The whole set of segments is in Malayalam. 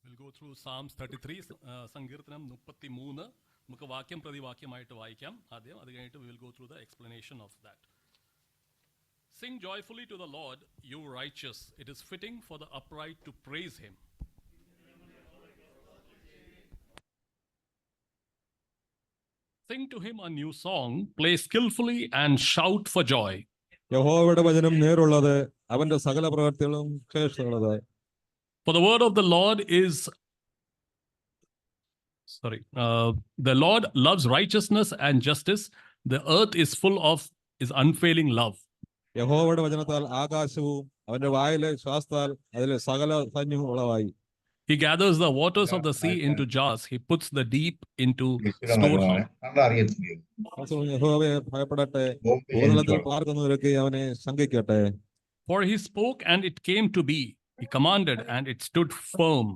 We'll go through Psalms 33, സങ്കീർത്തനം 33. നമുക്ക് വാക്യം പ്രതി വാക്യമായിട്ട് വായിക്കാം ആദ്യം. അത് കഴിഞ്ഞിട്ട് we will go through the explanation of that. Sing joyfully to the Lord, you righteous. It is fitting for the upright to praise him. Sing to him a new song, play skillfully and shout for joy. യഹോവയുടെ വചനം നേരുള്ളത്, അവന്റെ സകല പ്രവൃത്തികളും ശ്രേഷ്ഠമുള്ളത്. For the word of the Lord is the Lord loves righteousness and justice. The earth is full of his unfailing love. യഹോവയുടെ വചനത്താൽ ആകാശവും അവന്റെ വായിലെ ശ്വാസത്താൽ അതിലെ സകല സൈന്യവും ഉളവായി. He gathers the waters of the sea into jars. He puts the deep into storehouse. യഹോവയെ ഭയപ്പെടട്ടെ, ഭൂതലത്തിൽ പാർക്കുന്നവരൊക്കെ അവനെ ശങ്കിക്കട്ടെ. For he spoke and it came to be. He commanded and it stood firm.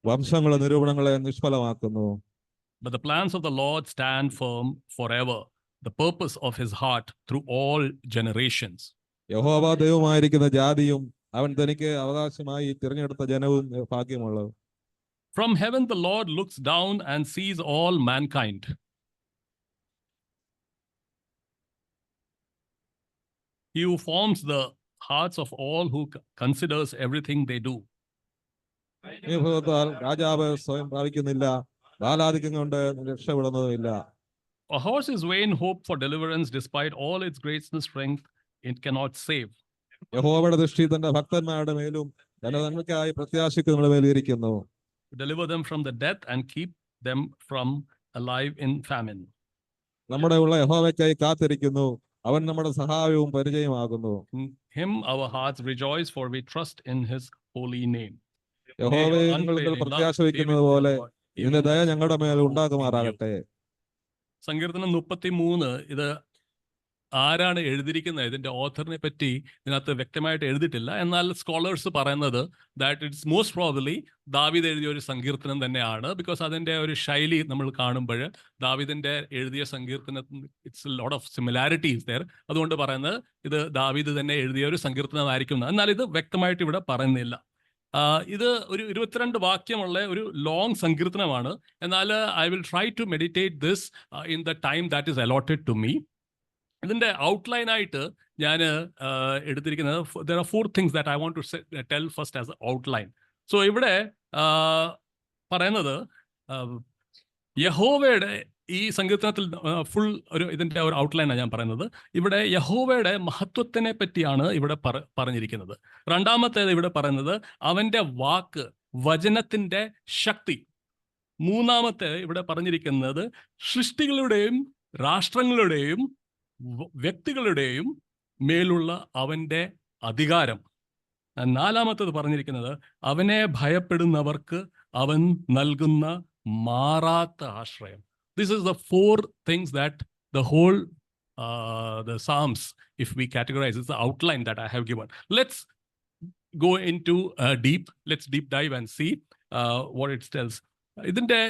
വംശങ്ങളെ നിരൂപണങ്ങളെ നിഷ്ഫലമാക്കുന്നു. But the plans of the Lord stand firm forever, the purpose of his heart through all generations. യഹോവ ദൈവമായിരിക്കുന്ന ജാതിയും അവൻ തനിക്ക് അവകാശമായി തിരഞ്ഞെടുത്ത ജനവും ഭാഗ്യമുള്ളത്. From heaven the Lord looks down and sees all mankind. He who forms the hearts of all who considers everything they do. രാജാവ് സ്വയം പ്രാപിക്കുന്നില്ല, ബാലാധിക്യം കൊണ്ട് രക്ഷപ്പെടുന്നതുമില്ല. A horse's vain hope for deliverance, despite all its great strength, it cannot save. യഹോവയുടെ ദൃഷ്ടി തന്റെ ഭക്തന്മാരുടെ മേലും തന്റെ നന്മയ്ക്കായി പ്രത്യാശിക്കുന്നവരുടെ മേലും ഇരിക്കുന്നു. Deliver them from the death and keep them from alive in famine. നമ്മുടെ ഉള്ള യഹോവയ്ക്കായി കാത്തിരിക്കുന്നു, അവൻ നമ്മുടെ സഹായവും പരിചയമാകുന്നു. Him our hearts rejoice, for we trust in his holy name. യഹോവയെ ഞങ്ങൾ പ്രത്യാശ വയ്ക്കുന്നത് പോലെ ഇതിന്റെ ദയ ഞങ്ങളുടെ മേൽ ഉണ്ടാകുമാറാകട്ടെ. സങ്കീർത്തനം 33 ഇത് ആരാണ് എഴുതിയിരിക്കുന്നത്, ഇതിന്റെ ഓഥറിനെ പറ്റി ഇതിനകത്ത് വ്യക്തമായിട്ട് എഴുതിയിട്ടില്ല. എന്നാൽ സ്കോളേഴ്സ് പറയുന്നത് ദാറ്റ് ഇറ്റ്സ് മോസ്റ്റ് പ്രോബബ്ലി ദാവീദ് എഴുതിയ ഒരു സങ്കീർത്തനം തന്നെയാണ്. ബിക്കോസ് അതിന്റെ ഒരു ശൈലി നമ്മൾ കാണുമ്പോൾ ദാവീദിന്റെ എഴുതിയ സങ്കീർത്തനത്തിന് it's lot of similarities there. അതുകൊണ്ട് പറയുന്നത് ഇത് ദാവീദ് തന്നെ എഴുതിയ ഒരു സങ്കീർത്തനമായിരിക്കും. എന്നാൽ ഇത് വ്യക്തമായിട്ട് ഇവിടെ പറയുന്നില്ല. ഇത് ഒരു 22 വാക്യമുള്ള ഒരു ലോങ് സങ്കീർത്തനമാണ്. എന്നാൽ I will try to meditate this in the time that is allotted to me. ഇതിൻ്റെ ഔട്ട്ലൈനായിട്ട് ഞാൻ എടുത്തിരിക്കുന്നത് there are 4 things that I want to tell first as outline. So ഇവിടെ പറയുന്നത് യഹോവയുടെ ഈ സങ്കീർത്തനത്തിൽ ഫുൾ ഇതിൻ്റെ ഒരു ഔട്ട്ലൈനാണ് ഞാൻ പറയുന്നത്. ഇവിടെ യഹോവയുടെ മഹത്വത്തിനെ പറ്റിയാണ് ഇവിടെ പറഞ്ഞിരിക്കുന്നത്. രണ്ടാമത്തേത് ഇവിടെ പറയുന്നത് അവൻ്റെ വാക്ക്, വചനത്തിൻ്റെ ശക്തി. മൂന്നാമത്തെ ഇവിടെ പറഞ്ഞിരിക്കുന്നത് സൃഷ്ടികളുടെയും രാഷ്ട്രങ്ങളുടെയും വ്യക്തികളുടെയും മേലുള്ള അവൻ്റെ അധികാരം. നാലാമത്തത് പറഞ്ഞിരിക്കുന്നത് അവനെ ഭയപ്പെടുന്നവർക്ക് അവൻ നൽകുന്ന മാറാത്ത ആശ്രയം. This is the 4 things that the whole the Psalms, if we categorize, is the outline that I have given. Let's go into let's deep dive and see what it tells. ഇതിൻ്റെ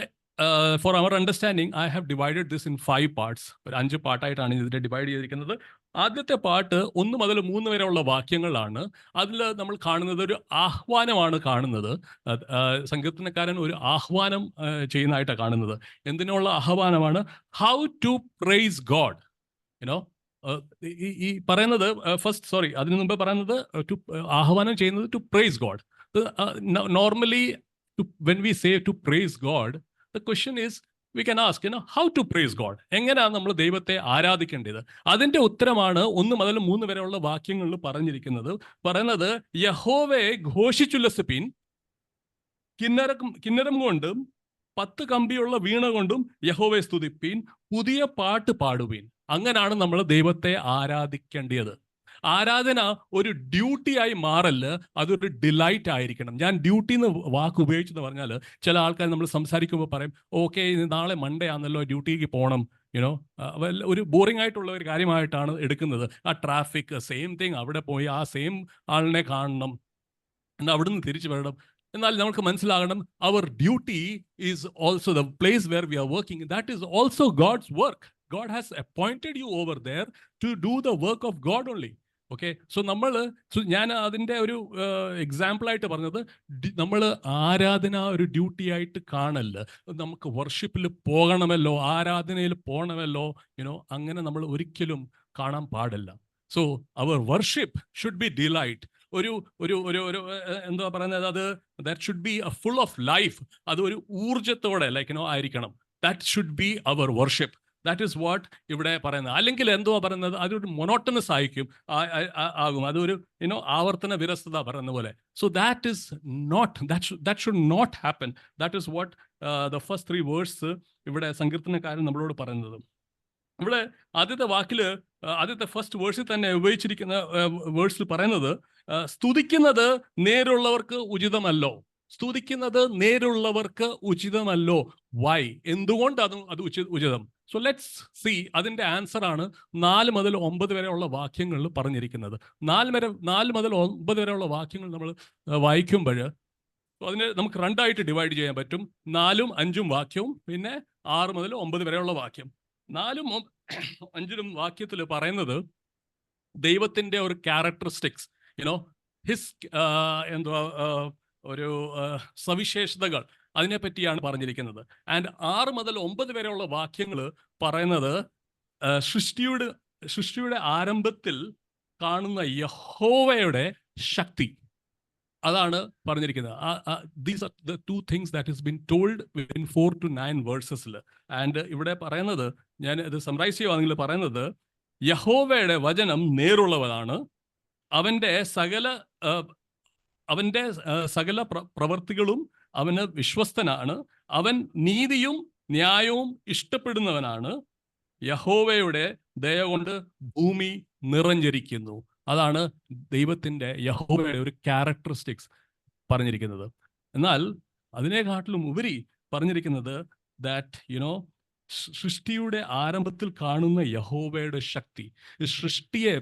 for our understanding, I have divided this in 5 parts. 5 പാർട്ടായിട്ടാണ് ഇതിനെ ഡിവൈഡ് ചെയ്തിരിക്കുന്നത്. ആദ്യത്തെ പാർട്ട് 1 മുതൽ 3 വരെയുള്ള വാക്യങ്ങളാണ്. അതിൽ നമ്മൾ കാണുന്നത് ഒരു ആഹ്വാനമാണ് കാണുന്നത്. സങ്കീർത്തനക്കാരൻ ഒരു ആഹ്വാനം ചെയ്യുന്നതായിട്ടാണ് കാണുന്നത്. എന്തിനുള്ള ആഹ്വാനമാണ്? How to praise God. You know ഈ പറയുന്നത് അതിനു മുമ്പ് പറയുന്നത് ആഹ്വാനം ചെയ്യുന്നത് to praise God. Normally when we say to praise God, the question is, we can ask, how to praise God? എങ്ങനെയാണ് നമ്മൾ ദൈവത്തെ ആരാധിക്കേണ്ടത്? അതിൻ്റെ ഉത്തരമാണ് 1 മുതൽ 3 വരെയുള്ള വാക്യങ്ങളിൽ പറഞ്ഞിരിക്കുന്നത്. പറയുന്നത് യഹോവയെ ഘോഷിച്ചുല്ലസിപ്പീൻ, കിന്നരം കൊണ്ടും 10 കമ്പിയുള്ള വീണ കൊണ്ടും യഹോവയെ സ്തുതിപ്പീൻ, പുതിയ പാട്ട് പാടുവീൻ. അങ്ങനെയാണ് നമ്മൾ ദൈവത്തെ ആരാധിക്കേണ്ടത്. ആരാധന ഒരു ഡ്യൂട്ടിയായി മാറല്ല, അതൊരു ഡിലൈറ്റ് ആയിരിക്കണം. ഞാൻ ഡ്യൂട്ടി എന്ന് വാക്ക് ഉപയോഗിച്ചെന്ന് പറഞ്ഞാൽ ചില ആൾക്കാർ നമ്മൾ സംസാരിക്കുമ്പോൾ പറയും, ഓക്കെ നാളെ മൺഡേ ആണല്ലോ, ഡ്യൂട്ടിക്ക് പോകണം. ഒരു ബോറിംഗ് ആയിട്ടുള്ള ഒരു കാര്യമായിട്ടാണ് എടുക്കുന്നത്. ആ ട്രാഫിക് സെയിം തിങ്, അവിടെ പോയി ആ സെയിം ആളിനെ കാണണം, എന്നാൽ അവിടുന്ന് തിരിച്ചു വരണം. എന്നാൽ നമുക്ക് മനസ്സിലാകണം, our duty is also the place where we are working. That is also God's work. God has appointed you over there to do the work of God only. Okay, so ഞാൻ അതിൻ്റെ ഒരു എക്സാമ്പിളായിട്ട് പറഞ്ഞത്, നമ്മൾ ആരാധന ഒരു ഡ്യൂട്ടി ആയിട്ട് കാണല്ല. നമുക്ക് വർഷിപ്പിൽ പോകണമല്ലോ, ആരാധനയിൽ പോകണമല്ലോ, അങ്ങനെ നമ്മൾ ഒരിക്കലും കാണാൻ പാടില്ല. So our worship should be delight. ഒരു ഒരു ഒരു ഒരു എന്താ പറയുന്നത്, അത് that should be full of life. അത് ഒരു ഊർജത്തോടെ ആയിരിക്കണം. That should be our worship. That is what ഇവിടെ പറയുന്നത്. അല്ലെങ്കിൽ എന്തുവാ പറയുന്നത്, അതൊരു മൊണോട്ടണസ് ആകും, അതൊരു ആവർത്തന വിരസത പറയുന്ന പോലെ. So that is not, that should not happen. That is what the first 3 verse ഇവിടെ സങ്കീർത്തനക്കാരൻ നമ്മളോട് പറയുന്നത്. ഇവിടെ ആദ്യത്തെ ഫസ്റ്റ് വേഴ്സിൽ തന്നെ ഉപയോഗിച്ചിരിക്കുന്ന വേഴ്സിൽ പറയുന്നത്, സ്തുതിക്കുന്നത് നേരുള്ളവർക്ക് ഉചിതമല്ലോ. സ്തുതിക്കുന്നത് നേരുള്ളവർക്ക് ഉചിതമല്ലോ. വൈ? എന്തുകൊണ്ട് അത് ഉചിതം? So let's C. അതിൻ്റെ ആൻസർ ആണ് 4 മുതൽ 9 വരെയുള്ള വാക്യങ്ങളിൽ പറഞ്ഞിരിക്കുന്നത്. 4 മുതൽ 9 വരെയുള്ള വാക്യങ്ങൾ നമ്മൾ വായിക്കുമ്പോൾ അതിനെ നമുക്ക് 2 ആയിട്ട് ഡിവൈഡ് ചെയ്യാൻ പറ്റും. 4ഉം 5ഉം വാക്യവും, പിന്നെ 6 മുതൽ 9 വരെയുള്ള വാക്യം. 4ഉം 5ഉം വാക്യത്തിൽ പറയുന്നത് ദൈവത്തിൻ്റെ ഒരു ക്യാരക്ടറിസ്റ്റിക്സ്, ഹിസ് എന്തുവാ ഒരു സവിശേഷതകൾ, അതിനെപ്പറ്റിയാണ് പറഞ്ഞിരിക്കുന്നത്. ആൻഡ് 6 മുതൽ 9 വരെയുള്ള വാക്യങ്ങൾ പറയുന്നത് സൃഷ്ടിയുടെ ആരംഭത്തിൽ കാണുന്ന യഹോവയുടെ ശക്തി, അതാണ് പറഞ്ഞിരിക്കുന്നത്. These are the 2 things that has been told within 4 to 9 verses. And ഇവിടെ പറയുന്നത്, ഞാൻ ഇത് സമറൈസ് ചെയ്യുകയാണെങ്കിൽ പറയുന്നത്, യഹോവയുടെ വചനം നേരുള്ളവരാണ്, അവൻ്റെ സകല പ്രവർത്തികളും അവന് വിശ്വസ്തനാണ്, അവൻ നീതിയും ന്യായവും ഇഷ്ടപ്പെടുന്നവനാണ്, യഹോവയുടെ ദയ കൊണ്ട് ഭൂമി നിറഞ്ഞിരിക്കുന്നു. അതാണ് ദൈവത്തിൻ്റെ, യഹോവയുടെ ഒരു ക്യാരക്ടറിസ്റ്റിക്സ് പറഞ്ഞിരിക്കുന്നത്. എന്നാൽ അതിനെക്കാട്ടിലും ഉപരി പറഞ്ഞിരിക്കുന്നത് ദാറ്റ് സൃഷ്ടിയുടെ ആരംഭത്തിൽ കാണുന്ന യഹോവയുടെ ശക്തി. സൃഷ്ടിയെ,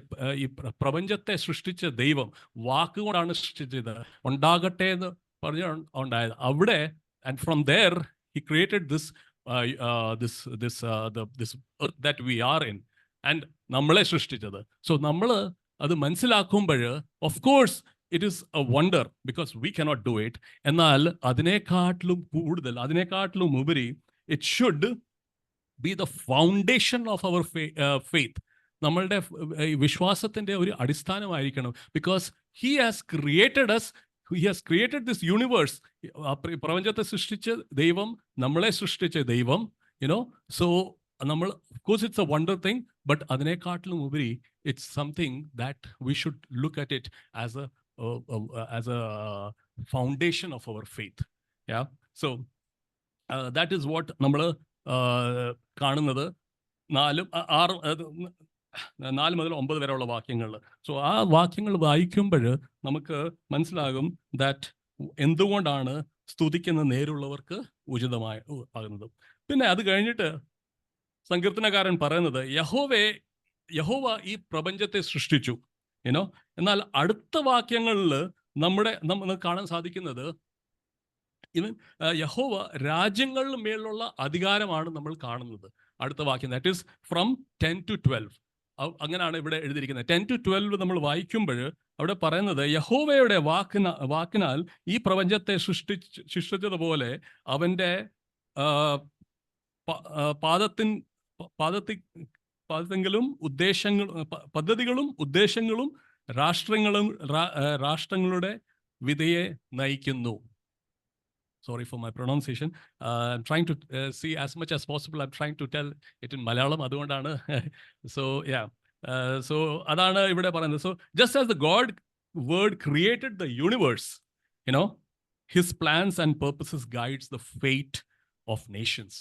ഈ പ്രപഞ്ചത്തെ സൃഷ്ടിച്ച ദൈവം വാക്കുകൊണ്ടാണ് സൃഷ്ടിച്ചത്. ഉണ്ടാകട്ടെ എന്ന് പറഞ്ഞ ഉണ്ടായത് അവിടെ. And from there he created this earth that we are in, and നമ്മളെ സൃഷ്ടിച്ചത്. സോ നമ്മൾ അത് മനസ്സിലാക്കുമ്പോൾ of course it is a wonder because we cannot do it. എന്നാൽ അതിനെക്കാട്ടിലും കൂടുതൽ, അതിനെക്കാട്ടിലും ഉപരി, it should be the foundation of our faith. നമ്മളുടെ വിശ്വാസത്തിൻ്റെ ഒരു അടിസ്ഥാനമായിരിക്കണം. Because he has created us, he has created this universe. പ്രപഞ്ചത്തെ സൃഷ്ടിച്ച ദൈവം, നമ്മളെ സൃഷ്ടിച്ച ദൈവം, so നമ്മൾ, of course it's a wonder thing, but അതിനെക്കാട്ടിലും ഉപരി it's something that we should look at it as a foundation of our faith. Yeah, so that is what നമ്മൾ കാണുന്നത് 4 മുതൽ 9 വരെയുള്ള വാക്യങ്ങളിൽ. സോ ആ വാക്യങ്ങൾ വായിക്കുമ്പോൾ നമുക്ക് മനസ്സിലാകും ദാറ്റ് എന്തുകൊണ്ടാണ് സ്തുതിക്കുന്ന നേരുള്ളവർക്ക് ആകുന്നത്. പിന്നെ അത് കഴിഞ്ഞിട്ട് സങ്കീർത്തനക്കാരൻ പറയുന്നത്, യഹോവ ഈ പ്രപഞ്ചത്തെ സൃഷ്ടിച്ചു. എന്നാൽ അടുത്ത വാക്യങ്ങളിൽ നമുക്ക് കാണാൻ സാധിക്കുന്നത്, യഹോവ രാജ്യങ്ങളുടെ മേലുള്ള അധികാരമാണ് നമ്മൾ കാണുന്നത്. അടുത്ത വാക്യം, ദാറ്റ് ഈസ് ഫ്രം 10 to 12. അങ്ങനെയാണ് ഇവിടെ എഴുതിയിരിക്കുന്നത്. 10 to 12 നമ്മൾ വായിക്കുമ്പോൾ അവിടെ പറയുന്നത്, യഹോവയുടെ വാക്കിനാൽ ഈ പ്രപഞ്ചത്തെ സൃഷ്ടിച്ചതുപോലെ അവൻ്റെ പദ്ധതികളും ഉദ്ദേശങ്ങളും രാഷ്ട്രങ്ങളുടെ വിധയെ നയിക്കുന്നു. Sorry for my pronunciation. I'm trying to see as much as possible. I'm trying to tell it in Malayalam. അതുകൊണ്ടാണ്. So yeah. So അതാണ് ഇവിടെ പറയുന്നത്. So just as the God word created the universe, his plans and purposes guides the fate of nations.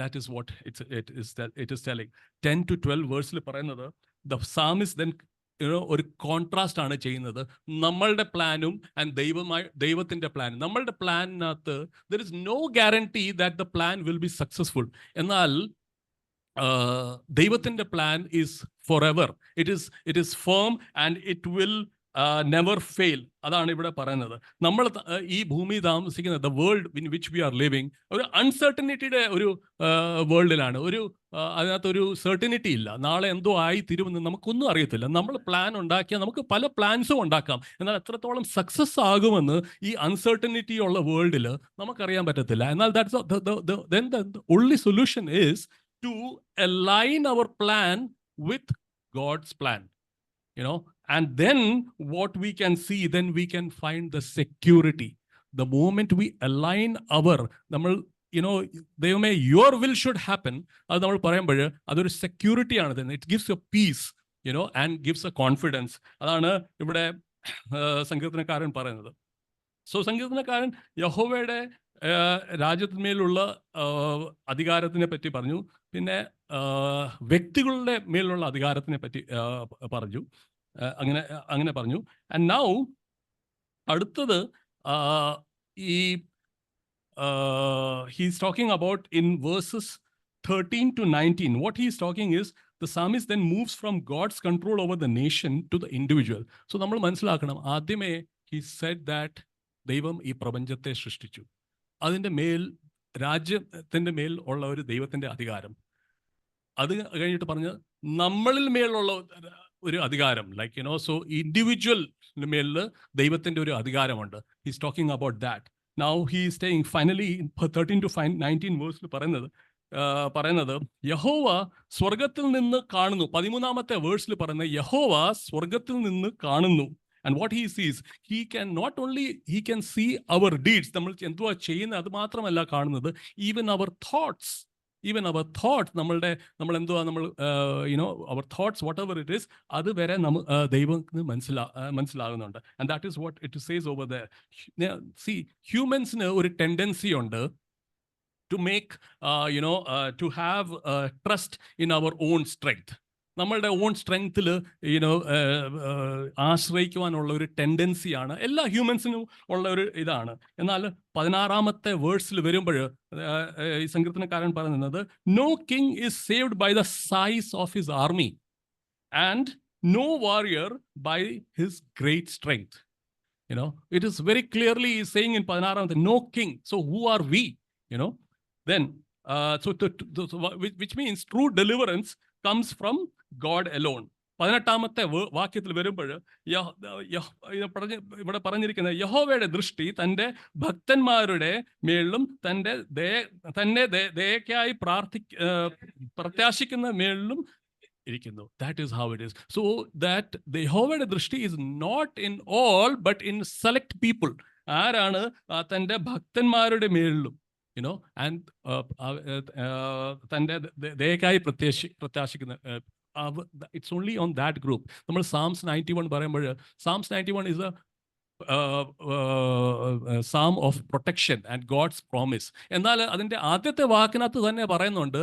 That is what it is telling. 10 to 12 verse പറയുന്നത്, the psalmist then ഒരു കോൺട്രാസ്റ്റ് ആണ് ചെയ്യുന്നത്. നമ്മളുടെ പ്ലാനും ആൻഡ് ദൈവത്തിൻ്റെ പ്ലാനും. നമ്മളുടെ പ്ലാനിനകത്ത് there is no guarantee that the plan will be successful. എന്നാൽ ദൈവത്തിൻ്റെ plan is forever. It is firm and it will never fail. അതാണ് ഇവിടെ പറയുന്നത്. നമ്മൾ ഈ ഭൂമി താമസിക്കുന്ന, the world in which we are living, ഒരു അൺസർട്ടനിറ്റിയുടെ ഒരു വേൾഡിലാണ്, അതിനകത്തൊരു സെർട്ടിനിറ്റി ഇല്ല. നാളെ എന്തോ ആയി തീരുമെന്ന് നമുക്കൊന്നും അറിയത്തില്ല. നമ്മൾ പ്ലാൻ ഉണ്ടാക്കിയാൽ നമുക്ക് പല പ്ലാൻസും ഉണ്ടാക്കാം. എന്നാൽ എത്രത്തോളം സക്സസ് ആകുമെന്ന് ഈ അൺസർട്ടനിറ്റി ഉള്ള വേൾഡിൽ നമുക്കറിയാൻ പറ്റത്തില്ല. എന്നാൽ then the only solution is to align our plan with God's plan. And then what we can see, then we can find the security. The moment we align നമ്മൾ ദൈവമേ യുവർ വിൽ ഷുഡ് ഹാപ്പൻ, അത് നമ്മൾ പറയുമ്പോൾ അതൊരു സെക്യൂരിറ്റി ആണ് തരുന്നത്. It gives A piece and gives A confidence. അതാണ് ഇവിടെ സങ്കീർത്തനക്കാരൻ പറയുന്നത്. സോ സങ്കീർത്തനക്കാരൻ യഹോവയുടെ രാജ്യത്തിന്മേലുള്ള അധികാരത്തിനെ പറ്റി പറഞ്ഞു, പിന്നെ വ്യക്തികളുടെ മേലുള്ള അധികാരത്തിനെ പറ്റി പറഞ്ഞു, അങ്ങനെ പറഞ്ഞു. ആൻഡ് നൗ അടുത്തത് ഈ he's talking about in verses 13 to 19. What he's talking is the psalmist then moves from God's control over the nation to the individual. So നമ്മൾ മനസ്സിലാക്കണം, ആദ്യമേ he said that ദൈവം ഈ പ്രപഞ്ചത്തെ സൃഷ്ടിച്ചു, അതിൻ്റെ മേൽ രാജ്യത്തിൻ്റെ മേൽ ഉള്ള ഒരു ദൈവത്തിൻ്റെ അധികാരം. അത് കഴിഞ്ഞിട്ട് പറഞ്ഞ് നമ്മളിൽ മേലുള്ള ഒരു അധികാരം, സോ ഇൻഡിവിജ്വൽ മേലിൽ ദൈവത്തിൻ്റെ ഒരു അധികാരമുണ്ട്. he's talking about that. Now he is saying finally in 13 to 19 verse പറയുന്നത് യഹോവ സ്വർഗത്തിൽ നിന്ന് കാണുന്നു. 13ാമത്തെ വേഴ്സിൽ പറയുന്നത് യഹോവ സ്വർഗത്തിൽ നിന്ന് കാണുന്നു. And what he sees, he can not only he can see our deeds, നമ്മൾ എന്തുവാ ചെയ്യുന്നത് അത് മാത്രമല്ല കാണുന്നത്, even our thoughts, നമ്മൾ എന്തുവാ our thoughts, whatever it is, അത് വരെ ദൈവത്തിന് മനസ്സിലാകുന്നുണ്ട്. And that is what it says over there. See, humans-ന് ഒരു ടെൻഡൻസി ഉണ്ട് to make to have trust in our own strength. നമ്മളുടെ ഓൺ സ്ട്രെങ്ത്തിൽ ആശ്രയിക്കുവാനുള്ള ഒരു ടെൻഡൻസിയാണ് എല്ലാ ഹ്യൂമൻസിനും ഉള്ള ഒരു ഇതാണ്. എന്നാൽ 16ാമത്തെ വേഴ്സിൽ വരുമ്പോൾ ഈ സങ്കീർത്തനക്കാരൻ പറയുന്നത്, no king is saved by the size of his army and no warrior by his great strength. it is very clearly saying in 16ാമത്തെ, no king. So who are we? Then which means true deliverance comes from God alone. 18ാമത്തെ വാക്യത്തിൽ വരുമ്പോൾ ഇവിടെ പറഞ്ഞിരിക്കുന്നത്, യഹോവയുടെ ദൃഷ്ടി തൻ്റെ ഭക്തന്മാരുടെ മേളിലും തന്നെ ദയക്കായി പ്രത്യാശിക്കുന്ന മേളിലും ഇരിക്കുന്നു. That is how it is. So that the യഹോവയുടെ ദൃഷ്ടി is not in all but in select people. ആരാണ്? തൻ്റെ ഭക്തന്മാരുടെ മേളിലും and തൻ്റെ ദയക്കായി പ്രത്യാശിക്കുന്ന, it's only on that group. നമ്മൾ Psalms 91 പറയുമ്പോൾ, Psalms 91 is a psalm of protection and God's promise. എന്നാൽ അതിൻ്റെ ആദ്യത്തെ വാക്കിനകത്ത് തന്നെ പറയുന്നുണ്ട്,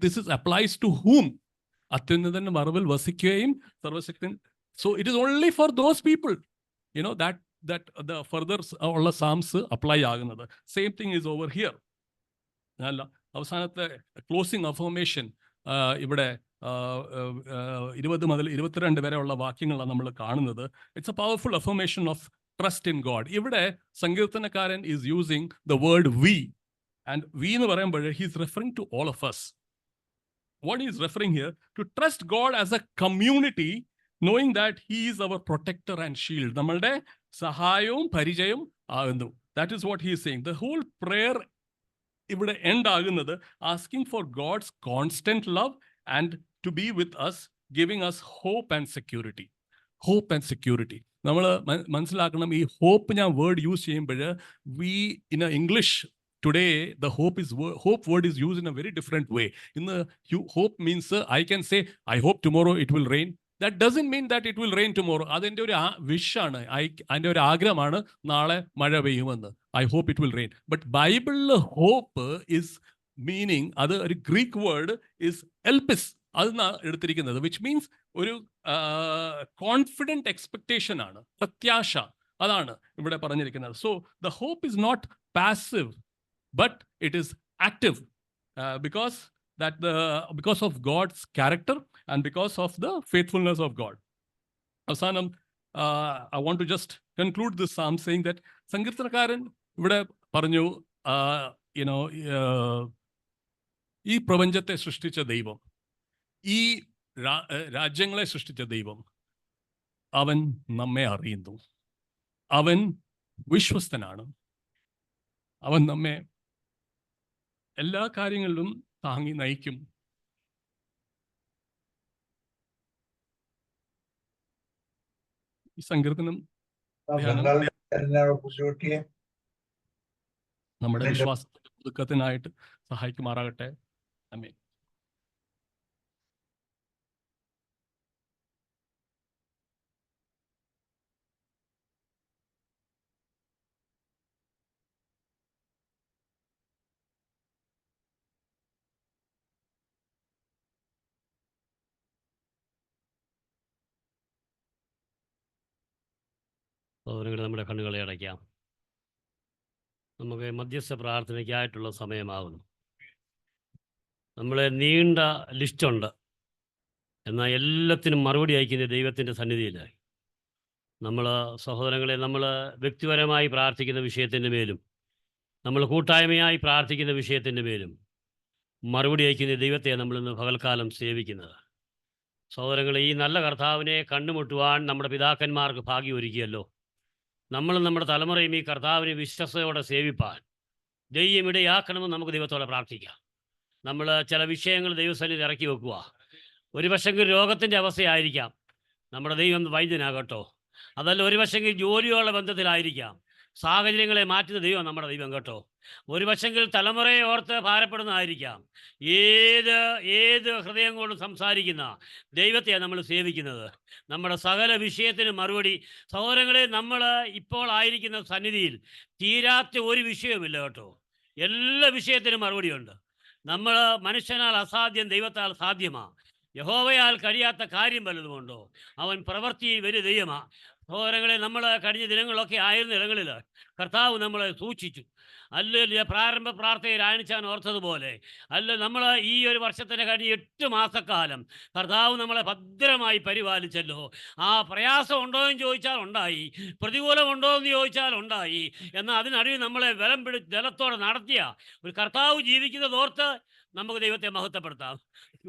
this is applies to whom? അത്യുന്നതന്റെ മറവിൽ വസിക്കുകയും സർവശക്തൻ. So it is only for those people that the further ഉള്ള Psalms apply ആകുന്നത്. Same thing is over here. അല്ല, അവസാനത്തെ ക്ലോസിംഗ് അഫർമേഷൻ ഇവിടെ 20 മുതൽ 22 വരെയുള്ള വാക്യങ്ങളാണ് നമ്മൾ കാണുന്നത്. It's a powerful affirmation of trust in God. ഇവിടെ സങ്കീർത്തനക്കാരൻ is using the word we, and we എന്ന് പറയുമ്പോൾ he is referring to all of us. What he is referring here, to trust God as a community, knowing that he is our protector and shield. നമ്മളുടെ സഹായവും പരിചയവും ആകുന്നു. That is what he is saying. The whole prayer ഇവിടെ എൻഡ് ആകുന്നത് asking for God's constant love and to be with us, giving us hope and security. Hope and security. നമ്മൾ മനസ്സിലാക്കണം, ഈ ഹോപ്പ് ഞാൻ വേർഡ് യൂസ് ചെയ്യുമ്പോൾ we in English today the hope word is used in a very different way. In the hope means I can say I hope tomorrow it will rain. That doesn't mean that it will rain tomorrow. അതെൻ്റെ ഒരു വിഷാണ്, അതിൻ്റെ ഒരു ആഗ്രഹമാണ് നാളെ മഴ പെയ്യുമെന്ന്. I hope it will rain. But ബൈബിളിൽ ഹോപ്പ് is meaning, അത് ഒരു ഗ്രീക്ക് വേർഡ് is elpis, അതെന്നാണ് എടുത്തിരിക്കുന്നത്, which means ഒരു കോൺഫിഡൻറ്റ് എക്സ്പെക്ടേഷൻ ആണ്, പ്രത്യാശ. അതാണ് ഇവിടെ പറഞ്ഞിരിക്കുന്നത്. So the hope is not passive, but it is active because of God's character and because of the faithfulness of God. അവസാനം I want to just conclude this psalm saying that സങ്കീർത്തനക്കാരൻ ഇവിടെ പറഞ്ഞു, ഈ പ്രപഞ്ചത്തെ സൃഷ്ടിച്ച ദൈവം, ഈ രാജ്യങ്ങളെ സൃഷ്ടിച്ച ദൈവം, അവൻ നമ്മെ അറിയുന്നു. അവൻ വിശ്വസ്തനാണ്. അവൻ നമ്മെ എല്ലാ കാര്യങ്ങളിലും താങ്ങി നയിക്കും. ഈ സങ്കീർത്തനം നമ്മുടെ വിശ്വാസത്തിന്റെ പുതുക്കത്തിനായിട്ട് സഹായിക്കുമാറാകട്ടെ. ആമേൻ. സഹോദരങ്ങളെ, നമ്മുടെ കണ്ണുകളെ അടയ്ക്കാം. നമുക്ക് മധ്യസ്ഥ പ്രാർത്ഥനയ്ക്കായിട്ടുള്ള സമയമാകുന്നു. നമ്മളെ നീണ്ട ലിസ്റ്റുണ്ട്, എന്നാൽ എല്ലാത്തിനും മറുപടി അയക്കുന്ന ദൈവത്തിൻ്റെ സന്നിധിയിലായി. സഹോദരങ്ങളെ, നമ്മൾ വ്യക്തിപരമായി പ്രാർത്ഥിക്കുന്ന വിഷയത്തിൻ്റെ മേലും നമ്മൾ കൂട്ടായ്മയായി പ്രാർത്ഥിക്കുന്ന വിഷയത്തിൻ്റെ മേലും മറുപടി അയക്കുന്ന ദൈവത്തെ നമ്മളിന്ന് പകൽക്കാലം സേവിക്കുന്നത്. സഹോദരങ്ങളെ, ഈ നല്ല കർത്താവിനെ കണ്ടുമുട്ടുവാൻ നമ്മുടെ പിതാക്കന്മാർക്ക് ഭാഗ്യം ഒരുക്കിയല്ലോ. നമ്മളും നമ്മുടെ തലമുറയും ഈ കർത്താവിനെ വിശ്വസ്തയോടെ സേവിപ്പാൻ ദൈവം ഇടയാക്കണമെന്ന് നമുക്ക് ദൈവത്തോടെ പ്രാർത്ഥിക്കാം. നമ്മൾ ചില വിഷയങ്ങൾ ദൈവസന്നിധിയിൽ ഇറക്കി വെക്കുക. ഒരു പക്ഷെങ്കിൽ രോഗത്തിൻ്റെ അവസ്ഥയായിരിക്കാം, നമ്മുടെ ദൈവം വൈദ്യനാകട്ടോ. അതല്ല, ഒരു പക്ഷെങ്കിൽ ജോലിയുള്ള ബന്ധത്തിലായിരിക്കാം, സാഹചര്യങ്ങളെ മാറ്റുന്ന ദൈവം നമ്മുടെ ദൈവം കേട്ടോ. ഒരു പക്ഷെങ്കിൽ തലമുറയെ ഓർത്ത് ഭാരപ്പെടുന്നതായിരിക്കാം. ഏത് ഹൃദയം കൊണ്ട് സംസാരിക്കുന്ന ദൈവത്തെയാണ് നമ്മൾ സേവിക്കുന്നത്. നമ്മുടെ സകല വിഷയത്തിന് മറുപടി. സഹോദരങ്ങളെ, നമ്മൾ ഇപ്പോൾ ആയിരിക്കുന്ന സന്നിധിയിൽ തീരാത്ത ഒരു വിഷയവുമില്ല കേട്ടോ. എല്ലാ വിഷയത്തിനും മറുപടിയുണ്ട്. നമ്മൾ മനുഷ്യനാൽ അസാധ്യം ദൈവത്താൽ സാധ്യമാണ്. യഹോവയാൽ കഴിയാത്ത കാര്യം വല്ലതുമുണ്ടോ? അവൻ പ്രവൃത്തിയിൽ വലിയ ദൈവമാണ്. സഹോദരങ്ങളെ, നമ്മൾ കഴിഞ്ഞ ദിനങ്ങളൊക്കെ ആയിരുന്ന ഇടങ്ങളിൽ കർത്താവ് നമ്മളെ സൂക്ഷിച്ചു. അല്ല, പ്രാരംഭ പ്രാർത്ഥനയിൽ ആയനിച്ചാൻ ഓർത്തതുപോലെ നമ്മൾ ഈ ഒരു വർഷത്തിന് കഴിഞ്ഞ് 8 മാസക്കാലം കർത്താവ് നമ്മളെ ഭദ്രമായി പരിപാലിച്ചല്ലോ. ആ പ്രയാസം ഉണ്ടോ എന്ന് ചോദിച്ചാൽ ഉണ്ടായി, പ്രതികൂലമുണ്ടോ എന്ന് ചോദിച്ചാൽ ഉണ്ടായി. എന്നാൽ അതിനടിയിൽ നമ്മളെ ജലത്തോടെ നടത്തിയ ഒരു കർത്താവ് ജീവിക്കുന്നതോർത്ത് നമുക്ക് ദൈവത്തെ മഹത്വപ്പെടുത്താം.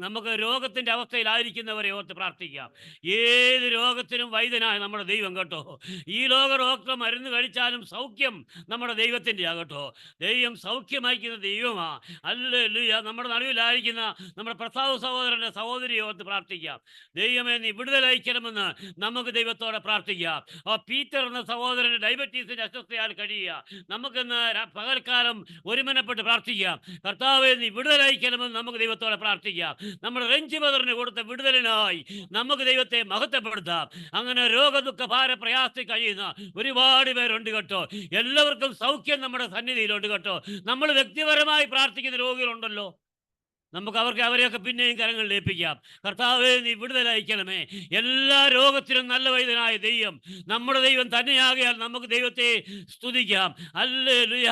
നമുക്ക് രോഗത്തിൻ്റെ അവസ്ഥയിലായിരിക്കുന്നവരെ ഓർത്ത് പ്രാർത്ഥിക്കാം. ഏത് രോഗത്തിനും വൈദ്യനായ നമ്മുടെ ദൈവം കേട്ടോ. ഈ ലോക ഡോക്ടർ മരുന്ന് കഴിച്ചാലും സൗഖ്യം നമ്മുടെ ദൈവത്തിൻ്റെ ആകട്ടോ. ദൈവം സൗഖ്യമയക്കുന്ന ദൈവമാണ്. ഹല്ലേലൂയ. നമ്മുടെ നടുവിലായിരിക്കുന്ന നമ്മുടെ പ്രസാദ് സഹോദരൻ്റെ സഹോദരിയെ ഓർത്ത് പ്രാർത്ഥിക്കാം. ദൈവമേ, നീ വിടുതലയക്കണമെന്ന് നമുക്ക് ദൈവത്തോടെ പ്രാർത്ഥിക്കാം. പീറ്റർ എന്ന സഹോദരന് ഡയബറ്റീസിൻ്റെ അസ്വസ്ഥയാൽ കഴിയുക. നമുക്കിന്ന് പകൽക്കാലം ഒരുമനപ്പെട്ട് പ്രാർത്ഥിക്കാം. കർത്താവേ, നീ വിടുതലയക്കണമെന്ന് നമുക്ക് ദൈവത്തോടെ പ്രാർത്ഥിക്കാം. നമ്മുടെ റെഞ്ച് ബദറിന് കൊടുത്ത വിടുതലിനായി നമുക്ക് ദൈവത്തെ മഹത്വപ്പെടുത്താം. അങ്ങനെ രോഗദുഃഖ ഭാര പ്രയാസത്തിൽ കഴിയുന്ന ഒരുപാട് പേരുണ്ട് കേട്ടോ. എല്ലാവർക്കും സൗഖ്യം നമ്മുടെ സന്നിധിയിലുണ്ട് കേട്ടോ. നമ്മൾ വ്യക്തിപരമായി പ്രാർത്ഥിക്കുന്ന രോഗികളുണ്ടല്ലോ, നമുക്ക് അവരെയൊക്കെ പിന്നെയും കരങ്ങളിൽ ഏൽപ്പിക്കാം. കർത്താവേ, നീ വിടുതലയക്കണമേ. എല്ലാ രോഗത്തിനും നല്ല വൈദ്യനായ ദൈവം നമ്മുടെ ദൈവം തന്നെയാകിയാൽ നമുക്ക് ദൈവത്തെ സ്തുതിക്കാം. ഹല്ലേലൂയ.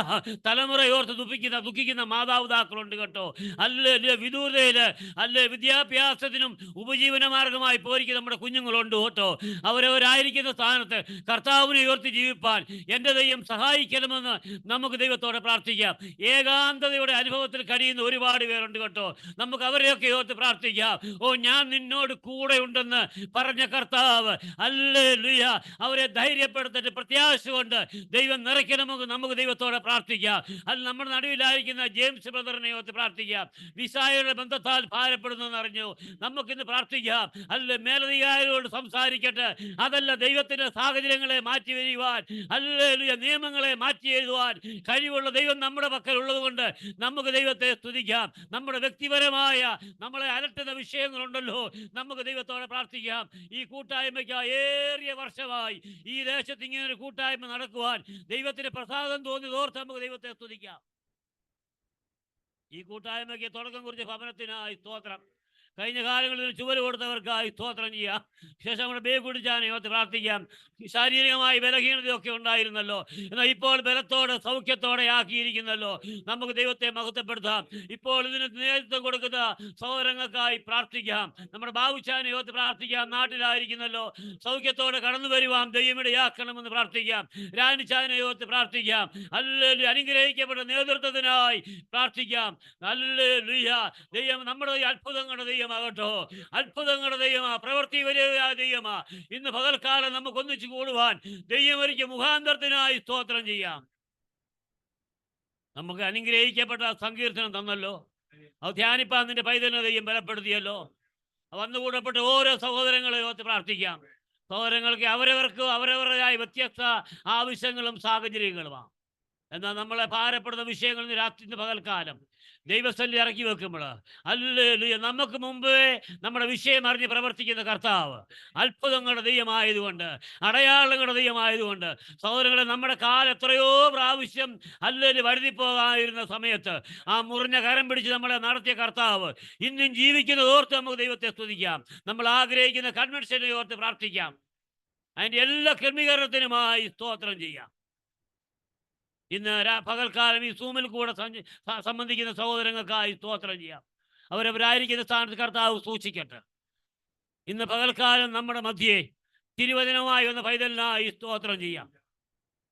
തലമുറയോർത്ത് ദുഃഖിക്കുന്ന മാതാപിതാക്കളുണ്ട് കേട്ടോ. ഹല്ലേലൂയ. വിദൂരതയിൽ വിദ്യാഭ്യാസത്തിനും ഉപജീവനമാർഗമായി പോയിരിക്കുന്ന നമ്മുടെ കുഞ്ഞുങ്ങളുണ്ട് കേട്ടോ. അവരവരായിരിക്കുന്ന സ്ഥാനത്ത് കർത്താവിനെ ഓർത്ത് ജീവിപ്പാൻ എൻ്റെ ദൈവം സഹായിക്കണമെന്ന് നമുക്ക് ദൈവത്തോടെ പ്രാർത്ഥിക്കാം. ഏകാന്തതയുടെ അനുഭവത്തിൽ കഴിയുന്ന ഒരുപാട് പേരുണ്ട് കേട്ടോ. നമുക്ക് അവരെയൊക്കെ ഓർത്ത് പ്രാർത്ഥിക്കാം. ഞാൻ നിന്നോട് കൂടെ ഉണ്ടെന്ന് പറഞ്ഞ കർത്താവ്, ഹല്ലേലൂയ, അവരെ ധൈര്യപ്പെടുത്തിട്ട് പ്രത്യാശ കൊണ്ട് ദൈവം നിറയ്ക്കണമെന്ന് നമുക്ക് ദൈവത്തോടെ പ്രാർത്ഥിക്കാം. നമ്മുടെ നടുവിലായിരിക്കുന്ന ജെയിംസ് ബ്രദറിനെ ഓർത്ത് പ്രാർത്ഥിക്കാം. വിസായയുടെ ബന്ധത്താൽ ഭാരപ്പെടുന്നെന്ന് അറിഞ്ഞു. നമുക്കിന്ന് പ്രാർത്ഥിക്കാം. മേലധികാരികളോട് സംസാരിക്കട്ടെ. അതല്ല, ദൈവത്തിന്റെ സാഹചര്യങ്ങളെ മാറ്റി വരുവാൻ, ഹല്ലേലൂയ, നിയമങ്ങളെ മാറ്റി എഴുതുവാൻ കഴിവുള്ള ദൈവം നമ്മുടെ പക്കൽ ഉള്ളത് കൊണ്ട് നമുക്ക് ദൈവത്തെ സ്തുതിക്കാം. നമ്മുടെ വ്യക്തിപരമായ നമ്മളെ അലട്ടുന്ന വിഷയങ്ങളുണ്ടല്ലോ, നമുക്ക് ദൈവത്തോടെ പ്രാർത്ഥിക്കാം. ഈ കൂട്ടായ്മയ്ക്ക് ഏറിയ വർഷമായി ഈ ദേശത്ത് ഇങ്ങനെ ഒരു കൂട്ടായ്മ നടക്കുവാൻ ദൈവത്തിന് പ്രസാദം തോന്നിയതോർത്ത് നമുക്ക് ദൈവത്തെ സ്തുതിക്കാം. ഈ കൂട്ടായ്മയ്ക്ക് തുടക്കം കുറിച്ച ഭവനത്തിനായി സ്തോത്രം. കഴിഞ്ഞ കാലങ്ങളിൽ ചുവര് കൊടുത്തവർക്കായി സ്തോത്രം ചെയ്യാം. ശേഷം നമ്മുടെ ബേ കുടിച്ചാനെ ഓർത്ത് പ്രാർത്ഥിക്കാം. ശാരീരികമായി ബലഹീനതയൊക്കെ ഉണ്ടായിരുന്നല്ലോ, എന്നാൽ ഇപ്പോൾ ബലത്തോടെ സൗഖ്യത്തോടെ ആക്കിയിരിക്കുന്നല്ലോ. നമുക്ക് ദൈവത്തെ മഹത്വപ്പെടുത്താം. ഇപ്പോൾ ഇതിന് നേതൃത്വം കൊടുക്കുന്ന സഹോദരങ്ങൾക്കായി പ്രാർത്ഥിക്കാം. നമ്മുടെ ബാബുച്ചാനെ ഓർത്ത് പ്രാർത്ഥിക്കാം. നാട്ടിലായിരിക്കുന്നല്ലോ, സൗഖ്യത്തോടെ കടന്നു വരുവാൻ ദൈവമിടയാക്കണമെന്ന് പ്രാർത്ഥിക്കാം. രാനിച്ചാനെ ഓർത്ത് പ്രാർത്ഥിക്കാം. ഹല്ലേലൂയ. അനുഗ്രഹിക്കപ്പെട്ട നേതൃത്വത്തിനായി പ്രാർത്ഥിക്കാം. ഹല്ലേലൂയ. ദൈവം നമ്മുടെ അത്ഭുതങ്ങളുടെ ദൈവമാകട്ടോ. അത്ഭുതങ്ങളുടെ ദൈവമാ, പ്രവൃത്തി വലിയ ദൈവമാ. ഇന്ന് പകൽക്കാലം നമുക്ക് ഒന്നിച്ചു കൂടുവാൻ ദൈവം ഒരുക്കിയ മുഖാന്തരത്തിനായി സ്തോത്രം ചെയ്യാം. നമുക്ക് അനുഗ്രഹിക്കപ്പെട്ട സങ്കീർത്തനം തന്നല്ലോ, അത് ധ്യാനിപ്പാൻ നിന്റെ പൈതലിനെ ദൈവം ബലപ്പെടുത്തിയല്ലോ. വന്നുകൂടപ്പെട്ട ഓരോ സഹോദരങ്ങളെ ഓർത്ത് പ്രാർത്ഥിക്കാം. സഹോദരങ്ങൾക്ക് അവരവരുടേതായ വ്യത്യസ്ത ആവശ്യങ്ങളും സാഹചര്യങ്ങളുമാണ്. എന്നാൽ നമ്മളെ ഭാരപ്പെടുന്ന വിഷയങ്ങൾ രാത്രി പകൽക്കാലം ദൈവസ്ഥലിൽ ഇറക്കി വെക്കുമ്പോൾ ഹല്ലേലൂയ, നമുക്ക് മുമ്പേ നമ്മുടെ വിഷയം അറിഞ്ഞ് പ്രവർത്തിക്കുന്ന കർത്താവ് അത്ഭുതങ്ങളുടെ ദൈവമായതുകൊണ്ട്, അടയാളങ്ങളുടെ ദൈവമായതുകൊണ്ട് സഹോദരങ്ങളെ, നമ്മുടെ കാലം എത്രയോ പ്രാവശ്യം ഹല്ലേലൂയ വഴുതിപ്പോകാതിരുന്ന സമയത്ത് ആ മുറിഞ്ഞ കരം പിടിച്ച് നമ്മളെ നടത്തിയ കർത്താവ് ഇന്നും ജീവിക്കുന്നത് ഓർത്ത് നമുക്ക് ദൈവത്തെ സ്തുതിക്കാം. നമ്മൾ ആഗ്രഹിക്കുന്ന കൺവെൻഷനെ ഓർത്ത് പ്രാർത്ഥിക്കാം. അതിൻ്റെ എല്ലാ ക്രമീകരണത്തിനുമായി സ്തോത്രം ചെയ്യാം. ഇന്ന് പകൽക്കാലം ഈ സൂമിൽ കൂടെ സംബന്ധിക്കുന്ന സഹോദരങ്ങൾക്കായി സ്തോത്രം ചെയ്യാം. അവരവരായിരിക്കുന്ന സ്ഥാനത്ത് കർത്താവ് സൂക്ഷിക്കട്ടെ. ഇന്ന് പകൽക്കാലം നമ്മുടെ മധ്യേ തിരുവചനമായി വന്ന പൈതലിനായി സ്തോത്രം ചെയ്യാം.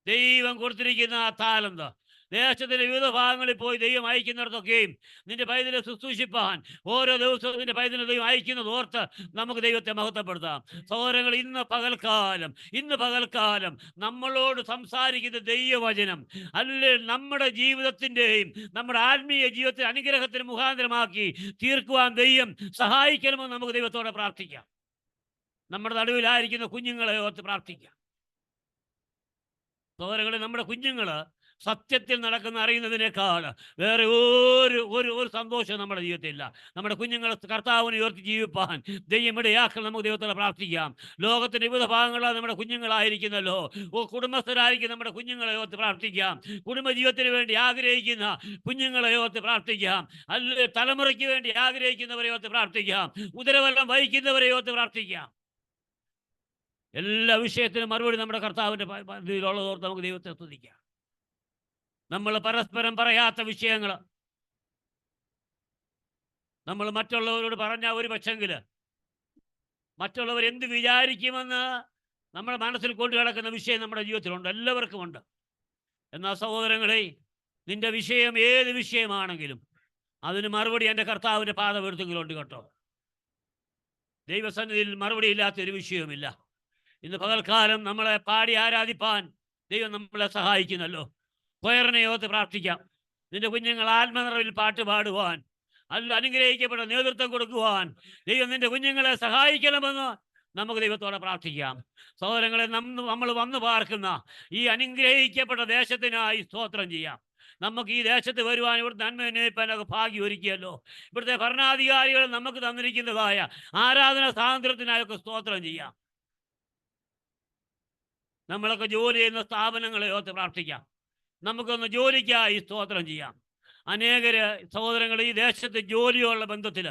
ദൈവം കൊടുത്തിരിക്കുന്ന ആ താലന്ത് ദേശത്തിന്റെ വിവിധ ഭാഗങ്ങളിൽ പോയി ദൈവം അയക്കുന്നിടത്തൊക്കെയും നിന്റെ പൈതലെ ശുശ്രൂഷിപ്പാൻ ഓരോ ദിവസവും നിന്റെ പൈതലിനെ ദൈവം അയക്കുന്നത് ഓർത്ത് നമുക്ക് ദൈവത്തെ മഹത്വപ്പെടുത്താം. സഹോദരങ്ങൾ, ഇന്ന് പകൽക്കാലം നമ്മളോട് സംസാരിക്കുന്ന ദൈവവചനം അല്ലേ നമ്മുടെ ജീവിതത്തിൻ്റെയും നമ്മുടെ ആത്മീയ ജീവിതത്തെ അനുഗ്രഹത്തിന് മുഖാന്തരമാക്കി തീർക്കുവാൻ ദൈവം സഹായിക്കണമെന്ന് നമുക്ക് ദൈവത്തോടെ പ്രാർത്ഥിക്കാം. നമ്മുടെ നടുവിലായിരിക്കുന്ന കുഞ്ഞുങ്ങളെ ഓർത്ത് പ്രാർത്ഥിക്കാം. സഹോദരങ്ങളെ, നമ്മുടെ കുഞ്ഞുങ്ങൾ സത്യത്തിൽ നടക്കുന്ന അറിയുന്നതിനേക്കാൾ വേറെ ഒരു സന്തോഷം നമ്മുടെ ജീവിതത്തിലില്ല. നമ്മുടെ കുഞ്ഞുങ്ങളെ കർത്താവിനെ ഉയർത്തി ജീവിപ്പാൻ ദൈവം ഇടയാക്കാൻ നമുക്ക് ദൈവത്തോടെ പ്രാർത്ഥിക്കാം. ലോകത്തിൻ്റെ വിവിധ ഭാഗങ്ങളാണ് നമ്മുടെ കുഞ്ഞുങ്ങളായിരിക്കുന്നല്ലോ. കുടുംബസ്ഥരായിരിക്കും നമ്മുടെ കുഞ്ഞുങ്ങളെ ഓർത്ത് പ്രാർത്ഥിക്കാം. കുടുംബജീവിതത്തിന് വേണ്ടി ആഗ്രഹിക്കുന്ന കുഞ്ഞുങ്ങളെ ഓർത്ത് പ്രാർത്ഥിക്കാം. അല്ലെ തലമുറയ്ക്ക് വേണ്ടി ആഗ്രഹിക്കുന്നവരെ ഓർത്ത് പ്രാർത്ഥിക്കാം. ഉദരവെള്ളം വഹിക്കുന്നവരെ ഓർത്ത് പ്രാർത്ഥിക്കാം. എല്ലാ വിഷയത്തിനും മറുപടി നമ്മുടെ കർത്താവിൻ്റെ ഇതിലുള്ളതോർത്ത് നമുക്ക് ദൈവത്തെ സ്തുതിക്കാം. നമ്മൾ പരസ്പരം പറയാത്ത വിഷയങ്ങൾ നമ്മൾ മറ്റുള്ളവരോട് പറഞ്ഞ ഒരു പക്ഷെങ്കിൽ മറ്റുള്ളവർ എന്ത് വിചാരിക്കുമെന്ന് നമ്മുടെ മനസ്സിൽ കൊണ്ടു കിടക്കുന്ന വിഷയം നമ്മുടെ ജീവിതത്തിലുണ്ട്, എല്ലാവർക്കും ഉണ്ട്. എന്നാൽ സഹോദരങ്ങളെ, നിന്റെ വിഷയം ഏത് വിഷയമാണെങ്കിലും അതിന് മറുപടി എൻ്റെ കർത്താവിൻ്റെ പാദവീഴ്ത്തുകളുണ്ട് കേട്ടോ. ദൈവസന്നിധിയിൽ മറുപടി ഇല്ലാത്തൊരു വിഷയവുമില്ല. ഇന്ന് പകൽക്കാലം നമ്മളെ പാടി ആരാധിപ്പാൻ ദൈവം നമ്മളെ സഹായിക്കുന്നല്ലോ. കൊയറിനെ ഓർത്ത് പ്രാർത്ഥിക്കാം. നിന്റെ കുഞ്ഞുങ്ങൾ ആത്മനിറവിൽ പാട്ട് പാടുവാൻ, അനുഗ്രഹിക്കപ്പെട്ട നേതൃത്വം കൊടുക്കുവാൻ ദൈവം നിന്റെ കുഞ്ഞുങ്ങളെ സഹായിക്കണമെന്ന് നമുക്ക് ദൈവത്തോടെ പ്രാർത്ഥിക്കാം. സഹോദരങ്ങളെ, നമ്മൾ വന്നു പാർക്കുന്ന ഈ അനുഗ്രഹിക്കപ്പെട്ട ദേശത്തിനായി സ്തോത്രം ചെയ്യാം. നമുക്ക് ഈ ദേശത്ത് വരുവാൻ ഇവിടുത്തെ നന്മ അന്വേഷിപ്പാനൊക്കെ ഭാഗ്യം ഒരുക്കിയല്ലോ. ഇവിടുത്തെ ഭരണാധികാരികൾ നമുക്ക് തന്നിരിക്കുന്നതായ ആരാധന സ്വാതന്ത്ര്യത്തിനായൊക്കെ സ്തോത്രം ചെയ്യാം. നമ്മളൊക്കെ ജോലി ചെയ്യുന്ന സ്ഥാപനങ്ങളെ ഓർത്ത് പ്രാർത്ഥിക്കാം. നമുക്കൊന്ന് ജോലിക്കായി സ്തോത്രം ചെയ്യാം. അനേകര് സഹോദരങ്ങൾ ഈ ദേശത്ത് ജോലിയുള്ള ബന്ധത്തിൽ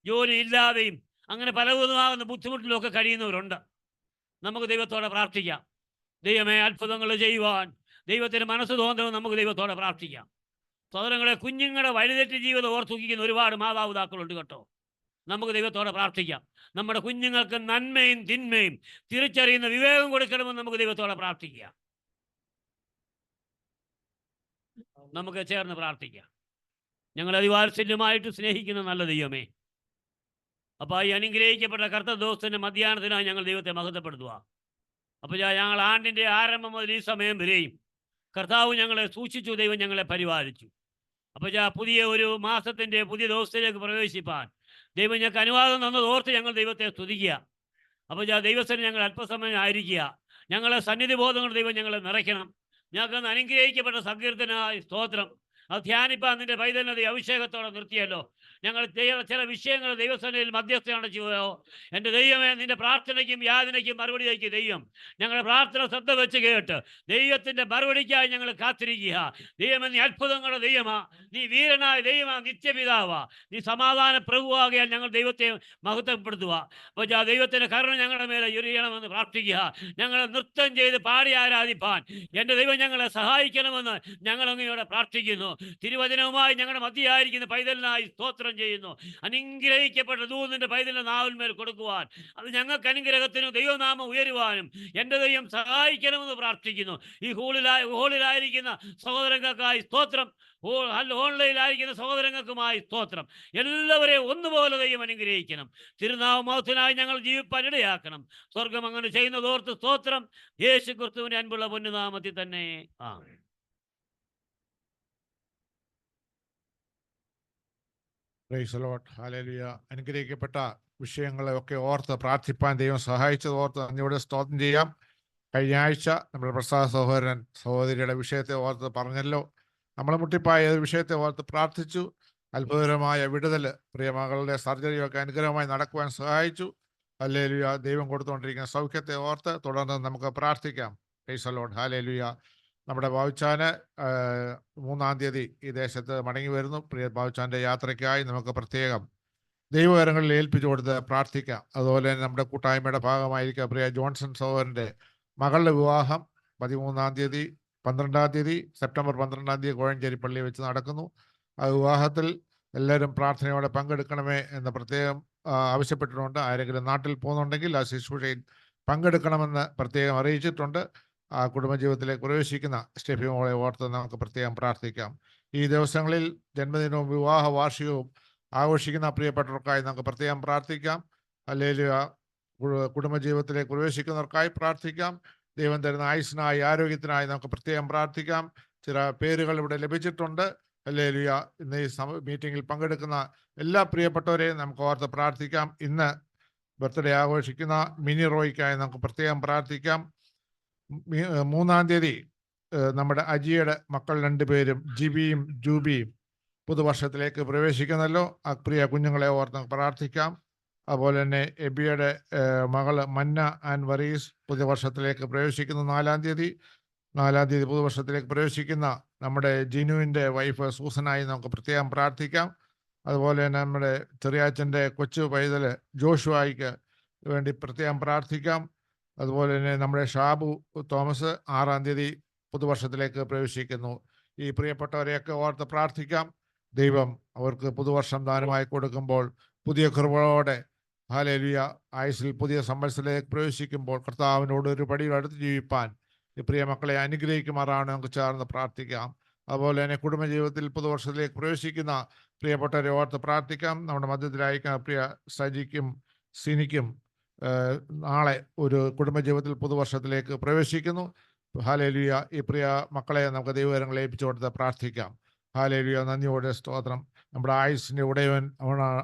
ജോലി ഇല്ലാതെയും അങ്ങനെ പലവിധമാകുന്ന ബുദ്ധിമുട്ടിലൊക്കെ കഴിയുന്നവരുണ്ട്. നമുക്ക് ദൈവത്തോടെ പ്രാർത്ഥിക്കാം. ദൈവമേ, അത്ഭുതങ്ങൾ ചെയ്യുവാൻ ദൈവത്തിന് മനസ്സ് തോന്നുന്നത് നമുക്ക് ദൈവത്തോടെ പ്രാർത്ഥിക്കാം. സഹോദരങ്ങളെ, കുഞ്ഞുങ്ങളുടെ വഴിതെറ്റി ജീവിതം ഓർത്തുകിക്കുന്ന ഒരുപാട് മാതാപിതാക്കളുണ്ട് കേട്ടോ. നമുക്ക് ദൈവത്തോടെ പ്രാർത്ഥിക്കാം. നമ്മുടെ കുഞ്ഞുങ്ങൾക്ക് നന്മയും തിന്മയും തിരിച്ചറിയുന്ന വിവേകം കൊടുക്കണമെന്ന് നമുക്ക് ദൈവത്തോടെ പ്രാർത്ഥിക്കാം. നമുക്ക് ചേർന്ന് പ്രാർത്ഥിക്കാം. ഞങ്ങൾ അതിവാത്സല്യമായിട്ട് സ്നേഹിക്കുന്ന നല്ല ദൈവമേ, അപ്പോൾ ഈ അനുഗ്രഹിക്കപ്പെട്ട കർത്തദോസത്തിൻ്റെ മധ്യാഹ്നത്തിനായി ഞങ്ങൾ ദൈവത്തെ മഹത്വപ്പെടുത്തുക. അപ്പോൾ ഞങ്ങൾ ആണ്ടിൻ്റെ ആരംഭം മുതൽ ഈ സമയം വരെയും കർത്താവ് ഞങ്ങളെ സൂക്ഷിച്ചു, ദൈവം ഞങ്ങളെ പരിപാലിച്ചു. അപ്പോൾ പുതിയ ഒരു മാസത്തിൻ്റെ പുതിയ ദിവസത്തിലേക്ക് പ്രവേശിപ്പാൻ ദൈവം ഞങ്ങൾക്ക് അനുവാദം തന്നത് ഓർത്ത് ഞങ്ങൾ ദൈവത്തെ സ്തുതിക്കുക. അപ്പോൾ ദൈവസ്ഥന് ഞങ്ങൾ അല്പസമയം ആയിരിക്കുക. ഞങ്ങളെ സന്നിധി ബോധങ്ങൾ ദൈവം ഞങ്ങളെ നിറയ്ക്കണം. ഞങ്ങൾക്ക് അനുഗ്രഹിക്കപ്പെട്ട സങ്കീർത്തനായ സ്തോത്രം അത് ധ്യാനിപ്പാൻ നിന്റെ പൈതലിനെ അഭിഷേകത്തോടെ നിർത്തിയല്ലോ. ഞങ്ങൾ ചില വിഷയങ്ങൾ ദൈവസേനയിൽ മധ്യസ്ഥയാണ് ചെയ്യുകയോ, എൻ്റെ ദൈവമേ, നിൻ്റെ പ്രാർത്ഥനയ്ക്കും യാതനയ്ക്കും മറുപടി അയക്കുക ദൈവം. ഞങ്ങളുടെ പ്രാർത്ഥന ശ്രദ്ധ വെച്ച് കേട്ട് ദൈവത്തിൻ്റെ മറുപടിക്കായി ഞങ്ങൾ കാത്തിരിക്കുക. ദൈവമേ, നീ അത്ഭുതങ്ങളുടെ ദൈവമാ, നീ വീരനായ ദൈവമാ, നിത്യപിതാവാ, നീ സമാധാന പ്രഭുവാകിയാൽ ഞങ്ങൾ ദൈവത്തെ മഹത്വപ്പെടുത്തുക. അപ്പോൾ ദൈവത്തിൻ്റെ കരുണ ഞങ്ങളുടെ മേലെ എറിയണമെന്ന് പ്രാർത്ഥിക്കുക. ഞങ്ങളെ നൃത്തം ചെയ്ത് പാടി ആരാധിപ്പാൻ എൻ്റെ ദൈവം ഞങ്ങളെ സഹായിക്കണമെന്ന് ഞങ്ങൾ അങ്ങയോടെ പ്രാർത്ഥിക്കുന്നു. തിരുവചനവുമായി ഞങ്ങളുടെ മധ്യയായിരിക്കുന്ന പൈതലിനായി സ്തോത്രം ചെയ്യുന്നു. അനുഗ്രഹിക്കപ്പെട്ട ദൂതന്റെ പൈതലിന്റെ നാവിന്മേൽ കൊടുക്കുവാൻ, അത് ഞങ്ങൾക്ക് അനുഗ്രഹത്തിനും ദൈവനാമം ഉയരുവാനും എൻ്റെ ദൈവം സഹായിക്കണമെന്ന് പ്രാർത്ഥിക്കുന്നു. ഈ ഹോളിലായിരിക്കുന്ന സഹോദരങ്ങൾക്കായി സ്തോത്രം, ഓൺലൈനിലായിരിക്കുന്ന സഹോദരങ്ങൾക്കുമായി സ്തോത്രം. എല്ലാവരെയും ഒന്നുപോലെ ദൈവം അനുഗ്രഹിക്കണം. തിരുനാമത്തിനായി ഞങ്ങൾ ജീവിപ്പാൻ ഇടയാക്കണം. സ്വർഗം അങ്ങനെ ചെയ്യുന്നതോർത്ത് സ്തോത്രം. യേശു ക്രിസ്തുവിന്റെ അൻപുള്ള പൊന്നുനാമത്തിൽ തന്നെ ആമേൻ. Praise the Lord. ഹല്ലേലൂയ. അനുഗ്രഹിക്കപ്പെട്ട വിഷയങ്ങളെ ഒക്കെ ഓർത്ത് പ്രാർത്ഥിപ്പാൻ ദൈവം സഹായിച്ചത് ഓർത്ത് നന്ദിയോടെ സ്തോത്രം ചെയ്യാം. കഴിഞ്ഞ ആഴ്ച നമ്മുടെ പ്രസാദ് സഹോദരൻ സഹോദരിയുടെ വിഷയത്തെ ഓർത്ത് പറഞ്ഞല്ലോ. നമ്മൾ മുട്ടിപ്പായ വിഷയത്തെ ഓർത്ത് പ്രാർത്ഥിച്ചു. അത്ഭുതകരമായ വിടുതൽ, പ്രിയമകളുടെ സർജറിയൊക്കെ അനുഗ്രഹമായി നടക്കുവാൻ സഹായിച്ചു. ഹല്ലേലൂയ. ദൈവം കൊടുത്തുകൊണ്ടിരിക്കുന്ന സൗഖ്യത്തെ ഓർത്ത് തുടർന്ന് നമുക്ക് പ്രാർത്ഥിക്കാം. Price the Lord. ഹല്ലേലൂയ. നമ്മുടെ ബാവുച്ചാന് 3-ാം തീയതി ഈ ദേശത്ത് മടങ്ങി വരുന്നു. പ്രിയ ബാവുച്ചാൻ്റെ യാത്രയ്ക്കായി നമുക്ക് പ്രത്യേകം ദൈവകരങ്ങളിൽ ഏൽപ്പിച്ചു കൊടുത്ത് പ്രാർത്ഥിക്കാം. അതുപോലെ തന്നെ നമ്മുടെ കൂട്ടായ്മയുടെ ഭാഗമായിരിക്കുക പ്രിയ ജോൺസൺ സഹോദരൻ്റെ മകളുടെ വിവാഹം 13-ാം തീയതി 12-ാം തീയതി സെപ്റ്റംബർ 12-ാം തീയതി കോഴഞ്ചേരി പള്ളിയിൽ വെച്ച് നടക്കുന്നു. ആ വിവാഹത്തിൽ എല്ലാവരും പ്രാർത്ഥനയോടെ പങ്കെടുക്കണമേ എന്ന് പ്രത്യേകം ആവശ്യപ്പെട്ടിട്ടുണ്ട്. ആരെങ്കിലും നാട്ടിൽ പോകുന്നുണ്ടെങ്കിൽ ആ ശുശ്രൂഷയിൽ പങ്കെടുക്കണമെന്ന് പ്രത്യേകം അറിയിച്ചിട്ടുണ്ട്. ആ കുടുംബജീവിതത്തിലേക്ക് പ്രവേശിക്കുന്ന സ്റ്റെഫി മോളെ ഓർത്ത് നമുക്ക് പ്രത്യേകം പ്രാർത്ഥിക്കാം. ഈ ദിവസങ്ങളിൽ ജന്മദിനവും വിവാഹ വാർഷികവും ആഘോഷിക്കുന്ന പ്രിയപ്പെട്ടവർക്കായി നമുക്ക് പ്രത്യേകം പ്രാർത്ഥിക്കാം. ഹല്ലേലൂയ. കുടുംബജീവിതത്തിലേക്ക് പ്രവേശിക്കുന്നവർക്കായി പ്രാർത്ഥിക്കാം. ദൈവം തരുന്ന ആയുസ്സിനായി ആരോഗ്യത്തിനായി നമുക്ക് പ്രത്യേകം പ്രാർത്ഥിക്കാം. ചില പേരുകൾ ഇവിടെ ലഭിച്ചിട്ടുണ്ട്. ഹല്ലേലൂയ. ഇന്ന് ഈ മീറ്റിങ്ങിൽ പങ്കെടുക്കുന്ന എല്ലാ പ്രിയപ്പെട്ടവരെയും നമുക്ക് ഓർത്ത് പ്രാർത്ഥിക്കാം. ഇന്ന് ബർത്ത്ഡേ ആഘോഷിക്കുന്ന മിനി റോയ്ക്കായി നമുക്ക് പ്രത്യേകം പ്രാർത്ഥിക്കാം. 3-ാം തീയതി നമ്മുടെ അജിയുടെ മക്കൾ 2 പേരും ജിബിയും ജൂബിയും പുതുവർഷത്തിലേക്ക് പ്രവേശിക്കുന്നല്ലോ. ആ പ്രിയ കുഞ്ഞുങ്ങളെ ഓർത്ത് പ്രാർത്ഥിക്കാം. അതുപോലെ തന്നെ എബിയുടെ മകള് മന്ന ആൻഡ് വറീസ് പുതുവർഷത്തിലേക്ക് പ്രവേശിക്കുന്നു. 4-ാം തീയതി പുതുവർഷത്തിലേക്ക് പ്രവേശിക്കുന്ന നമ്മുടെ ജിനുവിൻ്റെ വൈഫ് സൂസനായി നമുക്ക് പ്രത്യേകം പ്രാർത്ഥിക്കാം. അതുപോലെ തന്നെ നമ്മുടെ ചെറിയാച്ചൻ്റെ കൊച്ചു പൈതൽ ജോഷുവായിക്ക് വേണ്ടി പ്രത്യേകം പ്രാർത്ഥിക്കാം. അതുപോലെ തന്നെ നമ്മുടെ ഷാബു തോമസ് 6-ാം തീയതി പുതുവർഷത്തിലേക്ക് പ്രവേശിക്കുന്നു. ഈ പ്രിയപ്പെട്ടവരെയൊക്കെ ഓർത്ത് പ്രാർത്ഥിക്കാം. ദൈവം അവർക്ക് പുതുവർഷം ദാനമായി കൊടുക്കുമ്പോൾ പുതിയ കൃപകളോടെ ഹല്ലേലൂയ ആയുസ്സിൽ പുതിയ സംവത്സരത്തിലേക്ക് പ്രവേശിക്കുമ്പോൾ കർത്താവിനോട് ഒരു പടി അടുത്ത് ജീവിപ്പാൻ ഈ പ്രിയ മക്കളെ അനുഗ്രഹിക്കുമാറാണ് നമുക്ക് ചേർന്ന് പ്രാർത്ഥിക്കാം. അതുപോലെ തന്നെ കുടുംബജീവിതത്തിൽ പുതുവർഷത്തിലേക്ക് പ്രവേശിക്കുന്ന പ്രിയപ്പെട്ടവരെ ഓർത്ത് പ്രാർത്ഥിക്കാം. നമ്മുടെ മധ്യത്തിലായിരിക്കുന്ന പ്രിയ സജിക്കും സിനിക്കും നാളെ ഒരു കുടുംബജീവിതത്തിൽ പുതുവർഷത്തിലേക്ക് പ്രവേശിക്കുന്നു. ഹല്ലേലൂയ. ഈ പ്രിയ മക്കളെ നമുക്ക് ദൈവകരങ്ങൾ ഏൽപ്പിച്ചു കൊടുത്ത് പ്രാർത്ഥിക്കാം. ഹല്ലേലൂയ. നന്ദിയോടെ സ്തോത്രം. നമ്മുടെ ആയുസ്സിൻ്റെ ഉടയവൻ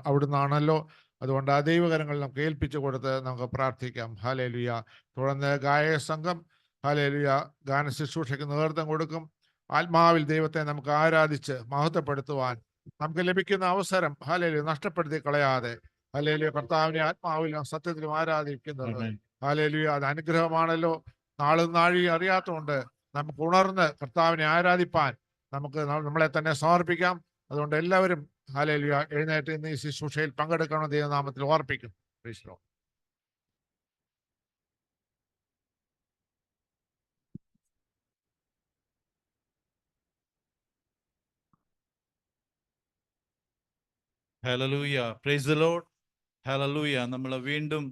അവിടുന്നാണല്ലോ. അതുകൊണ്ട് ആ ദൈവകരങ്ങൾ നമുക്ക് ഏൽപ്പിച്ചു കൊടുത്ത് നമുക്ക് പ്രാർത്ഥിക്കാം. ഹല്ലേലൂയ. തുടർന്ന് ഗായക സംഘം ഹല്ലേലൂയ ഗാന ശുശ്രൂഷയ്ക്ക് നേതൃത്വം കൊടുക്കും. ആത്മാവിൽ ദൈവത്തെ നമുക്ക് ആരാധിച്ച് മഹത്വപ്പെടുത്തുവാൻ നമുക്ക് ലഭിക്കുന്ന അവസരം ഹല്ലേലൂയ നഷ്ടപ്പെടുത്തി കളയാതെ ഹല്ലേലൂയ കർത്താവിനെ ആത്മാവിലും സത്യത്തിലും ആരാധിക്കുന്നത് ഹല്ലേലൂയ അത് അനുഗ്രഹമാണല്ലോ. നാളും നാഴിയും അറിയാത്തതുകൊണ്ട് നമുക്ക് ഉണർന്ന് കർത്താവിനെ ആരാധിപ്പാൻ നമുക്ക് നമ്മളെ തന്നെ സമർപ്പിക്കാം. അതുകൊണ്ട് എല്ലാവരും ഹല്ലേലൂയ എഴുന്നേറ്റ് ഇന്ന് ഈ ശുശ്രൂഷയിൽ പങ്കെടുക്കണം ദൈവനാമത്തിൽ ഓർപ്പിക്കും. Praise the Lord. ഹല്ലേലൂയ. Praise the Lord. ഹല്ലേലൂയ. നമ്മൾ വീണ്ടും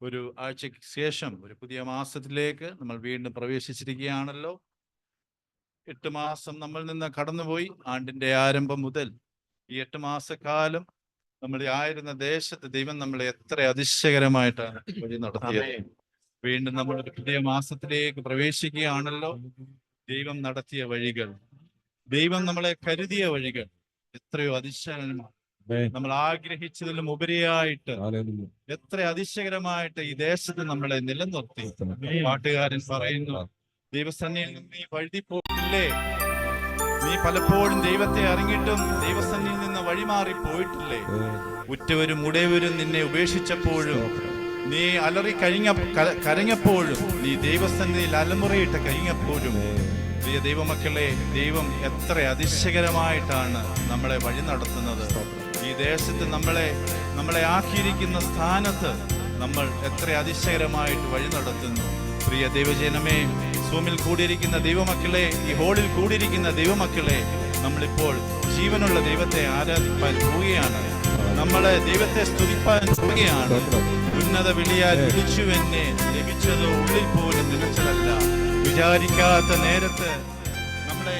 ഒരു ആഴ്ചയ്ക്ക് ശേഷം ഒരു പുതിയ മാസത്തിലേക്ക് നമ്മൾ വീണ്ടും പ്രവേശിച്ചിരിക്കുകയാണല്ലോ. 8 മാസം നമ്മൾ നിന്ന് കടന്നുപോയി. ആണ്ടിന്റെ ആരംഭം മുതൽ ഈ 8 മാസക്കാലം നമ്മൾ ആയിരുന്ന ദേശത്ത് ദൈവം നമ്മളെ എത്ര അതിശയകരമായിട്ടാണ് വഴി നടത്തിയത്. വീണ്ടും നമ്മൾ ഒരു പുതിയ മാസത്തിലേക്ക് പ്രവേശിക്കുകയാണല്ലോ. ദൈവം നടത്തിയ വഴികൾ, ദൈവം നമ്മളെ കരുതിയ വഴികൾ എത്രയോ അതിശയകരമാണ്. നമ്മൾ ആഗ്രഹിച്ചതിലും ഉപരിയായിട്ട് എത്ര അതിശയകരമായിട്ട് ഈ ദേശത്ത് നമ്മളെ നിലനിർത്തി. പാട്ടുകാരൻ പറയുന്നു, ദൈവസന്നിധിയിൽ നിന്ന് നീ വഴുതി പോകില്ലേ, നീ പലപ്പോഴും ദൈവത്തെ അറിഞ്ഞിട്ടും ദൈവസന്നിധിയിൽ നിന്ന് വഴിമാറി പോയിട്ടില്ലേ? ഉറ്റവരും ഉടയവരും നിന്നെ ഉപേക്ഷിച്ചപ്പോഴും നീ അലറി കരഞ്ഞപ്പോഴും നീ ദൈവസന്നിധിയിൽ അലമുറയിട്ട് കഴിഞ്ഞപ്പോഴും പ്രിയ ദൈവമക്കളെ, ദൈവം എത്ര അതിശയകരമായിട്ടാണ് നമ്മളെ വഴി നടത്തുന്നത്. ഈ ദേശത്ത് നമ്മളെ ആക്കിയിരിക്കുന്ന സ്ഥാനത്ത് നമ്മൾ എത്ര അതിശയകരമായിട്ട് വഴി നടത്തുന്നു. പ്രിയ ദൈവജനമേ, സൂമിൽ കൂടിയിരിക്കുന്ന ദൈവമക്കളെ, ഈ ഹോളിൽ കൂടിയിരിക്കുന്ന ദൈവമക്കളെ, നമ്മളിപ്പോൾ ജീവനുള്ള ദൈവത്തെ ആരാധിപ്പാൻ പോവുകയാണ്. നമ്മളെ ദൈവത്തെ സ്തുതിപ്പാൻ പോവുകയാണ്. ഉന്നത വിളിയാൽ വിളിച്ചു എന്നെ, ലഭിച്ചത് ഉള്ളിൽ പോലും നിലച്ചതല്ല. വിചാരിക്കാത്ത നേരത്ത് നമ്മളെ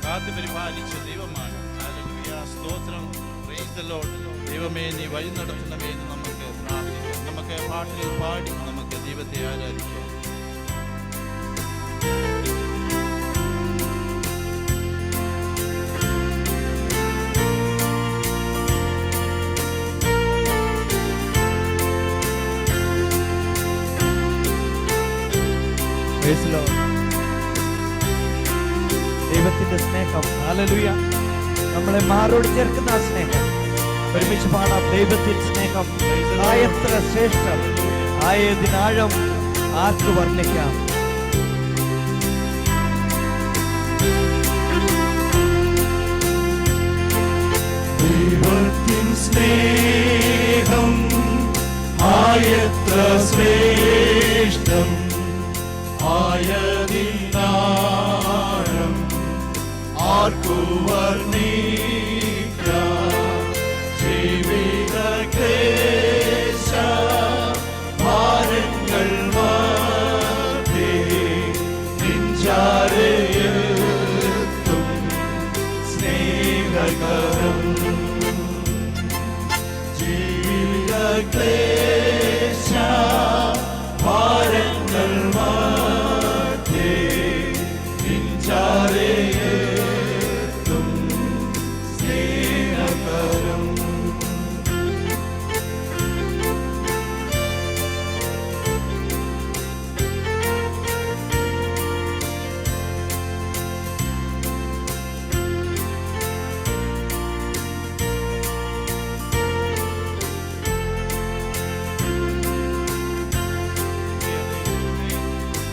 കാത്തു പരിപാലിച്ച ദൈവമാണ്. ഹല്ലേലൂയ, സ്തോത്രം, പ്രൈസ് ദി ലോർഡ്. ദൈവമേ, നീ വഴി നടത്തണമേ എന്ന് നമുക്ക് പ്രാർത്ഥിക്കാം. നമുക്ക് പാട്ടിൽ പാടി നമുക്ക് ദൈവത്തെ ആരാധിക്കാം. ദൈവത്തിന്റെ സ്നേഹം, ഹല്ലേലൂയ, നമ്മളെ മാറോട് ചേർക്കുന്ന ആ സ്നേഹം ഒരുമിച്ച് പാടാം. ദൈവത്തിന്റെ സ്നേഹം എത്ര ശ്രേഷ്ഠം, ആയതിനാഴം ആർക്ക് വർണ്ണിക്കാം. ദൈവത്തിൻ സ്നേഹം എത്ര ശ്രേഷ്ഠം, ആയതിനാഴം ആർക്കു വർണ്ണിക്കാം. ജീവിത ക്ലേശ ഭാരങ്ങൾ മാറ്റി നെഞ്ചാരെത്തും സ്നേഹകരം. ജീവിത ക്ലേശ ഭാരങ്ങൾ മാറ്റി നെഞ്ചാരെത്തും സ്നേഹകരം.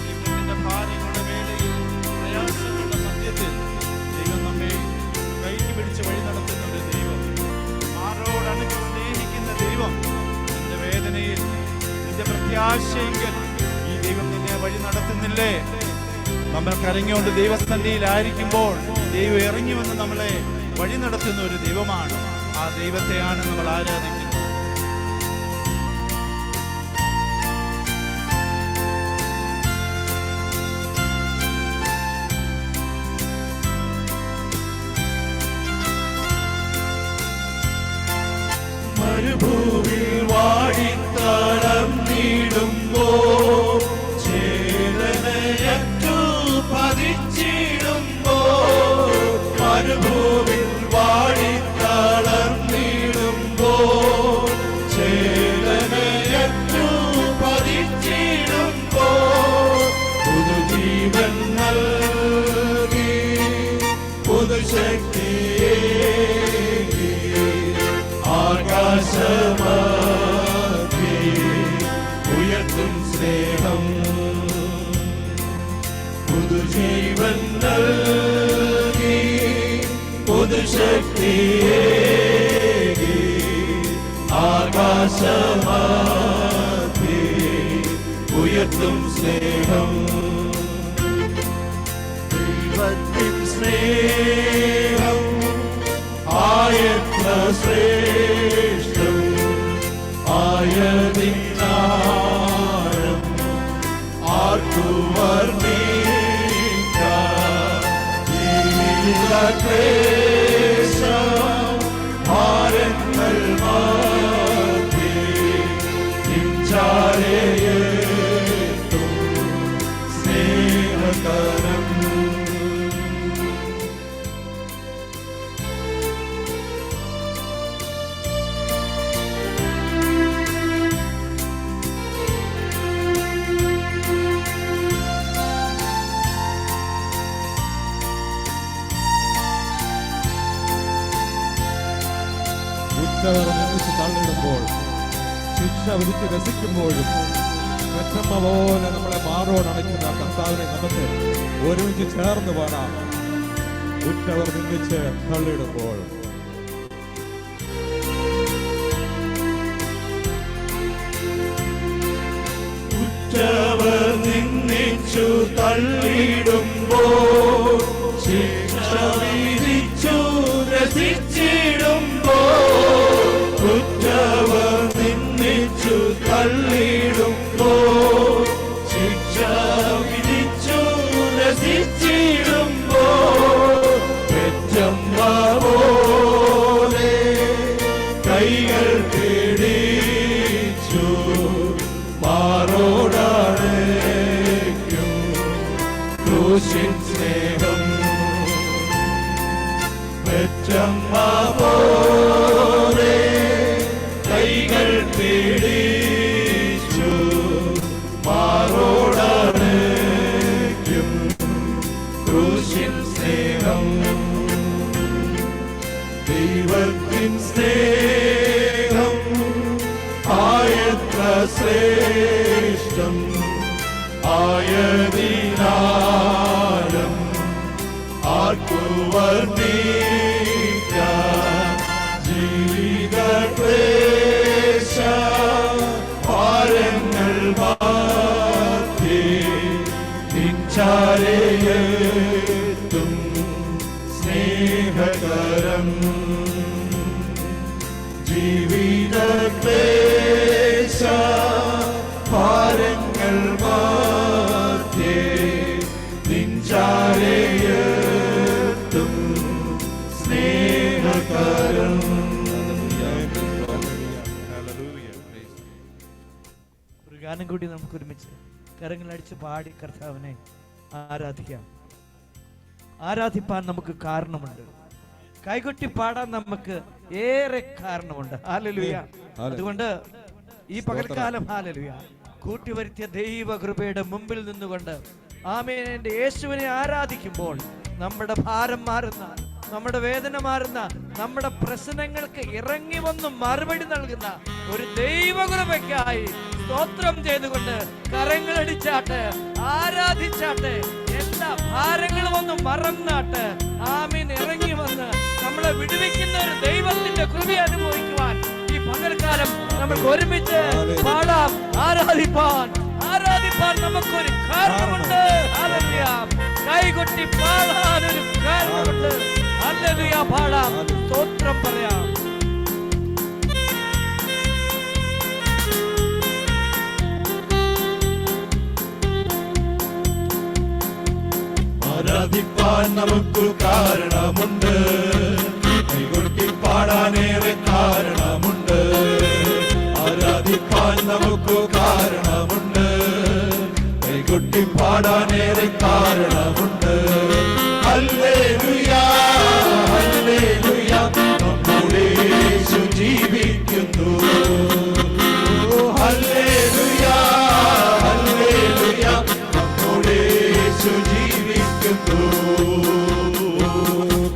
ജീവിതത്തിന്റെ ഭാരങ്ങളുടെ വേളയിൽ, പ്രയാസങ്ങളുടെ മധ്യത്തിൽ ദൈവം നമ്മെ കൈക്ക് പിടിച്ച് വഴി നടത്തുന്ന ഒരു ദൈവം, ആരോടണച്ച് സ്നേഹിക്കുന്ന ദൈവം. നിന്റെ വേദനയിൽ, നിന്റെ പ്രത്യാശയെങ്കിൽ ഈ ദൈവം നിന്നെ വഴി നടത്തുന്നില്ലേ? നമ്മൾ കരഞ്ഞുകൊണ്ട് ദൈവസന്നിധിയിലായിരിക്കുമ്പോൾ ദൈവം ഇറങ്ങി വന്ന് നമ്മളെ വഴി നടത്തുന്ന ഒരു ദൈവമാണ്. ആ ദൈവത്തെയാണ് നമ്മൾ ആരാധിക്കുന്നത്. മരുഭൂമിൽ വാടിത്തളർന്നിടുമ്പോ ചേതനയറ്റു പതിച്ചിടുമ്പോ, മരുഭൂമിൽ വാടിത്തളർന്നിടുമ്പോ ചേതനയറ്റു പതിച്ചിടുമ്പോ, പുതുജീവൻ നൽകി പുതുശക്തിയേകി ആകാശമാക്കി ഉയർത്തും സ്നേഹം. പുതുജീവൻ നൽകി പുതുശക്തിയേകി ആകാശമാക്കി ഉയർത്തും സ്നേഹം. ദൈവത്തിൻ സ്നേഹം എത്ര ശ്രേഷ്ഠം, ആയതിനാഴം ആർക്കു വർണ്ണിക്കാം. ജീവിത ക്ലേശ ഭാരങ്ങൾ മാറ്റി നെഞ്ചാരെത്തും സ്നേഹകരം. ഉറ്റവർ നിന്നിച്ച് തള്ളിടുമ്പോൾ, ശിക്ഷ വിധിച്ച് രസിക്കുമ്പോഴും പെറ്റമ്മ പോലെ നമ്മളെ മാറോടണയ്ക്കുന്ന കർത്താവിനെ നമുക്ക് ഒരുമിച്ച് ചേർന്ന് പാടാം. ഉറ്റവർ നിന്നിച്ച് തള്ളിടുമ്പോൾ. ഉറ്റവർ നിന്നിച്ചു തള്ളിടുമ്പോൾ, ശിക്ഷ വിധിച്ചു രസിച്ചിടുമ്പോൾ, ഉറ്റവർ നിന്നിച്ചു തള്ളിടുമ്പോൾ, ശിക്ഷ വിധിച്ചു രസിച്ചിടുമ്പോൾ, പെറ്റമ്മ പോലെ കൈകൾ പിടിച്ചു മാറോടണയ്ക്കും ക്രൂശിൻ സ്നേഹം. പെറ്റമ്മ പോലെ കൈകൾ പിടിച്ചു മാറോടണയ്ക്കും ക്രൂശിൻ സ്നേഹം. ദൈവത്തിൻ സ്നേഹം ആയത്ര ശ്രേഷ്ഠം, ആയതിനാലും ആർക്കു വർണ്ണിക്കാം ജീവിതക്ലേശ ഭാരങ്ങൾ മാറ്റി നിൻചാരയെത്തും സ്നേഹകരം. ജീവിതക്ലേശ ഭാരങ്ങൾ മാറ്റി നിൻചാരയെത്തും സ്നേഹകരം. ഒരു ഗാനം കൂടി നമുക്ക് ഒരുമിച്ച് കരങ്ങളടിച്ച് പാടി കർത്താവിനെ ആരാധിക്കാം. ആരാധിപ്പാൻ നമുക്ക് കാരണമുണ്ട്, കൈകൊട്ടി പാടാൻ നമുക്ക് ഏറെ കാരണമുണ്ട്. ഹല്ലേലൂയ. അതുകൊണ്ട് ഈ പകൽക്കാലം ഹല്ലേലൂയ കൂട്ടിവരുത്തിയ ദൈവകൃപയുടെ മുമ്പിൽ നിന്നുകൊണ്ട് ആമേൻ എൻ്റെ യേശുവിനെ ആരാധിക്കുമ്പോൾ നമ്മുടെ ഭാരം മാറുന്ന, നമ്മുടെ വേദന മാറുന്ന, നമ്മുടെ പ്രശ്നങ്ങൾക്ക് ഇറങ്ങി വന്ന് മറുപടി നൽകുന്ന ഒരു ദൈവകൃപയ്ക്കായി സ്തോത്രം ചെയ്തുകൊണ്ട് കരങ്ങളടിച്ചാട്ട് ആരാധിച്ചാട്ട് എല്ലാ ഭാരങ്ങളും ഒന്ന് മറന്നാട്ട് ആമീൻ ഇറങ്ങി വന്ന് നമ്മളെ വിടുവിക്കുന്ന ഒരു ദൈവത്തിന്റെ കൃപ അനുഭവിക്കുവാൻ ഈ പകൽക്കാലം നമുക്ക് ഒരുമിച്ച് പാടാം. ആരാധിപ്പാൻ നമുക്കൊരു കാരണമുണ്ട്. ഹല്ലേലൂയ. കൈകൊട്ടി പാടാൻ ഒരു കാരണമുണ്ട്. ഹല്ലേലൂയ. പാടാം, സ്തോത്രം പറയാം. ആരാധിപ്പാൻ നമുക്ക് കാരണമുണ്ട്, കൈകൊട്ടി പാടാനേറെ കാരണമുണ്ട്. ആരാധിപ്പാൻ നമുക്ക് കാരണമുണ്ട്, കൈകൊട്ടി പാടാനേറെ കാരണമുണ്ട്. ഹല്ലേലൂയ, ഹല്ലേലൂയ, നമ്മുടെ യേശു ജീവിക്കുന്നു. ഹല്ലേലൂയ, ഹല്ലേലൂയ, നമ്മുടെ യേശു ജീവിക്കുന്നു.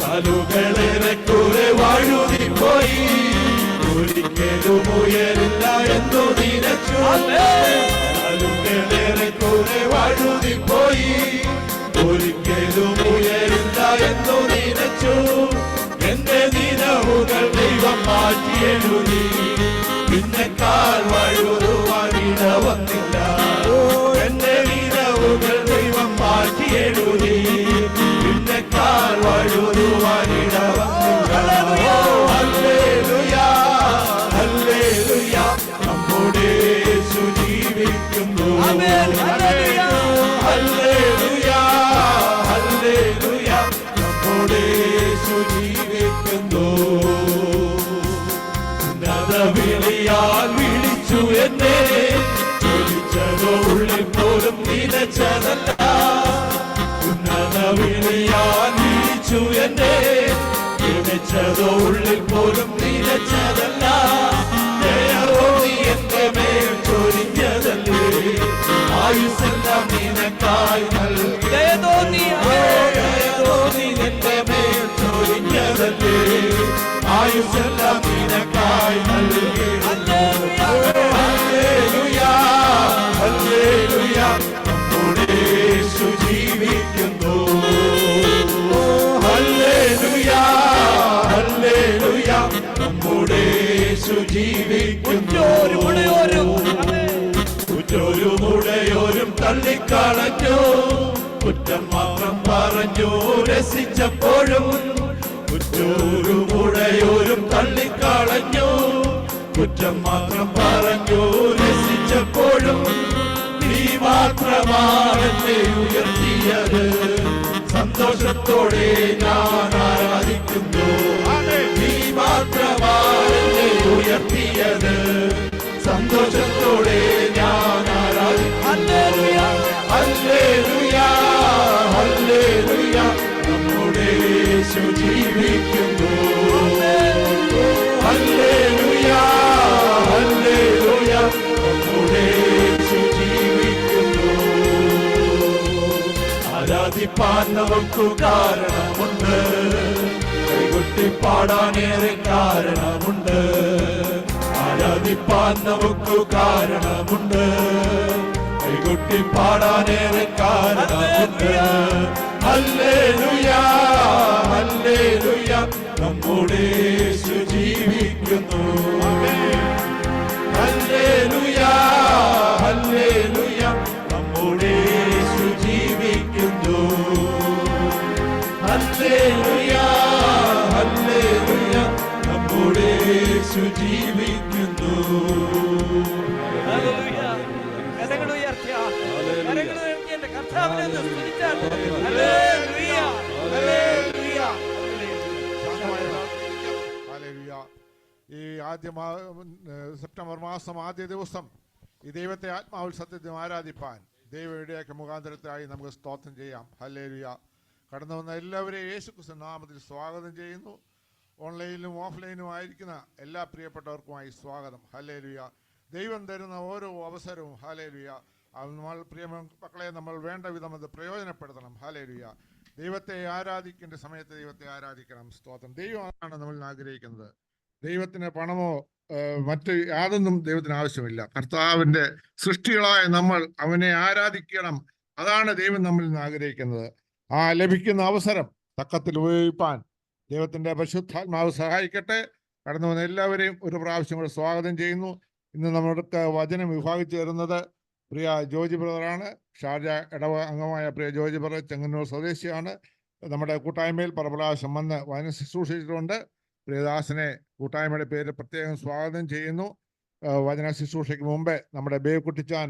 കാലുകളേറെ കുറെ വഴുതിപ്പോയി, ഒരിക്കലും ഉയരില്ല എന്നു നിനച്ചു. കാലുകളേറെ കുറെ വഴുതിപ്പോയി, ഒരിക്കലും ഉയരില്ല എന്നു നിനച്ചു. എന്റെ നിലവുകൾ ദൈവം മാറ്റിയെഴുതി, പിന്നെക്കാൽ വഴുതുവാനിട വന്നില്ല. എന്റെ നിലവുകൾ ദൈവം മാറ്റിയെഴുതി, പിന്നെക്കാൽ വഴുതുവാനിട വന്നില്ല. ഹല്ലേലൂയ, ഹല്ലേലൂയ, നമ്മുടെ യേശു ജീവിക്കുന്നു. ഹല്ലേലൂയ, ഹല്ലേലൂയ, നമ്മുടെ യേശു ജീവിക്കുന്നു. വിളിയാൽ വിളിച്ചു എന്നെ, വിളിച്ചതോ ഉള്ളിൽ പോലും നിലച്ചതല്ല. ഉന്നത വിളിയാൽ വിളിച്ചു എന്നെ, വിളിച്ചതോ ഉള്ളിൽ പോലും നിലച്ചതല്ല. ദയവോ നീ എന്റെ മേൽ ചൊരിഞ്ഞതല്ലേ, ആയുസ്സെല്ലാം നിനക്കായി നൽകി. ദയവോ നീ എന്റെ മേൽ ചൊരിഞ്ഞതല്ലേ, ആയുസ്സെല്ലാം നിനക്കായി ജീവിക്കുന്നു. ഉറ്റോരും ഉടയോരും ഉറ്റോരും ഉടയോരും തള്ളിക്കളഞ്ഞു, കുറ്റം മാത്രം പറഞ്ഞു രസിച്ചപ്പോഴും. ഉറ്റോരും ഉടയോരും തള്ളിക്കളഞ്ഞു, കുറ്റം മാത്രം പറഞ്ഞു രസിച്ചപ്പോഴും. നീ മാത്രമാണ് എന്നെ ഉയർത്തിയത്, സന്തോഷത്തോടെ ഞാൻ ആരാധിക്കുന്നു. നീ മാത്രമാണ് എന്നെ ഉയർത്തിയത്, സന്തോഷത്തോടെ ഞാൻ ആരാധിക്കുന്നു. ഹല്ലേലൂയ ഹല്ലേലൂയ, നമ്മുടെ യേശു ജീവിക്കുന്നു. ഹല്ലേലൂയ ഹല്ലേലൂയ, നമ്മുടെ യേശു ജീവിക്കുന്നു. ആരാധിപ്പാൻ നമുക്ക് കാരണമുണ്ട്, കൈകൊട്ടി പാടാനേറെ കാരണമുണ്ട്. ആരാധിപ്പാൻ നമുക്ക് കാരണമുണ്ട്, കൈകൊട്ടി പാടാനേറെ കാരണമുണ്ട്. ഹല്ലേലൂയ ഹല്ലേലൂയ, നമ്മുടെ യേശു ജീവിക്കുന്നു. ഹല്ലേലൂയ ഹല്ലേലൂയ, നമ്മുടെ യേശു ജീവിക്കുന്നു. ഹല്ലേലൂയ ഹല്ലേലൂയ, നമ്മുടെ യേശു ജീവിക്കുന്നു. കരങ്ങൾ ഉയർത്തിയ എന്റെ കർത്താവിനെ ഒന്ന് സ്തുതിച്ചാൽ. ഹല്ലേലൂയ ഹല്ലേലൂയ ഹല്ലേലൂയ. ഈ സെപ്റ്റംബർ മാസം ആദ്യ ദിവസം ഈ ദൈവത്തെ ആത്മാവിൽ സത്യത്തിൽ ആരാധിപ്പാൻ ദൈവം ഇടയാക്കിയ മുഖാന്തരത്തിനായി നമുക്ക് സ്തോത്രം ചെയ്യാം. ഹല്ലേലൂയ. കടന്നു വന്ന എല്ലാവരെയും യേശുക്രിസ്തു നാമത്തിൽ സ്വാഗതം ചെയ്യുന്നു. ഓൺലൈനിലും ഓഫ്ലൈനിലും ആയിരിക്കുന്ന എല്ലാ പ്രിയപ്പെട്ടവർക്കുമായി സ്വാഗതം. ഹല്ലേലൂയ. ദൈവം തരുന്ന ഓരോ അവസരവും ഹല്ലേലൂയ നമ്മൾ പ്രിയ മക്കളെ നമ്മൾ വേണ്ട വിധം അത് പ്രയോജനപ്പെടുത്തണം. ഹല്ലേലൂയ. ദൈവത്തെ ആരാധിക്കേണ്ട സമയത്ത് ദൈവത്തെ ആരാധിക്കണം. സ്തോത്രം. ദൈവമാണ് നമ്മൾ ആഗ്രഹിക്കുന്നത്. ദൈവത്തിന് പണമോ മറ്റ് യാതൊന്നും ദൈവത്തിന് ആവശ്യമില്ല. കർത്താവിൻ്റെ സൃഷ്ടികളായ നമ്മൾ അവനെ ആരാധിക്കണം. അതാണ് ദൈവം നമ്മളിൽ നിന്ന് ആഗ്രഹിക്കുന്നത്. ആ ലഭിക്കുന്ന അവസരം തക്കത്തിൽ ഉപയോഗിപ്പാൻ ദൈവത്തിൻ്റെ പരിശുദ്ധാത്മാവ് സഹായിക്കട്ടെ. കടന്നു വന്ന എല്ലാവരെയും ഒരു പ്രാവശ്യം കൂടെ സ്വാഗതം ചെയ്യുന്നു. ഇന്ന് നമ്മൾക്ക് വചനം വിഭാഗിച്ചു തരുന്നത് പ്രിയ ജോജി ബ്രദറാണ്. ഷാർജ ഇടവ അംഗമായ പ്രിയ ജോജി ബ്രദർ ചെങ്ങന്നൂർ സ്വദേശിയാണ്. നമ്മുടെ കൂട്ടായ്മയിൽ പരപ്രാവശ്യം വന്ന് വചനം ശുശ്രൂഷിച്ചിട്ടുണ്ട്. പ്രിയദാസനെ കൂട്ടായ്മയുടെ പേരിൽ പ്രത്യേകം സ്വാഗതം ചെയ്യുന്നു. വചന ശുശ്രൂഷയ്ക്ക് മുമ്പേ നമ്മുടെ ബേബ് കുട്ടിച്ചാൻ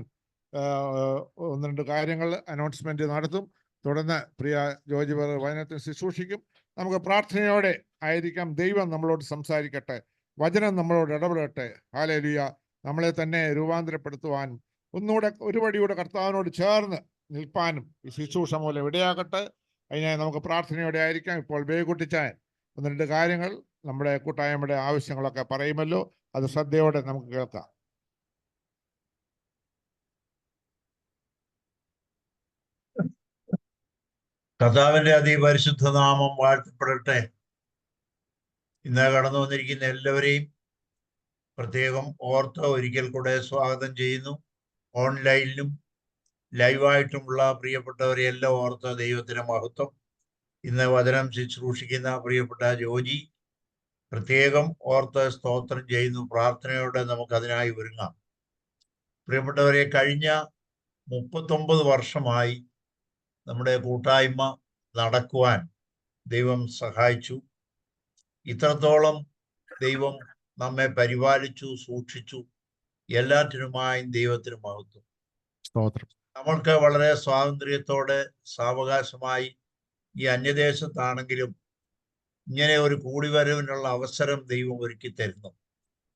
ഒന്ന് രണ്ട് കാര്യങ്ങൾ അനൗൺസ്മെന്റ് നടത്തും. തുടർന്ന് പ്രിയ ജോജി ബ്രദർ വചനത്തിൽ ശുശ്രൂഷിക്കും. നമുക്ക് പ്രാർത്ഥനയോടെ ആയിരിക്കാം. ദൈവം നമ്മളോട് സംസാരിക്കട്ടെ, വചനം നമ്മളോട് ഇടപെടട്ടെ. ഹല്ലേലൂയ. നമ്മളെ തന്നെ രൂപാന്തരപ്പെടുത്തുവാനും ഒന്നുകൂടെ ഒരു പടിയൂടെ കർത്താവിനോട് ചേർന്ന് നിൽപ്പാനും ഈ ശുശ്രൂഷ മൂലം ഇടയാകട്ടെ. അതിനായി നമുക്ക് പ്രാർത്ഥനയോടെ ആയിരിക്കാം. ഇപ്പോൾ ബേകുട്ടിച്ചാൻ ഒന്ന് രണ്ട് കാര്യങ്ങൾ നമ്മുടെ കൂട്ടായ്മയുടെ ആവശ്യങ്ങളൊക്കെ പറയുമല്ലോ, അത് ശ്രദ്ധയോടെ നമുക്ക് കേൾക്കാം. കർത്താവിന്റെ അതിപരിശുദ്ധ നാമം വാഴ്ത്തപ്പെടട്ടെ. ഇന്ന് കടന്നു വന്നിരിക്കുന്ന എല്ലാവരെയും പ്രത്യേകം ഓർത്ത് ഒരിക്കൽ കൂടെ സ്വാഗതം ചെയ്യുന്നു. ഓൺലൈനിലും ലൈവായിട്ടുമുള്ള പ്രിയപ്പെട്ടവരെ എല്ലാം ഓർത്ത് ദൈവത്തിന് മഹത്വം. ഇന്ന് വചനം ശുശ്രൂഷിക്കുന്ന പ്രിയപ്പെട്ട ജോജി പ്രത്യേകം ഓർത്ത് സ്തോത്രം ചെയ്യുന്നു. പ്രാർത്ഥനയോടെ നമുക്കതിനായി ഒരുങ്ങാം. പ്രിയപ്പെട്ടവരെ, കഴിഞ്ഞ 39 വർഷമായി നമ്മുടെ കൂട്ടായ്മ നടക്കുവാൻ ദൈവം സഹായിച്ചു. ഇത്രത്തോളം ദൈവം നമ്മെ പരിപാലിച്ചു, സൂക്ഷിച്ചു. എല്ലാറ്റിനുമായും ദൈവത്തിന് മഹത്വം. നമ്മൾക്ക് വളരെ സ്വാതന്ത്ര്യത്തോടെ സാവകാശമായി ഈ അന്യദേശത്താണെങ്കിലും ഇങ്ങനെ ഒരു കൂടിവരവിനുള്ള അവസരം ദൈവം ഒരുക്കി തരുന്നു.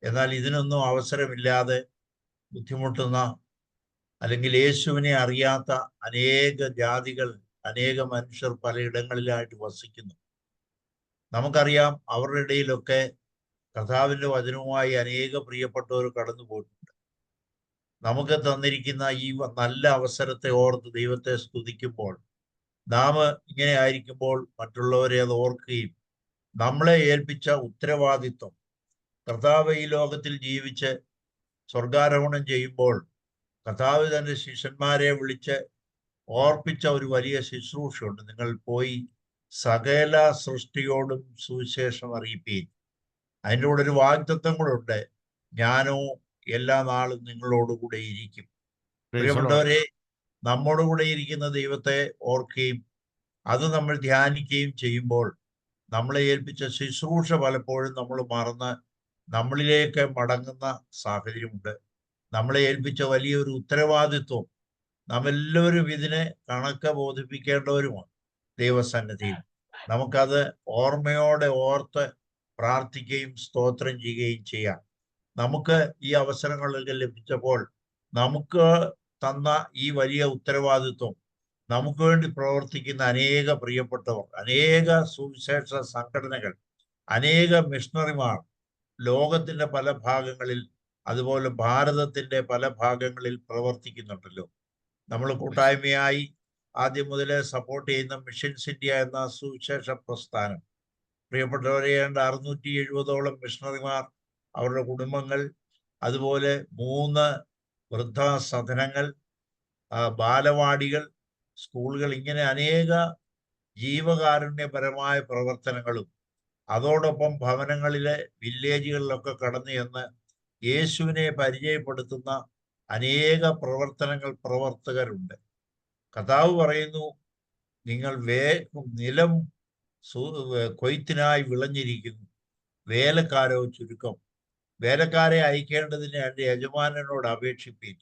എന്നാൽ ഇതിനൊന്നും അവസരമില്ലാതെ ബുദ്ധിമുട്ടുന്ന അല്ലെങ്കിൽ യേശുവിനെ അറിയാത്ത അനേക ജാതികൾ, അനേക മനുഷ്യർ പലയിടങ്ങളിലായിട്ട് വസിക്കുന്നു. നമുക്കറിയാം, അവരുടെ ഇടയിലൊക്കെ കർത്താവിൻ്റെ വചനവുമായി അനേക പ്രിയപ്പെട്ടവർ കടന്നു പോയിട്ടുണ്ട്. നമുക്ക് തന്നിരിക്കുന്ന ഈ നല്ല അവസരത്തെ ഓർത്ത് ദൈവത്തെ സ്തുതിക്കുമ്പോൾ, നാം ഇങ്ങനെ ആയിരിക്കുമ്പോൾ മറ്റുള്ളവരെ അത് ഓർക്കുകയും നമ്മളെ ഏൽപ്പിച്ച ഉത്തരവാദിത്വം, കർത്താവ് ഈ ലോകത്തിൽ ജീവിച്ച് സ്വർഗാരോഹണം ചെയ്യുമ്പോൾ കർത്താവ് തന്റെ ശിഷ്യന്മാരെ വിളിച്ച് ഓർപ്പിച്ച ഒരു വലിയ ശുശ്രൂഷയുണ്ട്. നിങ്ങൾ പോയി സകല സൃഷ്ടിയോടും സുവിശേഷം അറിയിപ്പീൻ. അതിൻ്റെ കൂടെ ഒരു വാഗ്ദത്തം കൂടെ ഉണ്ട്. ഞാനോ എല്ലാ നാളും നിങ്ങളോടുകൂടെ ഇരിക്കും. Praise the Lord. പ്രിയപ്പെട്ടവരെ, നമ്മോടുകൂടെ ഇരിക്കുന്ന ദൈവത്തെ ഓർക്കുകയും അത് നമ്മൾ ധ്യാനിക്കുകയും ചെയ്യുമ്പോൾ നമ്മളെ ഏൽപ്പിച്ച ശുശ്രൂഷ പലപ്പോഴും നമ്മൾ മറന്ന് നമ്മളിലേക്ക് മടങ്ങുന്ന സാഹചര്യമുണ്ട്. നമ്മളെ ഏൽപ്പിച്ച വലിയൊരു ഉത്തരവാദിത്വം നാം എല്ലാവരും ഇതിനെ കണക്ക് ബോധിപ്പിക്കേണ്ടവരുമാണ് ദൈവസന്നിധിയിൽ. നമുക്കത് ഓർമ്മയോടെ ഓർത്ത് പ്രാർത്ഥിക്കുകയും സ്തോത്രം ചെയ്യുകയും ചെയ്യാം. നമുക്ക് ഈ അവസരങ്ങളൊക്കെ ലഭിച്ചപ്പോൾ നമുക്ക് തന്ന ഈ വലിയ ഉത്തരവാദിത്വം നമുക്ക് വേണ്ടി പ്രവർത്തിക്കുന്ന അനേക പ്രിയപ്പെട്ടവർ, അനേക സുവിശേഷ സംഘടനകൾ, അനേക മിഷണറിമാർ ലോകത്തിന്റെ പല ഭാഗങ്ങളിൽ, അതുപോലെ ഭാരതത്തിന്റെ പല ഭാഗങ്ങളിൽ പ്രവർത്തിക്കുന്നുണ്ടല്ലോ. നമ്മൾ കൂട്ടായ്മയായി ആദ്യം മുതലേ സപ്പോർട്ട് ചെയ്യുന്ന മിഷൻസ് ഇന്ത്യ എന്ന സുവിശേഷ പ്രസ്ഥാനം, പ്രിയപ്പെട്ടവരെ, 670ഓളം മിഷണറിമാർ, അവരുടെ കുടുംബങ്ങൾ, അതുപോലെ 3 വൃദ്ധസദനങ്ങൾ, ബാലവാടികൾ, സ്കൂളുകൾ, ഇങ്ങനെ അനേക ജീവകാരുണ്യപരമായ പ്രവർത്തനങ്ങളും അതോടൊപ്പം ഭവനങ്ങളിലെ വില്ലേജുകളിലൊക്കെ കടന്നു ചെന്ന് യേശുവിനെ പരിചയപ്പെടുത്തുന്ന അനേക പ്രവർത്തകരുണ്ട്. കർത്താവ് പറയുന്നു, നിങ്ങൾ നിലം കൊയ്ത്തിനായി വിളഞ്ഞിരിക്കുന്നു, വേലക്കാരോ ചുരുക്കം. വേലക്കാരെ അയക്കേണ്ടതിന് എൻ്റെ യജമാനനോട് അപേക്ഷിപ്പീൻ.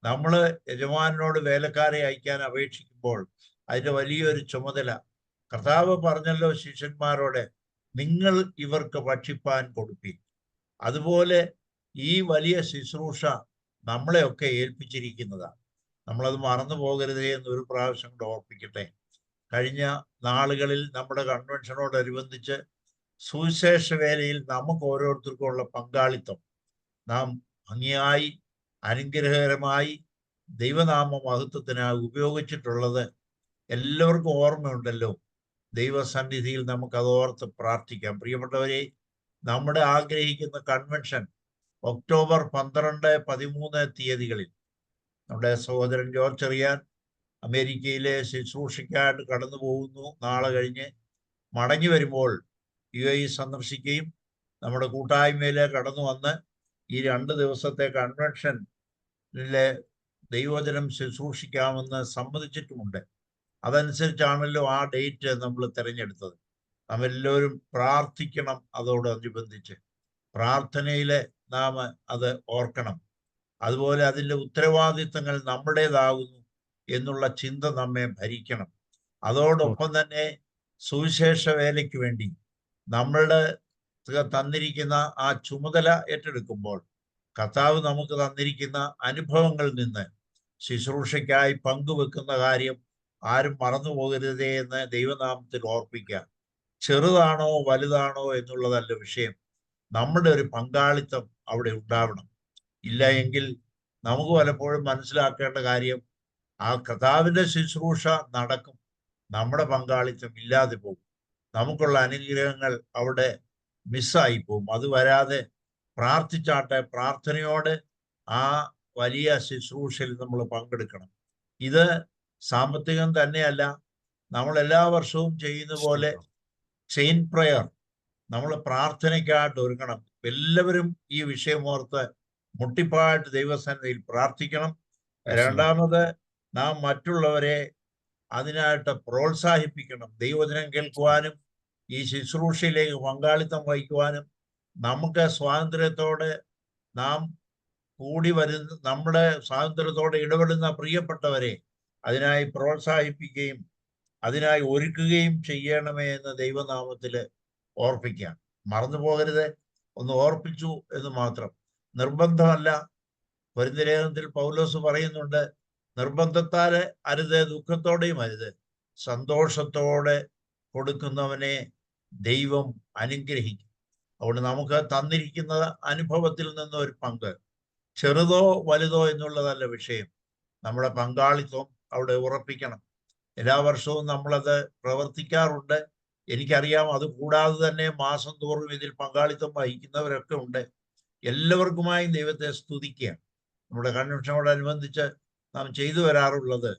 നമ്മൾ യജമാനനോട് വേലക്കാരെ അയക്കാൻ അപേക്ഷിക്കുമ്പോൾ അതിൻ്റെ വലിയൊരു ചുമതല കർത്താവ് പറഞ്ഞല്ലോ ശിഷ്യന്മാരോട്, നിങ്ങൾ ഇവർക്ക് ഭക്ഷിപ്പാൻ കൊടുപ്പീൻ. അതുപോലെ ഈ വലിയ ശുശ്രൂഷ നമ്മളെയൊക്കെ ഏൽപ്പിച്ചിരിക്കുന്നതാണ്. നമ്മളത് മറന്നു പോകരുതേ എന്നൊരു പ്രാവശ്യം കൂടെ ഓർപ്പിക്കട്ടെ. കഴിഞ്ഞ നാളുകളിൽ നമ്മുടെ കൺവെൻഷനോടനുബന്ധിച്ച് സുവിശേഷ വേലയിൽ നമുക്ക് ഓരോരുത്തർക്കും ഉള്ള പങ്കാളിത്തം നാം ഭംഗിയായി അനുഗ്രഹകരമായി ദൈവനാമ മഹത്വത്തിനായി ഉപയോഗിച്ചിട്ടുള്ളത് എല്ലാവർക്കും ഓർമ്മയുണ്ടല്ലോ. ദൈവസന്നിധിയിൽ നമുക്കത് ഓർത്ത് പ്രാർത്ഥിക്കാം. പ്രിയപ്പെട്ടവരെ, നമ്മുടെ ആഗ്രഹിക്കുന്ന കൺവെൻഷൻ ഒക്ടോബർ 12, 13 തീയതികളിൽ നമ്മുടെ സഹോദരൻ ജോർജ് ചെറിയാൻ അമേരിക്കയിലെ ശുശ്രൂഷയ്ക്കായിട്ട് കടന്നു പോകുന്നു. നാളെ കഴിഞ്ഞ് മടങ്ങി വരുമ്പോൾ UAE സന്ദർശിക്കുകയും നമ്മുടെ കൂട്ടായ്മയിലെ കടന്നു വന്ന് ഈ 2 ദിവസത്തെ കൺവെൻഷനിലെ ദൈവവചനം ശുശ്രൂഷിക്കാമെന്ന് സമ്മതിച്ചിട്ടുമുണ്ട്. അതനുസരിച്ചാണല്ലോ ആ ഡേറ്റ് നമ്മൾ തിരഞ്ഞെടുത്തത്. നാം എല്ലാവരും പ്രാർത്ഥിക്കണം. അതോടനുബന്ധിച്ച് പ്രാർത്ഥനയിലെ നാം അത് ഓർക്കണം. അതുപോലെ അതിൻ്റെ ഉത്തരവാദിത്തങ്ങൾ നമ്മുടേതാകുന്നു എന്നുള്ള ചിന്ത നമ്മെ ഭരിക്കണം. അതോടൊപ്പം തന്നെ സുവിശേഷ വേലയ്ക്ക് വേണ്ടി നമ്മളുടെ തന്നിരിക്കുന്ന ആ ചുമതല ഏറ്റെടുക്കുമ്പോൾ കർത്താവ് നമുക്ക് തന്നിരിക്കുന്ന അനുഭവങ്ങളിൽ നിന്ന് ശുശ്രൂഷയ്ക്കായി പങ്കുവെക്കുന്ന കാര്യം ആരും മറന്നു പോകരുതേ എന്ന് ദൈവനാമത്തിൽ ഓർപ്പിക്കുക. ചെറുതാണോ വലുതാണോ എന്നുള്ളതല്ല വിഷയം, നമ്മുടെ ഒരു പങ്കാളിത്തം അവിടെ ഉണ്ടാവണം. ഇല്ല എങ്കിൽ നമുക്ക് പലപ്പോഴും മനസ്സിലാക്കേണ്ട കാര്യം, ആ കർത്താവിൻ്റെ ശുശ്രൂഷ നടക്കും, നമ്മുടെ പങ്കാളിത്തം ഇല്ലാതെ പോകും, നമുക്കുള്ള അനുഗ്രഹങ്ങൾ അവിടെ മിസ്സായി പോകും. അത് വരാതെ പ്രാർത്ഥിച്ചാട്ടെ, പ്രാർത്ഥനയോട് ആ വലിയ ശുശ്രൂഷയിൽ നമ്മൾ പങ്കെടുക്കണം. ഇത് സാമ്പത്തികം തന്നെയല്ല, നമ്മൾ എല്ലാ വർഷവും ചെയ്യുന്ന പോലെ ചെയിൻ പ്രയർ, നമ്മൾ പ്രാർത്ഥനയ്ക്കായിട്ട് ഒരുങ്ങണം. എല്ലാവരും ഈ വിഷയം ഓർത്ത് മുട്ടിപ്പായിട്ട് ദൈവസന്നിധിയിൽ പ്രാർത്ഥിക്കണം. രണ്ടാമത്, നാം മറ്റുള്ളവരെ അതിനായിട്ട് പ്രോത്സാഹിപ്പിക്കണം. ദൈവവചനം കേൾക്കുവാനും ഈ ശുശ്രൂഷയിലേക്ക് പങ്കാളിത്തം വഹിക്കുവാനും നമുക്ക് സ്വാതന്ത്ര്യത്തോടെ നാം കൂടി വരുന്ന, നമ്മുടെ സ്വാതന്ത്ര്യത്തോടെ ഇടപെടുന്ന പ്രിയപ്പെട്ടവരെ അതിനായി പ്രോത്സാഹിപ്പിക്കുകയും അതിനായി ഒരുക്കുകയും ചെയ്യണമേ എന്ന് ദൈവനാമത്തിൽ ഓർപ്പിക്കാം. മറന്നു പോകരുത്, ഒന്ന് ഓർപ്പിച്ചു എന്ന് മാത്രം. നിർബന്ധമല്ല. കൊരിന്ത്യലേഖനത്തിൽ പൗലോസ് പറയുന്നുണ്ട്, നിർബന്ധത്താൽ അരുത്, ദുഃഖത്തോടെയും അരുത്, സന്തോഷത്തോടെ കൊടുക്കുന്നവനെ ദൈവം അനുഗ്രഹിക്കും. അതുകൊണ്ട് നമുക്ക് തന്നിരിക്കുന്ന അനുഭവത്തിൽ നിന്ന് ഒരു പങ്ക്, ചെറുതോ വലുതോ എന്നുള്ളതല്ല വിഷയം, നമ്മുടെ പങ്കാളിത്തം അവിടെ ഉറപ്പിക്കണം. എല്ലാ വർഷവും നമ്മളത് പ്രവർത്തിക്കാറുണ്ട്, എനിക്കറിയാം. അത് കൂടാതെ തന്നെ മാസം തോറും ഇതിൽ പങ്കാളിത്തം വഹിക്കുന്നവരൊക്കെ ഉണ്ട്. എല്ലാവർക്കുമായി ദൈവത്തെ സ്തുതിക്കുകയാണ്. നമ്മുടെ കൺവെൻഷനോടനുബന്ധിച്ച് നാം ചെയ്തു വരാറുള്ളത്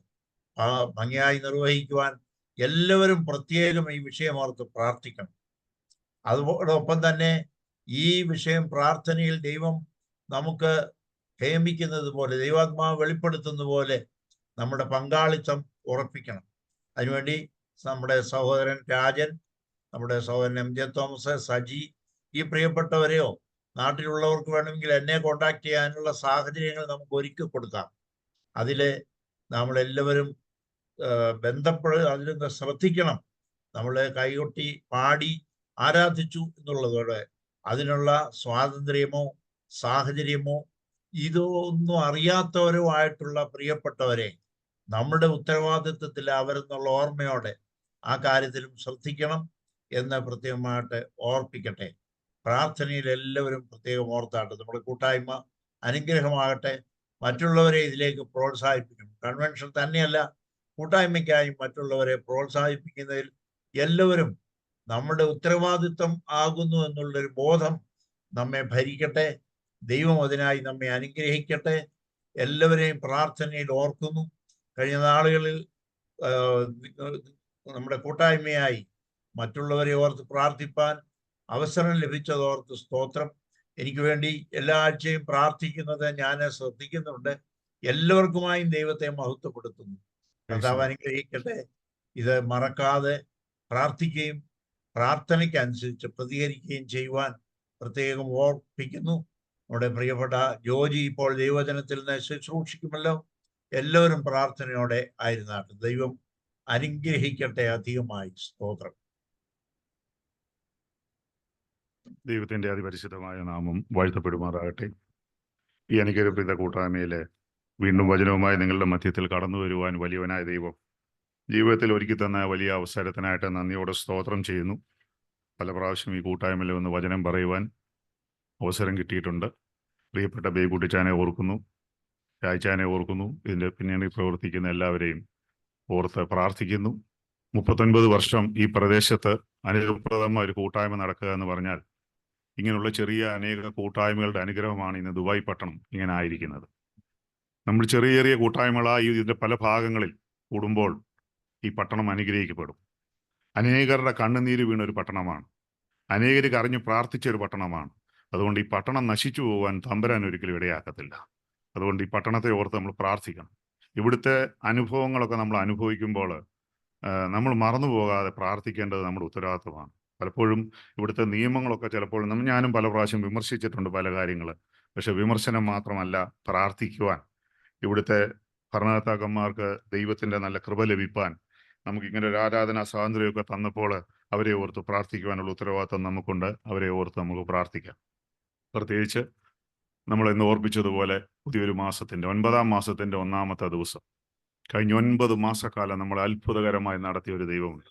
ഭംഗിയായി നിർവഹിക്കുവാൻ എല്ലാവരും പ്രത്യേകം ഈ വിഷയമോർത്ത് പ്രാർത്ഥിക്കണം. അതോടൊപ്പം തന്നെ ഈ വിഷയം പ്രാർത്ഥനയിൽ ദൈവം നമുക്ക് ഹേമിക്കുന്നത് പോലെ, ദൈവാത്മാവ് വെളിപ്പെടുത്തുന്ന പോലെ നമ്മുടെ പങ്കാളിത്തം ഉറപ്പിക്കണം. അതിനുവേണ്ടി നമ്മുടെ സഹോദരൻ രാജൻ, നമ്മുടെ സഹോദരൻ MJ തോമസ്, സജി, ഈ പ്രിയപ്പെട്ടവരെയോ നാട്ടിലുള്ളവർക്ക് വേണമെങ്കിൽ എന്നെ കോണ്ടാക്ട് ചെയ്യാനുള്ള സാഹചര്യങ്ങൾ നമുക്ക് ഒരുക്കി കൊടുക്കാം. അതിൽ നമ്മളെല്ലാവരും അതിൽ ശ്രദ്ധിക്കണം. നമ്മൾ കൈകൊട്ടി പാടി ആരാധിച്ചു എന്നുള്ളതോടെ അതിനുള്ള സ്വാതന്ത്ര്യമോ സാഹചര്യമോ ഇതൊന്നും അറിയാത്തവരോ ആയിട്ടുള്ള പ്രിയപ്പെട്ടവരെ നമ്മുടെ ഉത്തരവാദിത്വത്തിൽ അവരെന്നുള്ള ഓർമ്മയോടെ ആ കാര്യത്തിലും ശ്രദ്ധിക്കണം എന്ന് പ്രത്യേകമായിട്ട് ഓർപ്പിക്കട്ടെ. പ്രാർത്ഥനയിൽ എല്ലാവരും പ്രത്യേകം ഓർത്താട്ടെ. നമ്മുടെ കൂട്ടായ്മ അനുഗ്രഹമാകട്ടെ. മറ്റുള്ളവരെ ഇതിലേക്ക് പ്രോത്സാഹിപ്പിക്കണം. കൺവെൻഷൻ തന്നെയല്ല, കൂട്ടായ്മയ്ക്കായി മറ്റുള്ളവരെ പ്രോത്സാഹിപ്പിക്കുന്നതിൽ എല്ലാവരും നമ്മുടെ ഉത്തരവാദിത്വം ആകുന്നു എന്നുള്ളൊരു ബോധം നമ്മെ ഭരിക്കട്ടെ. ദൈവം അതിനായി നമ്മെ അനുഗ്രഹിക്കട്ടെ. എല്ലാവരെയും പ്രാർത്ഥനയിൽ ഓർക്കുന്നു. കഴിഞ്ഞ നാളുകളിൽ നമ്മുടെ കൂട്ടായ്മയായി മറ്റുള്ളവരെ ഓർത്ത് പ്രാർത്ഥിപ്പാൻ അവസരം ലഭിച്ചതോർത്ത് സ്തോത്രം. എനിക്ക് വേണ്ടി എല്ലാ ആഴ്ചയും പ്രാർത്ഥിക്കുന്നത് ഞാൻ ശ്രദ്ധിക്കുന്നുണ്ട്. എല്ലാവർക്കുമായും ദൈവത്തെ മഹത്വപ്പെടുത്തുന്നു. കർത്താവ് അനുഗ്രഹിക്കട്ടെ. ഇത് മറക്കാതെ പ്രാർത്ഥിക്കുകയും പ്രാർത്ഥനയ്ക്കനുസരിച്ച് പ്രതികരിക്കുകയും ചെയ്യുവാൻ പ്രത്യേകം ഓർപ്പിക്കുന്നു. നമ്മുടെ പ്രിയപ്പെട്ട ജോജി ഇപ്പോൾ ദൈവവചനത്തിൽ നിന്ന് ശുശ്രൂഷിക്കുമല്ലോ. എല്ലാവരും പ്രാർത്ഥനയോടെ ആയിരുന്നാട്ടെ. ദൈവം അനുഗ്രഹിക്കട്ടെ അധികമായി. സ്തോത്രം. ദൈവത്തിൻ്റെ അതിപരിശുദ്ധമായ നാമം വാഴ്ത്തപ്പെടുമാറാകട്ടെ. ഈ അനുഗ്രഹപ്രീത കൂട്ടായ്മയിലെ വീണ്ടും വചനവുമായി നിങ്ങളുടെ മധ്യത്തിൽ കടന്നു വരുവാൻ വലിയവനായ ദൈവം ജീവിതത്തിൽ ഒരുക്കി തന്ന വലിയ അവസരത്തിനായിട്ട് നന്ദിയോടെ സ്തോത്രം ചെയ്യുന്നു. പല പ്രാവശ്യം ഈ കൂട്ടായ്മയിൽ ഒന്ന് വചനം പറയുവാൻ അവസരം കിട്ടിയിട്ടുണ്ട്. പ്രിയപ്പെട്ട ബേബുട്ടിച്ചാനെ ഓർക്കുന്നു, രായ്ച്ചാനെ ഓർക്കുന്നു. ഇതിൻ്റെ പിന്നണി പ്രവർത്തിക്കുന്ന എല്ലാവരെയും ഓർത്ത് പ്രാർത്ഥിക്കുന്നു. 39 വർഷം ഈ പ്രദേശത്ത് അനുഗ്രഹപ്രദമായ ഒരു കൂട്ടായ്മ നടക്കുക എന്ന് പറഞ്ഞാൽ ഇങ്ങനെയുള്ള ചെറിയ അനേക കൂട്ടായ്മകളുടെ അനുഗ്രഹമാണ് ഇന്ന് ദുബായ് പട്ടണം ഇങ്ങനെ ആയിരിക്കുന്നത്. നമ്മൾ ചെറിയ ചെറിയ കൂട്ടായ്മകളായി ഇതിൻ്റെ പല ഭാഗങ്ങളിൽ കൂടുമ്പോൾ ഈ പട്ടണം അനുഗ്രഹിക്കപ്പെടും. അനേകരുടെ കണ്ണുനീര് വീണൊരു പട്ടണമാണ്. അനേകർ കരഞ്ഞു പ്രാർത്ഥിച്ചൊരു പട്ടണമാണ്. അതുകൊണ്ട് ഈ പട്ടണം നശിച്ചു പോകാൻ തമ്പുരാൻ ഒരിക്കലും ഇടയാക്കത്തില്ല. അതുകൊണ്ട് ഈ പട്ടണത്തെ ഓർത്ത് നമ്മൾ പ്രാർത്ഥിക്കണം. ഇവിടുത്തെ അനുഭവങ്ങളൊക്കെ നമ്മൾ അനുഭവിക്കുമ്പോൾ നമ്മൾ മറന്നു പോകാതെ പ്രാർത്ഥിക്കേണ്ടത് നമ്മുടെ ഉത്തരവാദിത്വമാണ്. പലപ്പോഴും ഇവിടുത്തെ നിയമങ്ങളൊക്കെ ചിലപ്പോൾ ഞാനും പല പ്രാവശ്യം വിമർശിച്ചിട്ടുണ്ട് പല കാര്യങ്ങൾ. പക്ഷെ വിമർശനം മാത്രമല്ല, പ്രാർത്ഥിക്കുവാൻ ഇവിടുത്തെ ഭരണകർത്താക്കന്മാർക്ക് ദൈവത്തിൻ്റെ നല്ല കൃപ ലഭിപ്പാൻ നമുക്കിങ്ങനെ ഒരു ആരാധനാ സ്വാതന്ത്ര്യമൊക്കെ തന്നപ്പോൾ അവരെ ഓർത്ത് പ്രാർത്ഥിക്കുവാനുള്ള ഉത്തരവാദിത്വം നമുക്കുണ്ട്. അവരെ ഓർത്ത് നമുക്ക് പ്രാർത്ഥിക്കാം. പ്രത്യേകിച്ച് നമ്മൾ ഇന്ന് ഓർപ്പിച്ചതുപോലെ പുതിയൊരു മാസത്തിൻ്റെ 9-ാം മാസത്തിൻ്റെ 1-ാമത്തെ ദിവസം കഴിഞ്ഞ 9 മാസക്കാലം നമ്മൾ അത്ഭുതകരമായി നടത്തിയ ഒരു ദൈവമുണ്ട്.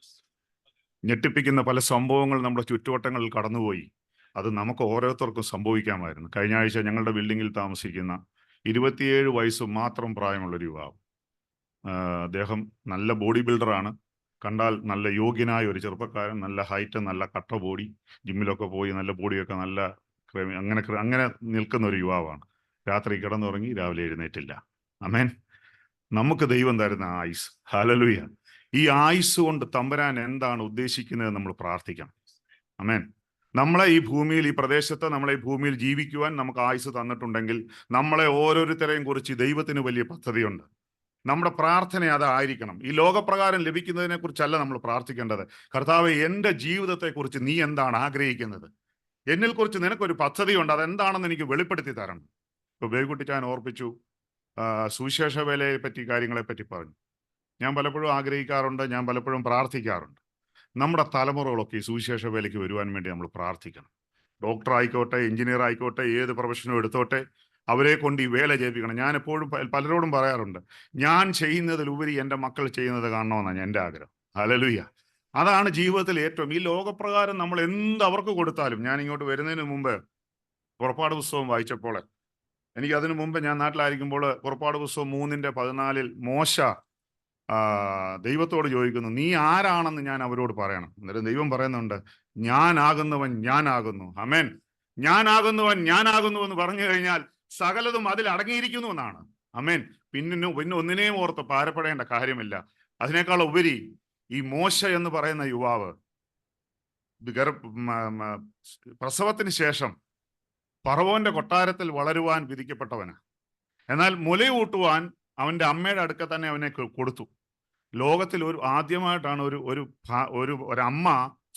ഞെട്ടിപ്പിക്കുന്ന പല സംഭവങ്ങൾ നമ്മുടെ ചുറ്റുവട്ടങ്ങളിൽ കടന്നുപോയി. അത് നമുക്ക് ഓരോരുത്തർക്കും സംഭവിക്കാമായിരുന്നു. കഴിഞ്ഞ ആഴ്ച ഞങ്ങളുടെ ബിൽഡിങ്ങിൽ താമസിക്കുന്ന 27 വയസ്സ് മാത്രം പ്രായമുള്ളൊരു യുവാവ്. അദ്ദേഹം നല്ല ബോഡി ബിൽഡറാണ്. കണ്ടാൽ നല്ല യോഗ്യനായ ഒരു ചെറുപ്പക്കാരൻ, നല്ല ഹൈറ്റ്, നല്ല കട്ട ബോഡി, ജിമ്മിലൊക്കെ പോയി നല്ല ബോഡിയൊക്കെ നല്ല അങ്ങനെ നിൽക്കുന്ന ഒരു യുവാവാണ്. രാത്രി കിടന്നുറങ്ങി, രാവിലെ എഴുന്നേറ്റില്ല. ആമേൻ. നമുക്ക് ദൈവം തരുന്ന ആയുസ്, ഹല്ലേലൂയ. ഈ ആയുസ് കൊണ്ട് തമ്പുരാൻ എന്താണ് ഉദ്ദേശിക്കുന്നത് നമ്മൾ പ്രാർത്ഥിക്കണം. ആമേൻ. നമ്മളെ ഈ ഭൂമിയിൽ, ഈ പ്രദേശത്ത് നമ്മളെ ഈ ഭൂമിയിൽ ജീവിക്കുവാൻ നമുക്ക് ആയുസ് തന്നിട്ടുണ്ടെങ്കിൽ നമ്മളെ ഓരോരുത്തരെയും കുറിച്ച് ദൈവത്തിന് വലിയ പദ്ധതിയുണ്ട്. നമ്മുടെ പ്രാർത്ഥന അതായിരിക്കണം. ഈ ലോകപ്രകാരം ലഭിക്കുന്നതിനെ കുറിച്ചല്ല നമ്മൾ പ്രാർത്ഥിക്കേണ്ടത്. കർത്താവേ, എൻ്റെ ജീവിതത്തെക്കുറിച്ച് നീ എന്താണ് ആഗ്രഹിക്കുന്നത്? എന്നിൽ കുറിച്ച് നിനക്കൊരു പദ്ധതിയുണ്ട്, അതെന്താണെന്ന് എനിക്ക് വെളിപ്പെടുത്തി തരണം. ഇപ്പോൾ ബേബുട്ടിച്ചാൻ ഓർപ്പിച്ചു, സുവിശേഷ വേലയെ പറ്റി, കാര്യങ്ങളെപ്പറ്റി പറഞ്ഞു. ഞാൻ പലപ്പോഴും ആഗ്രഹിക്കാറുണ്ട്, ഞാൻ പലപ്പോഴും പ്രാർത്ഥിക്കാറുണ്ട്. നമ്മുടെ തലമുറകളൊക്കെ ഈ സുവിശേഷ വേലയ്ക്ക് വരുവാൻ വേണ്ടി നമ്മൾ പ്രാർത്ഥിക്കണം. ഡോക്ടർ ആയിക്കോട്ടെ, എഞ്ചിനീയർ ആയിക്കോട്ടെ, ഏത് പ്രൊഫഷനും എടുത്തോട്ടെ, അവരെ കൊണ്ട് ഈ വേല ചെയ്യിപ്പിക്കണം. ഞാൻ എപ്പോഴും പലരോടും പറയാറുണ്ട്, ഞാൻ ചെയ്യുന്നതിലുപരി എൻ്റെ മക്കൾ ചെയ്യുന്നത് കാണണമെന്നാണ് എൻ്റെ ആഗ്രഹം. ഹല്ലേലൂയ. അതാണ് ജീവിതത്തിൽ ഏറ്റവും. ഈ ലോകപ്രകാരം നമ്മൾ എന്ത് അവർക്ക് കൊടുത്താലും, ഞാൻ ഇങ്ങോട്ട് വരുന്നതിന് മുമ്പ് പുറപ്പാട് പുസ്തകം വായിച്ചപ്പോൾ, എനിക്ക് അതിനു മുമ്പ് ഞാൻ നാട്ടിലായിരിക്കുമ്പോൾ പുറപ്പാട് പുസ്തകം 3:14 മോശ ദൈവത്തോട് ചോദിക്കുന്നു, നീ ആരാണെന്ന് ഞാൻ അവരോട് പറയണം. അന്നേരം ദൈവം പറയുന്നുണ്ട്, ഞാനാകുന്നവൻ ഞാനാകുന്നു. ആമേൻ. ഞാനാകുന്നവൻ ഞാനാകുന്നു എന്ന് പറഞ്ഞു കഴിഞ്ഞാൽ സകലതും അതിൽ അടങ്ങിയിരിക്കുന്നു എന്നാണ്. ആമേൻ. പിന്നെ ഒന്നിനെയും ഓർത്ത് ഭാരപ്പെടേണ്ട കാര്യമില്ല. അതിനേക്കാൾ ഉപരി ഈ മോശ എന്ന് പറയുന്ന യുവാവ് പ്രസവത്തിന് ശേഷം ഫറവോന്റെ കൊട്ടാരത്തിൽ വളരുവാൻ വിധിക്കപ്പെട്ടവനാ. എന്നാൽ മുലയൂട്ടുവാൻ അവന്റെ അമ്മയുടെ അടുക്ക തന്നെ അവനെ കൊടുത്തു. ലോകത്തിൽ ആദ്യമായിട്ടാണ് ഒരമ്മ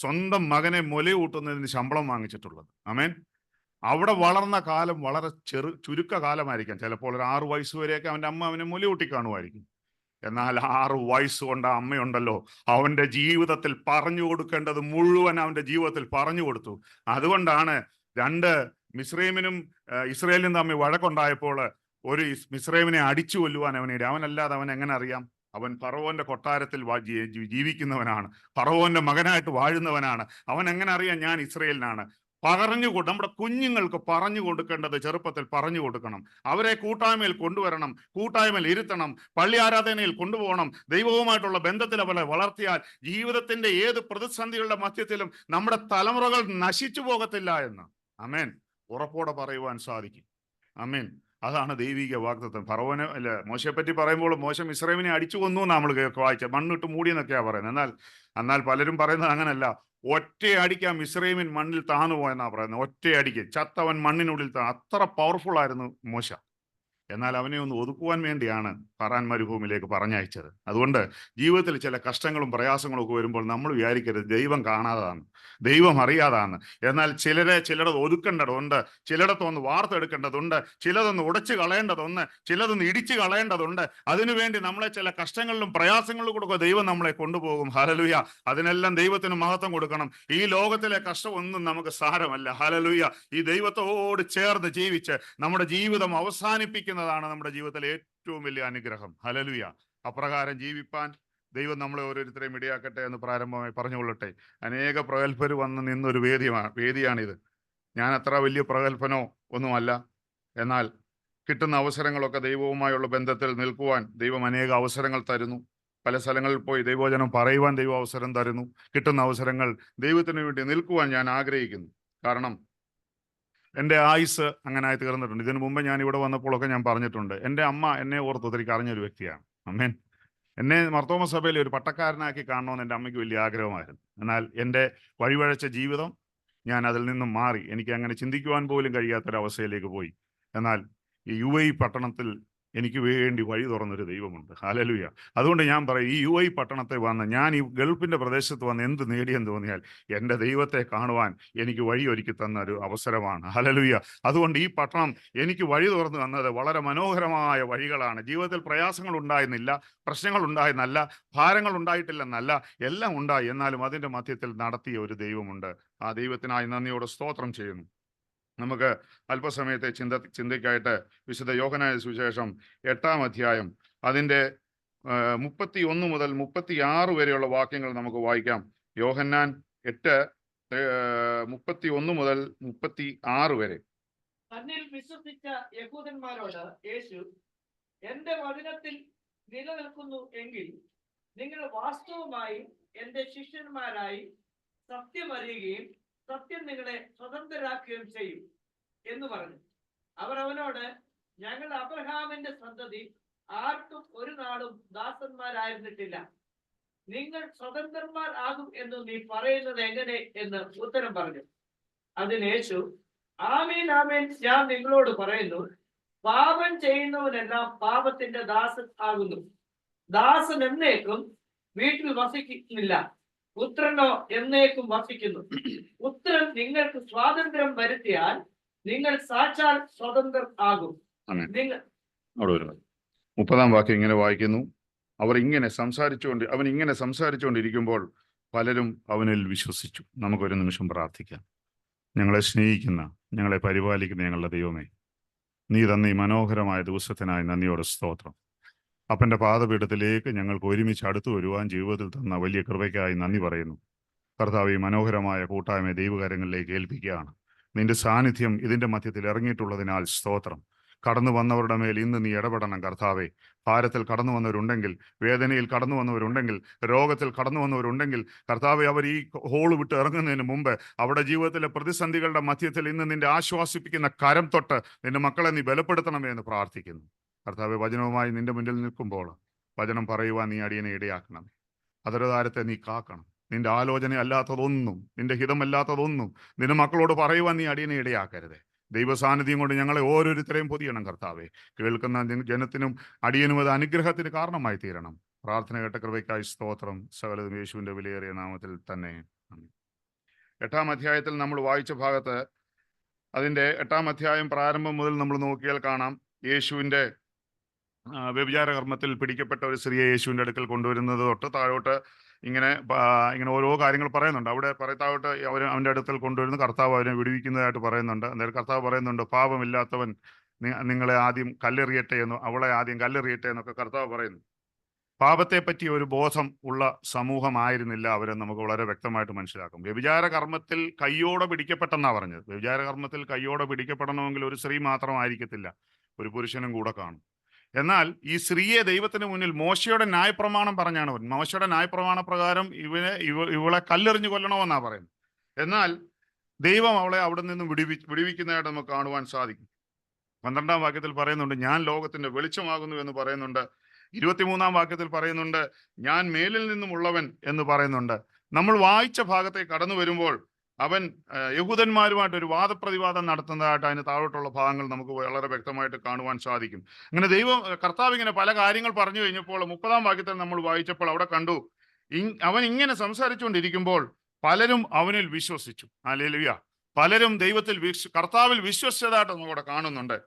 സ്വന്തം മകനെ മുലയൂട്ടുന്നതിന് ശമ്പളം വാങ്ങിച്ചിട്ടുള്ളത്. ആമേൻ. അവിടെ വളർന്ന കാലം വളരെ ചുരുക്ക കാലമായിരിക്കാം. ചിലപ്പോൾ ഒരു 6 വയസ്സ് വരെയൊക്കെ അവന്റെ അമ്മ അവനെ മുലയൂട്ടി കാണുമായിരിക്കും. എന്നാൽ 6 വയസ്സ് കൊണ്ട് ആ അമ്മയുണ്ടല്ലോ അവന്റെ ജീവിതത്തിൽ പറഞ്ഞു കൊടുക്കേണ്ടത് മുഴുവൻ അവന്റെ ജീവിതത്തിൽ പറഞ്ഞു കൊടുത്തു. അതുകൊണ്ടാണ് 2 മിസ്രൈമിനും ഇസ്രയേലിനും തമ്മിൽ വഴക്കുണ്ടായപ്പോൾ ഒരു മിസ്രൈമിനെ അടിച്ചു കൊല്ലുവാൻ അവനല്ലാതെ അവൻ എങ്ങനെ അറിയാം? അവൻ ഫറവോന്റെ കൊട്ടാരത്തിൽ ജീവിക്കുന്നവനാണ്, ഫറവോന്റെ മകനായിട്ട് വാഴുന്നവനാണ്. അവൻ എങ്ങനെ അറിയാം ഞാൻ ഇസ്രയേലിനാണ്? നമ്മുടെ കുഞ്ഞുങ്ങൾക്ക് പറഞ്ഞു കൊടുക്കേണ്ടത് ചെറുപ്പത്തിൽ പറഞ്ഞു കൊടുക്കണം. അവരെ കൂട്ടായ്മയിൽ കൊണ്ടുവരണം, കൂട്ടായ്മയിൽ ഇരുത്തണം, പള്ളി ആരാധനയിൽ കൊണ്ടുപോകണം. ദൈവവുമായിട്ടുള്ള ബന്ധത്തിൽ അവരെ വളർത്തിയാൽ ജീവിതത്തിന്റെ ഏത് പ്രതിസന്ധികളുടെ മധ്യത്തിലും നമ്മുടെ തലമുറകൾ നശിച്ചു പോകത്തില്ല എന്ന് ആമേൻ ഉറപ്പോടെ പറയുവാൻ സാധിക്കും. ആമേൻ. അതാണ് ദൈവിക വാഗ്ദത്തം. ഫറവോനെ മോശയെ പറ്റി പറയുമ്പോൾ മോശ മിസ്രൈമിനെ അടിച്ചു കൊന്നു നമ്മൾ വായിച്ച, മണ്ണിട്ട് മൂടിയെന്നൊക്കെയാ പറയുന്നത്. എന്നാൽ പലരും പറയുന്നത് അങ്ങനല്ല. ഒറ്റയടിക്ക് മിസ്രൈമിൻ മണ്ണിൽ താന്നു പോയെന്നാ പറയുന്നത്. ഒറ്റയടിക്ക് ചത്തവൻ മണ്ണിനുള്ളിൽ അത്ര പവർഫുൾ ആയിരുന്നു മോശ. എന്നാൽ അവനെ ഒന്ന് ഒതുക്കുവാൻ വേണ്ടിയാണ് ഫറാൻ മരുഭൂമിയിലേക്ക് പറഞ്ഞയച്ചത്. അതുകൊണ്ട് ജീവിതത്തിൽ ചില കഷ്ടങ്ങളും പ്രയാസങ്ങളും ഒക്കെ വരുമ്പോൾ നമ്മൾ വിചാരിക്കരുത് ദൈവം കാണാതാണ്, ദൈവം അറിയാതാണ്. എന്നാൽ ചിലത് ഒതുക്കേണ്ടതുണ്ട്, ചിലയിടത്തൊന്ന് വാർത്തെടുക്കേണ്ടതുണ്ട്, ചിലതൊന്ന് ഉടച്ചു കളയേണ്ടതുണ്ട്, ചിലതൊന്ന് ഇടിച്ചു കളയേണ്ടതുണ്ട്. അതിനുവേണ്ടി നമ്മളെ ചില കഷ്ടങ്ങളിലും പ്രയാസങ്ങളിലും കൂടെ ദൈവം നമ്മളെ കൊണ്ടുപോകും. ഹല്ലേലൂയ. അതിനെല്ലാം ദൈവത്തിന് മഹത്വം കൊടുക്കണം. ഈ ലോകത്തിലെ കഷ്ടമൊന്നും നമുക്ക് സാരമല്ല. ഹല്ലേലൂയ. ഈ ദൈവത്തോട് ചേർന്ന് ജീവിച്ച് നമ്മുടെ ജീവിതം അവസാനിപ്പിക്കുന്നതാണ് നമ്മുടെ ജീവിതത്തിലെ ഏറ്റവും വലിയ അനുഗ്രഹം. ഹല്ലേലൂയ. അപ്രകാരം ജീവിപ്പാൻ ദൈവം നമ്മളെ ഓരോരുത്തരെയും ഇടയാക്കട്ടെ എന്ന് പ്രാരംഭമായി പറഞ്ഞുകൊള്ളട്ടെ. അനേക പ്രഗത്ഭർ വന്ന് നിന്നൊരു വേദിയാണിത്. ഞാൻ അത്ര വലിയ പ്രഗത്ഭനോ ഒന്നുമല്ല. എന്നാൽ കിട്ടുന്ന അവസരങ്ങളൊക്കെ ദൈവവുമായുള്ള ബന്ധത്തിൽ നിൽക്കുവാൻ ദൈവം അനേക അവസരങ്ങൾ തരുന്നു. പല സ്ഥലങ്ങളിൽ പോയി ദൈവവചനം പറയുവാൻ ദൈവം അവസരം തരുന്നു. കിട്ടുന്ന അവസരങ്ങൾ ദൈവത്തിന് വേണ്ടി നിൽക്കുവാൻ ഞാൻ ആഗ്രഹിക്കുന്നു. കാരണം എൻ്റെ ആയുസ് അങ്ങനായി തീർന്നിട്ടുണ്ട്. ഇതിനു മുമ്പ് ഞാൻ ഇവിടെ വന്നപ്പോഴൊക്കെ ഞാൻ പറഞ്ഞിട്ടുണ്ട്, എൻ്റെ അമ്മ എന്നെ ഓർത്ത് ഒത്തിരി അറിഞ്ഞൊരു വ്യക്തിയാണ്. ആമേൻ. എന്നെ മർത്തോമ സഭയിൽ ഒരു പട്ടക്കാരനാക്കി കാണണമെന്ന് എൻ്റെ അമ്മയ്ക്ക് വലിയ ആഗ്രഹമായിരുന്നു. എന്നാൽ എൻ്റെ വഴിവഴച്ച ജീവിതം, ഞാൻ അതിൽ നിന്നും മാറി. എനിക്ക് അങ്ങനെ ചിന്തിക്കുവാൻ പോലും കഴിയാത്തൊരവസ്ഥയിലേക്ക് പോയി. എന്നാൽ ഈ UAE പട്ടണത്തിൽ എനിക്ക് വേണ്ടി വഴി തുറന്നൊരു ദൈവമുണ്ട്. ഹല്ലേലൂയ. അതുകൊണ്ട് ഞാൻ പറയും, ഈ UAE പട്ടണത്തെ വന്ന് ഞാൻ ഈ ഗൾഫിൻ്റെ പ്രദേശത്ത് വന്ന് എന്ത് നേടിയെന്ന് തോന്നിയാൽ എൻ്റെ ദൈവത്തെ കാണുവാൻ എനിക്ക് വഴി ഒരുക്കി തന്ന ഒരു അവസരമാണ്. ഹല്ലേലൂയ. അതുകൊണ്ട് ഈ പട്ടണം എനിക്ക് വഴി തുറന്നു തന്നത് വളരെ മനോഹരമായ വഴികളാണ്. ജീവിതത്തിൽ പ്രയാസങ്ങൾ ഉണ്ടായിരുന്നില്ല, പ്രശ്നങ്ങൾ ഉണ്ടായിരുന്നല്ല, ഭാരങ്ങൾ ഉണ്ടായിട്ടില്ലെന്നല്ല, എല്ലാം ഉണ്ടായി. എന്നാലും അതിൻ്റെ മധ്യത്തിൽ നടത്തിയ ഒരു ദൈവമുണ്ട്. ആ ദൈവത്തിനായി നന്ദിയോടെ സ്തോത്രം ചെയ്യുന്നു. നമുക്ക് അല്പസമയത്തെ ചിന്തയ്ക്കായിട്ട് വിശുദ്ധ യോഹന്നാന്റെ സുവിശേഷം 8-ാം അധ്യായം അതിൻ്റെ 31 മുതൽ 36 വരെയുള്ള വാക്യങ്ങൾ നമുക്ക് വായിക്കാം. യോഹന്നാൻ 8 31 മുതൽ 36 വരെ. തന്നിൽ വിശ്വസിച്ച യഹൂദന്മാരോട് യേശു, എന്റെ വചനത്തിൽ നിലനിൽക്കുന്നു എങ്കിൽ നിങ്ങൾ വാസ്തവമായി എന്റെ ശിഷ്യന്മാരായി സത്യം അറിയുകയും സത്യം നിങ്ങളെ സ്വതന്ത്രരാക്കുകയും ചെയ്യും എന്ന് പറഞ്ഞു. അവർ അവനോട്, ഞങ്ങൾ അബ്രഹാമിന്റെ സന്തതി, ആർക്കും ഒരു നാളും ദാസന്മാരായിരുന്നിട്ടില്ല. നിങ്ങൾ സ്വതന്ത്രന്മാർ ആകും എന്ന് നീ പറയുന്നത് എങ്ങനെ എന്ന് ഉത്തരം പറഞ്ഞു. അതിന് യേശു, ആമേൻ ആമേൻ, ഞാൻ നിങ്ങളോട് പറയുന്നു, പാപം ചെയ്യുന്നവനെല്ലാം പാപത്തിന്റെ ദാസൻ ആകുന്നു. ദാസൻ എന്നേക്കും വീട്ടിൽ വസിക്കുന്നില്ല, പുത്രനോ എന്നേക്കും വസിക്കുന്നു. പുത്രൻ നിങ്ങൾക്ക് സ്വാതന്ത്ര്യം വരുത്തിയാൽ നിങ്ങൾ സാക്ഷാൽ സ്വതന്ത്രർ ആകും. നിങ്ങൾ 30-ാം വാക്യം ഇങ്ങനെ വായിക്കുന്നു. അവൻ ഇങ്ങനെ സംസാരിച്ചുകൊണ്ടിരിക്കുമ്പോൾ പലരും അവനിൽ വിശ്വസിച്ചു. നമുക്കൊരു നിമിഷം പ്രാർത്ഥിക്കാം. ഞങ്ങളെ സ്നേഹിക്കുന്ന, ഞങ്ങളെ പരിപാലിക്കുന്ന ഞങ്ങളുടെ ദൈവമേ, നീ തന്ന ഈ മനോഹരമായ ദിവസത്തിനായി നന്ദിയോടെ സ്തോത്രം. അപ്പൻ്റെ പാദപീഠത്തിലേക്ക് ഞങ്ങൾക്ക് ഒരുമിച്ച് അടുത്തു വരുവാൻ ജീവിതത്തിൽ തന്ന വലിയ കൃപയ്ക്കായി നന്ദി പറയുന്നു. കർത്താവ്, ഈ മനോഹരമായ കൂട്ടായ്മ ദൈവകാര്യങ്ങളിലേക്ക് ഏൽപ്പിക്കുകയാണ്. നിന്റെ സാന്നിധ്യം ഇതിൻ്റെ മധ്യത്തിൽ ഇറങ്ങിയിട്ടുള്ളതിനാൽ സ്തോത്രം. കടന്നു വന്നവരുടെ മേൽ ഇന്ന് നീ ഇടപെടണം കർത്താവെ. ഭാരത്തിൽ കടന്നു വന്നവരുണ്ടെങ്കിൽ, വേദനയിൽ കടന്നു വന്നവരുണ്ടെങ്കിൽ, രോഗത്തിൽ കടന്നു വന്നവരുണ്ടെങ്കിൽ കർത്താവെ, അവർ ഈ ഹോള് വിട്ട് ഇറങ്ങുന്നതിന് മുമ്പ് അവിടെ ജീവിതത്തിലെ പ്രതിസന്ധികളുടെ മധ്യത്തിൽ ഇന്ന് നിന്റെ ആശ്വാസിപ്പിക്കുന്ന കരം തൊട്ട് നിന്റെ മക്കളെ നീ ബലപ്പെടുത്തണമേ എന്ന് പ്രാർത്ഥിക്കുന്നു. കർത്താവെ, വചനവുമായി നിന്റെ മുന്നിൽ നിൽക്കുമ്പോൾ വചനം പറയുവാൻ നീ അടിയനെ ഇടയാക്കണം. അതരതാരത്തെ നീ കാക്കണം. നിന്റെ ആലോചന അല്ലാത്തതൊന്നും, നിന്റെ ഹിതമല്ലാത്തതൊന്നും നിന്റെ മക്കളോട് പറയുവാൻ നീ അടിയനെ ഇടയാക്കരുത്. ദൈവസാന്നിധ്യം കൊണ്ട് ഞങ്ങളെ ഓരോരുത്തരെയും പൊതിയണം കർത്താവെ. കേൾക്കുന്ന ജനത്തിനും അടിയനും അത് അനുഗ്രഹത്തിന് കാരണമായി തീരണം. പ്രാർത്ഥന കേട്ട കൃപയ്ക്കായി സ്തോത്രം. സകലതും യേശുവിന്റെ വിലയേറിയ നാമത്തിൽ തന്നെ. 8-ാം അധ്യായത്തിൽ നമ്മൾ വായിച്ച ഭാഗത്ത്, അതിൻ്റെ 8-ാം അധ്യായം പ്രാരംഭം മുതൽ നമ്മൾ നോക്കിയാൽ കാണാം, യേശുവിൻ്റെ വ്യഭിചാര കർമ്മത്തിൽ പിടിക്കപ്പെട്ട ഒരു സ്ത്രീയെ യേശുവിൻ്റെ അടുക്കൽ കൊണ്ടുവരുന്നത് തൊട്ട് താഴോട്ട് ഇങ്ങനെ ഓരോ കാര്യങ്ങൾ പറയുന്നുണ്ട്. അവിടെ താഴോട്ട് അവൻ്റെ അടുക്കൽ കൊണ്ടുവരുന്ന കർത്താവ് അവനെ വിടുവിക്കുന്നതായിട്ട് പറയുന്നുണ്ട്. അന്നേരം കർത്താവ് പറയുന്നുണ്ട്, പാപമില്ലാത്തവൻ നിങ്ങളെ ആദ്യം കല്ലെറിയട്ടെ എന്നോ അവളെ ആദ്യം കല്ലെറിയട്ടെ എന്നൊക്കെ കർത്താവ് പറയുന്നു. പാപത്തെപ്പറ്റി ഒരു ബോധം ഉള്ള സമൂഹമായിരുന്നില്ല അവരെന്ന് നമുക്ക് വളരെ വ്യക്തമായിട്ട് മനസ്സിലാക്കും. വ്യഭിചാര കർമ്മത്തിൽ കയ്യോടെ പിടിക്കപ്പെട്ടെന്നാണ് പറഞ്ഞത്. വ്യഭിചാര കർമ്മത്തിൽ കയ്യോടെ പിടിക്കപ്പെടണമെങ്കിൽ ഒരു സ്ത്രീ മാത്രമായിരിക്കത്തില്ല, ഒരു പുരുഷനും കൂടെ കാണും. എന്നാൽ ഈ സ്ത്രീയെ ദൈവത്തിന് മുന്നിൽ മോശയുടെ ന്യായപ്രമാണം പറഞ്ഞാണ്. മോശയുടെ ന്യായപ്രമാണ പ്രകാരം ഇവളെ കല്ലെറിഞ്ഞു കൊല്ലണമെന്നാണ് പറയുന്നത്. എന്നാൽ ദൈവം അവളെ അവിടെ നിന്നും വിടുവിക്കുന്നതായിട്ട് നമുക്ക് കാണുവാൻ സാധിക്കും. 12-ാം വാക്യത്തിൽ പറയുന്നുണ്ട്, ഞാൻ ലോകത്തിന്റെ വെളിച്ചമാകുന്നു എന്ന് പറയുന്നുണ്ട്. 23-ാം വാക്യത്തിൽ പറയുന്നുണ്ട്, ഞാൻ മേലിൽ നിന്നുമുള്ളവൻ എന്ന് പറയുന്നുണ്ട്. നമ്മൾ വായിച്ച ഭാഗത്തേക്ക് കടന്നു വരുമ്പോൾ അവൻ യഹൂദന്മാരുമായിട്ട് ഒരു വാദപ്രതിവാദം നടത്തുന്നതായിട്ട് അതിന് താഴോട്ടുള്ള ഭാഗങ്ങൾ നമുക്ക് വളരെ വ്യക്തമായിട്ട് കാണുവാൻ സാധിക്കും. അങ്ങനെ കർത്താവ് ഇങ്ങനെ പല കാര്യങ്ങൾ പറഞ്ഞു കഴിഞ്ഞപ്പോൾ 30-ാം വാക്യത്തിൽ നമ്മൾ വായിച്ചപ്പോൾ അവിടെ കണ്ടു, അവൻ ഇങ്ങനെ സംസാരിച്ചുകൊണ്ടിരിക്കുമ്പോൾ പലരും അവനിൽ വിശ്വസിച്ചു. ഹല്ലേലൂയ. പലരും കർത്താവിൽ വിശ്വസിച്ചതായിട്ട് നമ്മളിവിടെ കാണുന്നുണ്ട്.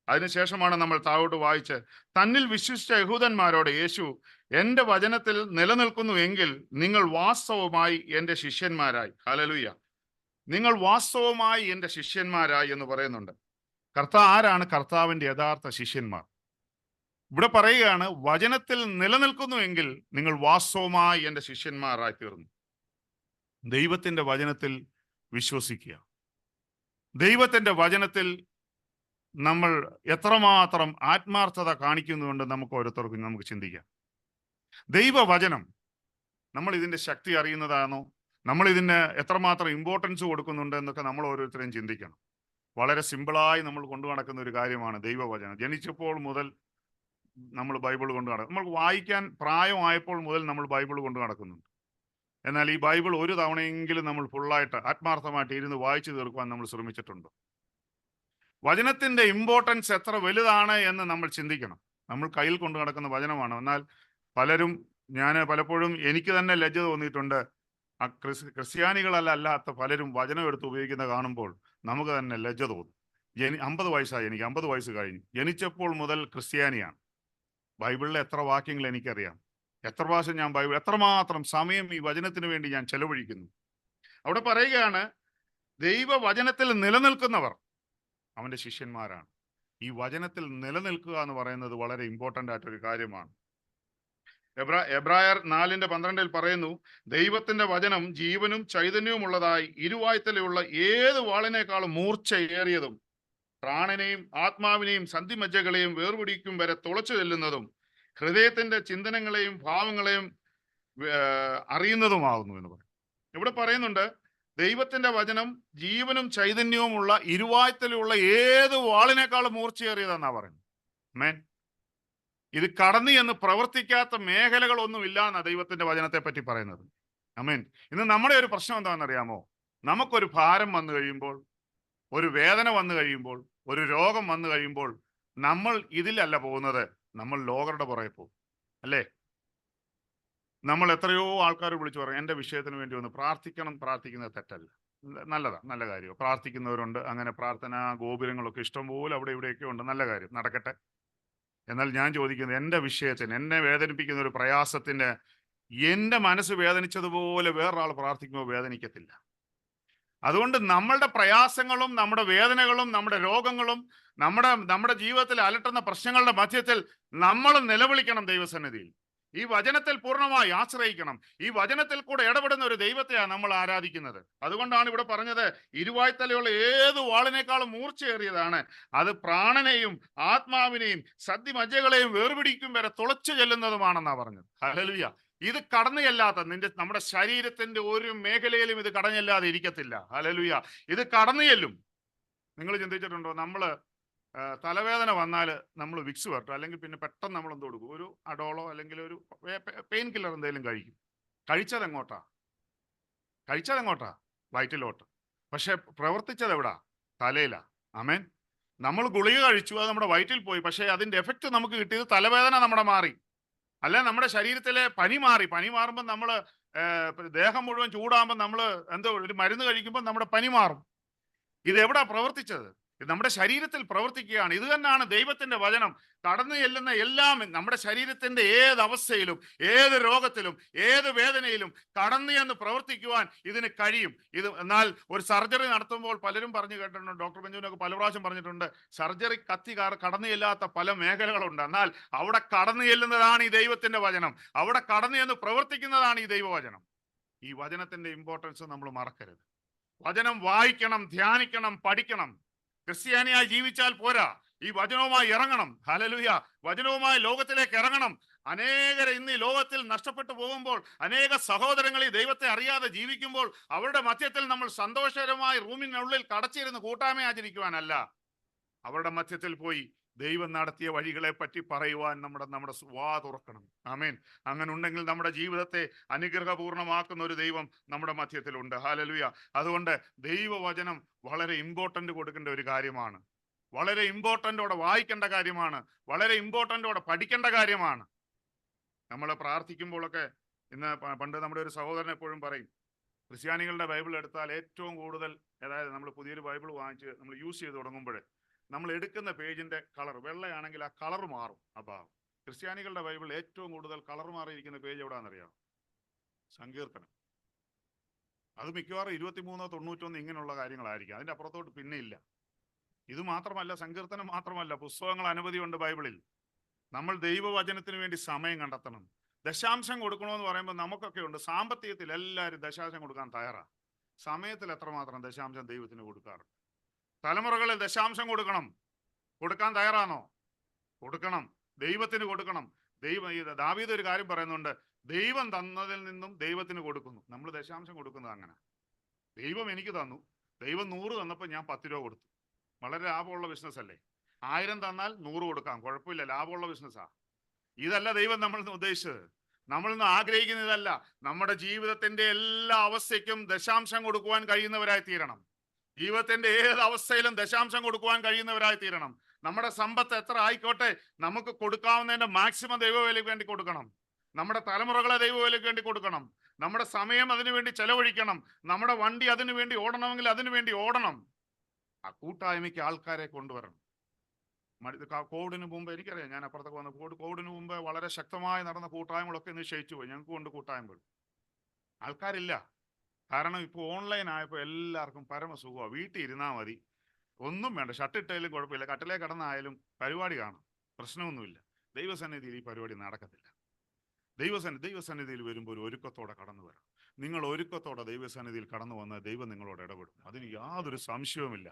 അതിനുശേഷമാണ് നമ്മൾ താഴോട്ട് വായിച്ച്, തന്നിൽ വിശ്വസിച്ച യഹൂദന്മാരോട് യേശു, എൻ്റെ വചനത്തിൽ നിലനിൽക്കുന്നു എങ്കിൽ നിങ്ങൾ വാസ്തവമായി എൻ്റെ ശിഷ്യന്മാരായി. ഹല്ലേലൂയ. നിങ്ങൾ വാസ്തവമായി എൻ്റെ ശിഷ്യന്മാരായി എന്ന് പറയുന്നുണ്ട്. ആരാണ് കർത്താവിൻ്റെ യഥാർത്ഥ ശിഷ്യന്മാർ? ഇവിടെ പറയുകയാണ്, വചനത്തിൽ നിലനിൽക്കുന്നു എങ്കിൽ നിങ്ങൾ വാസ്തവമായി എൻ്റെ ശിഷ്യന്മാരായി തീർന്നു. ദൈവത്തിൻ്റെ വചനത്തിൽ വിശ്വസിക്കുക. ദൈവത്തിൻ്റെ വചനത്തിൽ നമ്മൾ എത്രമാത്രം ആത്മാർത്ഥത കാണിക്കുന്നുണ്ട് നമുക്ക് ഓരോരുത്തർക്കും നമുക്ക് ചിന്തിക്കാം. ദൈവവചനം, നമ്മൾ ഇതിൻ്റെ ശക്തി അറിയുന്നതാണോ? നമ്മൾ ഇതിന് എത്രമാത്രം ഇമ്പോർട്ടൻസ് കൊടുക്കുന്നുണ്ട് എന്നൊക്കെ നമ്മൾ ഓരോരുത്തരെയും ചിന്തിക്കണം. വളരെ സിമ്പിളായി നമ്മൾ കൊണ്ടു നടക്കുന്ന ഒരു കാര്യമാണ് ദൈവവചനം. ജനിച്ചപ്പോൾ മുതൽ നമ്മൾ ബൈബിൾ കൊണ്ട് നടക്കും. നമ്മൾ വായിക്കാൻ പ്രായമായപ്പോൾ മുതൽ നമ്മൾ ബൈബിൾ കൊണ്ട് നടക്കുന്നുണ്ട്. എന്നാൽ ഈ ബൈബിൾ ഒരു തവണയെങ്കിലും നമ്മൾ ഫുള്ളായിട്ട് ആത്മാർത്ഥമായിട്ട് ഇരുന്ന് വായിച്ചു തീർക്കുവാൻ നമ്മൾ ശ്രമിച്ചിട്ടുണ്ടോ? വചനത്തിന്റെ ഇമ്പോർട്ടൻസ് എത്ര വലുതാണ് എന്ന് നമ്മൾ ചിന്തിക്കണം. നമ്മൾ കയ്യിൽ കൊണ്ടു നടക്കുന്ന വചനമാണ്. എന്നാൽ പലപ്പോഴും എനിക്ക് തന്നെ ലജ്ജ തോന്നിയിട്ടുണ്ട്. ക്രിസ്ത്യാനികളല്ലാത്ത പലരും വചനം എടുത്ത് ഉപയോഗിക്കുന്ന കാണുമ്പോൾ നമുക്ക് തന്നെ ലജ്ജ തോന്നും. 50 വയസ്സായി, എനിക്ക് 50 വയസ്സ് കഴിഞ്ഞു. ജനിച്ചപ്പോൾ മുതൽ ക്രിസ്ത്യാനിയാണ്. ബൈബിളിലെ എത്ര വാക്യങ്ങൾ എനിക്കറിയാം, എത്ര പ്രാവശ്യം ഞാൻ എത്രമാത്രം സമയം ഈ വചനത്തിന് വേണ്ടി ഞാൻ ചെലവഴിക്കുന്നു. അവിടെ പറയുകയാണ്, ദൈവവചനത്തിൽ നിലനിൽക്കുന്നവർ അവൻ്റെ ശിഷ്യന്മാരാണ്. ഈ വചനത്തിൽ നിലനിൽക്കുക എന്ന് പറയുന്നത് വളരെ ഇമ്പോർട്ടൻ്റ് ആയിട്ടൊരു കാര്യമാണ്. എബ്രായർ 4:12 പറയുന്നു, ദൈവത്തിന്റെ വചനം ജീവനും ചൈതന്യവും ഉള്ളതായി ഇരുവായ്ത്തലയുള്ള ഏത് വാളിനേക്കാളും മൂർച്ചയേറിയതും പ്രാണനെയും ആത്മാവിനെയും സന്ധിമജ്ജകളെയും വേർപിടിക്കും വരെ തുളച്ചു ചെല്ലുന്നതും ഹൃദയത്തിന്റെ ചിന്തനങ്ങളെയും ഭാവങ്ങളെയും അറിയുന്നതുമാകുന്നു എന്ന് പറയും. ഇവിടെ പറയുന്നുണ്ട്, ദൈവത്തിന്റെ വചനം ജീവനും ചൈതന്യവുമുള്ള ഇരുവായ്ത്തലുള്ള ഏത് വാളിനേക്കാളും മൂർച്ചയേറിയതെന്നാ പറയുന്നത്. ആമേൻ. ഇത് കടന്നു എന്ന് പ്രവർത്തിക്കാത്ത മേഖലകളൊന്നും ഇല്ല എന്നാ ദൈവത്തിന്റെ വചനത്തെ പറ്റി പറയുന്നത്. ആമേൻ. ഇന്ന് നമ്മുടെ ഒരു പ്രശ്നം എന്താണെന്നറിയാമോ? നമുക്കൊരു ഭാരം വന്നു കഴിയുമ്പോൾ, ഒരു വേദന വന്നു കഴിയുമ്പോൾ, ഒരു രോഗം വന്നു കഴിയുമ്പോൾ നമ്മൾ ഇതിലല്ല പോകുന്നത്, നമ്മൾ ലോകരുടെ പുറകെ പോകും. അല്ലേ? നമ്മൾ എത്രയോ ആൾക്കാർ വിളിച്ചു പറയും, എൻ്റെ വിഷയത്തിന് വേണ്ടി ഒന്ന് പ്രാർത്ഥിക്കുന്നത് തെറ്റല്ല, നല്ലതാ, നല്ല കാര്യം. പ്രാർത്ഥിക്കുന്നവരുണ്ട്, അങ്ങനെ പ്രാർത്ഥനാ ഗോപുരങ്ങളൊക്കെ ഇഷ്ടംപോലെ അവിടെ ഇവിടെയൊക്കെ ഉണ്ട്, നല്ല കാര്യം, നടക്കട്ടെ. എന്നാൽ ഞാൻ ചോദിക്കുന്നത്, എൻ്റെ വിഷയത്തിന്, എന്നെ വേദനിപ്പിക്കുന്ന ഒരു പ്രയാസത്തിന് എൻ്റെ മനസ്സ് വേദനിച്ചതുപോലെ വേറൊരാൾ പ്രാർത്ഥിക്കുമ്പോൾ വേദനിക്കത്തില്ല. അതുകൊണ്ട് നമ്മളുടെ പ്രയാസങ്ങളും നമ്മുടെ വേദനകളും നമ്മുടെ രോഗങ്ങളും നമ്മുടെ ജീവിതത്തിൽ അലട്ടുന്ന പ്രശ്നങ്ങളുടെ മധ്യത്തിൽ നമ്മൾ നിലവിളിക്കണം ദൈവസന്നിധിയിൽ. ഈ വചനത്തിൽ പൂർണ്ണമായി ആശ്രയിക്കണം. ഈ വചനത്തിൽ കൂടെ ഇടപെടുന്ന ഒരു ദൈവത്തെയാണ് നമ്മൾ ആരാധിക്കുന്നത്. അതുകൊണ്ടാണ് ഇവിടെ പറഞ്ഞത്, ഇരുവായ്ത്തലയുള്ള ഏത് വാളിനേക്കാളും മൂർച്ചയേറിയതാണ്, അത് പ്രാണനെയും ആത്മാവിനെയും സന്ധിമജ്ജകളെയും വേർപിടിക്കും വരെ തുളച്ചു ചെല്ലുന്നതുമാണെന്നാ പറഞ്ഞത്. ഹല്ലേലൂയ. ഇത് കടന്നു ചെല്ലാത്ത നമ്മുടെ ശരീരത്തിന്റെ ഒരു മേഖലയിലും ഇത് കടന്നു ചെല്ലാതെ ഇരിക്കത്തില്ല. ഹല്ലേലൂയ. ഇത് കടന്നു ചെല്ലും. നിങ്ങൾ ചിന്തിച്ചിട്ടുണ്ടോ, നമ്മള് തലവേദന വന്നാൽ നമ്മൾ വിക്സ് വരട്ടും, അല്ലെങ്കിൽ പിന്നെ പെട്ടെന്ന് നമ്മൾ എന്ത് കൊടുക്കും, ഒരു അഡോളോ അല്ലെങ്കിൽ ഒരു പെയിൻ കില്ലർ എന്തെങ്കിലും കഴിക്കും. കഴിച്ചതെങ്ങോട്ടാ? വയറ്റിലോട്ട്. പക്ഷെ പ്രവർത്തിച്ചത് എവിടാ? തലയിലാ. ആമേൻ. നമ്മൾ ഗുളിക കഴിച്ചു, അത് നമ്മുടെ വയറ്റിൽ പോയി, പക്ഷേ അതിന്റെ എഫക്റ്റ് നമുക്ക് കിട്ടിയത് തലവേദന നമ്മുടെ മാറി, അല്ലെ നമ്മുടെ ശരീരത്തിലെ പനി മാറി. പനി മാറുമ്പോൾ നമ്മൾ ദേഹം മുഴുവൻ ചൂടാകുമ്പോൾ നമ്മൾ എന്തോ ഒരു മരുന്ന് കഴിക്കുമ്പോൾ നമ്മുടെ പനി മാറും. ഇത് എവിടാ പ്രവർത്തിച്ചത്? ഇത് നമ്മുടെ ശരീരത്തിൽ പ്രവർത്തിക്കുകയാണ്. ഇത് തന്നെയാണ് ദൈവത്തിന്റെ വചനം. കടന്നു ചെല്ലുന്ന എല്ലാം നമ്മുടെ ശരീരത്തിന്റെ ഏത് അവസ്ഥയിലും, ഏത് രോഗത്തിലും, ഏത് വേദനയിലും കടന്നു എന്ന് പ്രവർത്തിക്കുവാൻ ഇതിന് കഴിയും. എന്നാൽ ഒരു സർജറി നടത്തുമ്പോൾ പലരും പറഞ്ഞു കേട്ടിട്ടുണ്ട്, ഡോക്ടർ ബെഞ്ചുവിനൊക്കെ പല പ്രാവശ്യം പറഞ്ഞിട്ടുണ്ട്, സർജറി കടന്നു ചെല്ലാത്ത പല മേഖലകളുണ്ട്. എന്നാൽ അവിടെ കടന്നു ചെല്ലുന്നതാണ് ഈ ദൈവത്തിന്റെ വചനം. അവിടെ കടന്നു എന്ന് പ്രവർത്തിക്കുന്നതാണ് ഈ ദൈവവചനം. ഈ വചനത്തിന്റെ ഇമ്പോർട്ടൻസ് നമ്മൾ മറക്കരുത്. വചനം വായിക്കണം, ധ്യാനിക്കണം, പഠിക്കണം. ക്രിസ്ത്യാനിയായി ജീവിച്ചാൽ പോരാ, ഈ വചനവുമായി ഇറങ്ങണം. ഹല്ലേലൂയ. വചനവുമായി ലോകത്തിലേക്ക് ഇറങ്ങണം. അനേകരെ ഇന്ന് ഈ ലോകത്തിൽ നഷ്ടപ്പെട്ടു പോകുമ്പോൾ, അനേക സഹോദരങ്ങൾ ഈ ദൈവത്തെ അറിയാതെ ജീവിക്കുമ്പോൾ, അവരുടെ മധ്യത്തിൽ നമ്മൾ സന്തോഷകരമായി റൂമിനുള്ളിൽ കടച്ചിരുന്ന് കൂട്ടായ്മ ആചരിക്കുവാനല്ല, അവരുടെ മധ്യത്തിൽ പോയി ദൈവം നടത്തിയ വഴികളെ പറ്റി പറയുവാൻ നമ്മുടെ വാ തുറക്കണം. ആമേൻ. അങ്ങനെ ഉണ്ടെങ്കിൽ നമ്മുടെ ജീവിതത്തെ അനുഗ്രഹപൂർണമാക്കുന്ന ഒരു ദൈവം നമ്മുടെ മധ്യത്തിലുണ്ട്. ഹല്ലേലൂയ. അതുകൊണ്ട് ദൈവവചനം വളരെ ഇമ്പോർട്ടന്റ് കൊടുക്കേണ്ട ഒരു കാര്യമാണ്. വളരെ ഇമ്പോർട്ടന്റോടെ വായിക്കേണ്ട കാര്യമാണ്. വളരെ ഇമ്പോർട്ടന്റോടെ പഠിക്കേണ്ട കാര്യമാണ്. നമ്മൾ പ്രാർത്ഥിക്കുമ്പോഴൊക്കെ ഇന്ന് പണ്ട് നമ്മുടെ ഒരു സഹോദരൻ എപ്പോഴും പറയും, ക്രിസ്ത്യാനികളുടെ ബൈബിൾ എടുത്താൽ ഏറ്റവും കൂടുതൽ, അതായത് നമ്മൾ പുതിയൊരു ബൈബിൾ വാങ്ങിച്ച് നമ്മൾ യൂസ് ചെയ്ത് തുടങ്ങുമ്പോൾ നമ്മൾ എടുക്കുന്ന പേജിന്റെ കളർ വെള്ളയാണെങ്കിൽ ആ കളർ മാറും. അപ്പൊ ക്രിസ്ത്യാനികളുടെ ബൈബിൾ ഏറ്റവും കൂടുതൽ കളർ മാറിയിരിക്കുന്ന പേജ് എവിടാണെന്നറിയാം? സങ്കീർത്തനം. അത് മിക്കവാറും 23, 91 ഇങ്ങനെയുള്ള കാര്യങ്ങളായിരിക്കും. അതിന്റെ അപ്പുറത്തോട്ട് പിന്നെ ഇല്ല. ഇത് മാത്രമല്ല, സങ്കീർത്തനം മാത്രമല്ല, പുസ്തകങ്ങൾ അനവധിയുണ്ട് ബൈബിളിൽ. നമ്മൾ ദൈവവചനത്തിന് വേണ്ടി സമയം കണ്ടെത്തണം. ദശാംശം കൊടുക്കണമെന്ന് പറയുമ്പോൾ നമുക്കൊക്കെ ഉണ്ട്, സാമ്പത്തികത്തിൽ എല്ലാവരും ദശാംശം കൊടുക്കാൻ തയ്യാറാണ്. സമയത്തിൽ എത്രമാത്രം ദശാംശം ദൈവത്തിന് കൊടുക്കാറുണ്ട്? തലമുറകളിൽ ദശാംശം കൊടുക്കാൻ തയ്യാറാണോ? കൊടുക്കണം. ദൈവത്തിന് കൊടുക്കണം. ദാവീദ് ഒരു കാര്യം പറയുന്നുണ്ട്, ദൈവം തന്നതിൽ നിന്നും ദൈവത്തിന് കൊടുക്കുന്നു. നമ്മൾ ദശാംശം കൊടുക്കുന്നത് അങ്ങനെ. ദൈവം എനിക്ക് തന്നു, ദൈവം 100 തന്നപ്പോൾ ഞാൻ 10 രൂപ കൊടുത്തു. വളരെ ലാഭമുള്ള ബിസിനസ് അല്ലേ? 1000 തന്നാൽ 100 കൊടുക്കാം, കുഴപ്പമില്ല, ലാഭമുള്ള ബിസിനസ്സാ. ഇതല്ല ദൈവം നമ്മൾ ഉദ്ദേശിച്ചത്. നമ്മൾ ഇന്ന് ആഗ്രഹിക്കുന്നതല്ല. നമ്മുടെ ജീവിതത്തിന്റെ എല്ലാ അവസ്ഥയ്ക്കും ദശാംശം കൊടുക്കുവാൻ കഴിയുന്നവരായി തീരണം. ജീവിതത്തിന്റെ ഏത് അവസ്ഥയിലും ദശാംശം കൊടുക്കുവാൻ കഴിയുന്നവരായി തീരണം. നമ്മുടെ സമ്പത്ത് എത്ര ആയിക്കോട്ടെ, നമുക്ക് കൊടുക്കാവുന്നതിന്റെ മാക്സിമം ദൈവവേലയ്ക്ക് വേണ്ടി കൊടുക്കണം. നമ്മുടെ തലമുറകളെ ദൈവവേലയ്ക്ക് വേണ്ടി കൊടുക്കണം. നമ്മുടെ സമയം അതിനു വേണ്ടി ചെലവഴിക്കണം. നമ്മുടെ വണ്ടി അതിനു വേണ്ടി ഓടണമെങ്കിൽ അതിനു വേണ്ടി ഓടണം. ആ കൂട്ടായ്മയ്ക്ക് ആൾക്കാരെ കൊണ്ടുവരണം. കോവിഡിന് മുമ്പ് എനിക്കറിയാം, ഞാൻ അപ്പുറത്തൊക്കെ വന്ന കോവിഡിന് മുമ്പ് വളരെ ശക്തമായി നടന്ന കൂട്ടായ്മകളൊക്കെ നിശ്ചയിച്ചു പോയി. ഞങ്ങൾക്ക് കൊണ്ട് കൂട്ടായ്മകൾ ആൾക്കാരില്ല. കാരണം ഇപ്പോൾ ഓൺലൈൻ ആയപ്പോൾ എല്ലാവർക്കും പരമസുഖമാണ്. വീട്ടിൽ ഇരുന്നാൽ മതി, ഒന്നും വേണ്ട, ഷട്ടിട്ടായാലും കുഴപ്പമില്ല, കട്ടിലേ കിടന്നായാലും പരിപാടി കാണും, പ്രശ്നമൊന്നുമില്ല. ദൈവസന്നിധിയിൽ ഈ പരിപാടി നടക്കത്തില്ല. ദൈവസന്നിധിയിൽ വരുമ്പോൾ ഒരു ഒരുക്കത്തോടെ കടന്നു വരാം. നിങ്ങൾ ഒരുക്കത്തോടെ ദൈവസന്നിധിയിൽ കടന്നു വന്നാൽ ദൈവം നിങ്ങളോട് ഇടപെടും. അതിന് യാതൊരു സംശയവുമില്ല.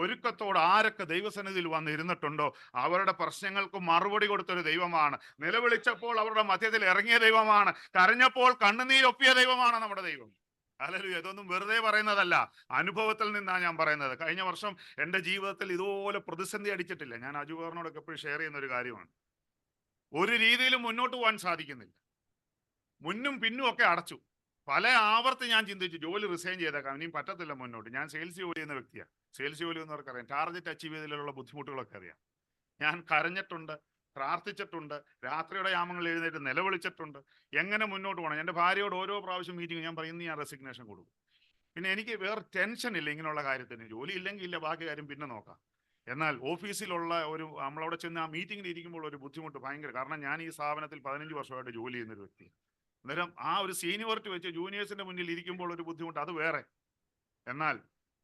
ഒരുക്കത്തോടെ ആരൊക്കെ ദൈവസന്നിധിയിൽ വന്ന് ഇരുന്നിട്ടുണ്ടോ അവരുടെ പ്രശ്നങ്ങൾക്ക് മറുപടി കൊടുത്തൊരു ദൈവമാണ്. നിലവിളിച്ചപ്പോൾ അവരുടെ മധ്യത്തിൽ ഇറങ്ങിയ ദൈവമാണ്. കരഞ്ഞപ്പോൾ കണ്ണുനീരൊപ്പിയ ദൈവമാണ് നമ്മുടെ ദൈവം. ഹല്ലേലൂയ. ഇതൊന്നും വെറുതെ പറയുന്നതല്ല, അനുഭവത്തിൽ നിന്നാണ് ഞാൻ പറയുന്നത്. കഴിഞ്ഞ വർഷം എൻ്റെ ജീവിതത്തിൽ ഇതുപോലെ പ്രതിസന്ധി അടിച്ചിട്ടില്ല. ഞാൻ അജുബാറിനോടൊക്കെ എപ്പോഴും ഷെയർ ചെയ്യുന്ന ഒരു കാര്യമാണ്. ഒരു രീതിയിലും മുന്നോട്ട് പോകാൻ സാധിക്കുന്നില്ല. മുന്നും പിന്നും ഒക്കെ അടച്ചു. പല ആവർത്തി ഞാൻ ചിന്തിച്ചു, ജോലി റിസൈൻ ചെയ്തേക്കാം, ഇനിയും പറ്റത്തില്ല മുന്നോട്ട്. ഞാൻ സെയിൽസ് ജോലി ചെയ്യുന്ന വ്യക്തിയാണ്. സെയിൽസ് ജോലി എന്നവർക്ക് അറിയാം. ടാർഗറ്റ് അച്ചീവ് ചെയ്തതിലുള്ള ബുദ്ധിമുട്ടുകളൊക്കെ അറിയാം. ഞാൻ കരഞ്ഞിട്ടുണ്ട്, പ്രാർത്ഥിച്ചിട്ടുണ്ട്, രാത്രിയുടെ യാമങ്ങളിൽ എഴുന്നേറ്റ് നിലവിളിച്ചിട്ടുണ്ട്. എങ്ങനെ മുന്നോട്ട് പോകണം? എൻ്റെ ഭാര്യയോട് ഓരോ പ്രാവശ്യം മീറ്റിംഗ് ഞാൻ പറയുന്നത് ഞാൻ റെസിഗ്നേഷൻ കൊടുക്കും. പിന്നെ എനിക്ക് വേറെ ടെൻഷൻ ഇല്ല ഇങ്ങനെയുള്ള കാര്യത്തിന്. ജോലി ഇല്ലെങ്കിൽ ഇല്ല, ബാക്കി കാര്യം പിന്നെ നോക്കാം. എന്നാൽ ഓഫീസിലുള്ള നമ്മളവിടെ ചെന്ന് ആ മീറ്റിങ്ങിൽ ഇരിക്കുമ്പോൾ ഒരു ബുദ്ധിമുട്ട് ഭയങ്കര. കാരണം ഞാൻ ഈ സ്ഥാപനത്തിൽ 15 വർഷമായിട്ട് ജോലി ചെയ്യുന്നൊരു വ്യക്തി. അന്നേരം ആ ഒരു സീനിയോറിറ്റി വെച്ച് ജൂനിയേഴ്സിന്റെ മുന്നിൽ ഇരിക്കുമ്പോൾ ഒരു ബുദ്ധിമുട്ട്, അത് വേറെ. എന്നാൽ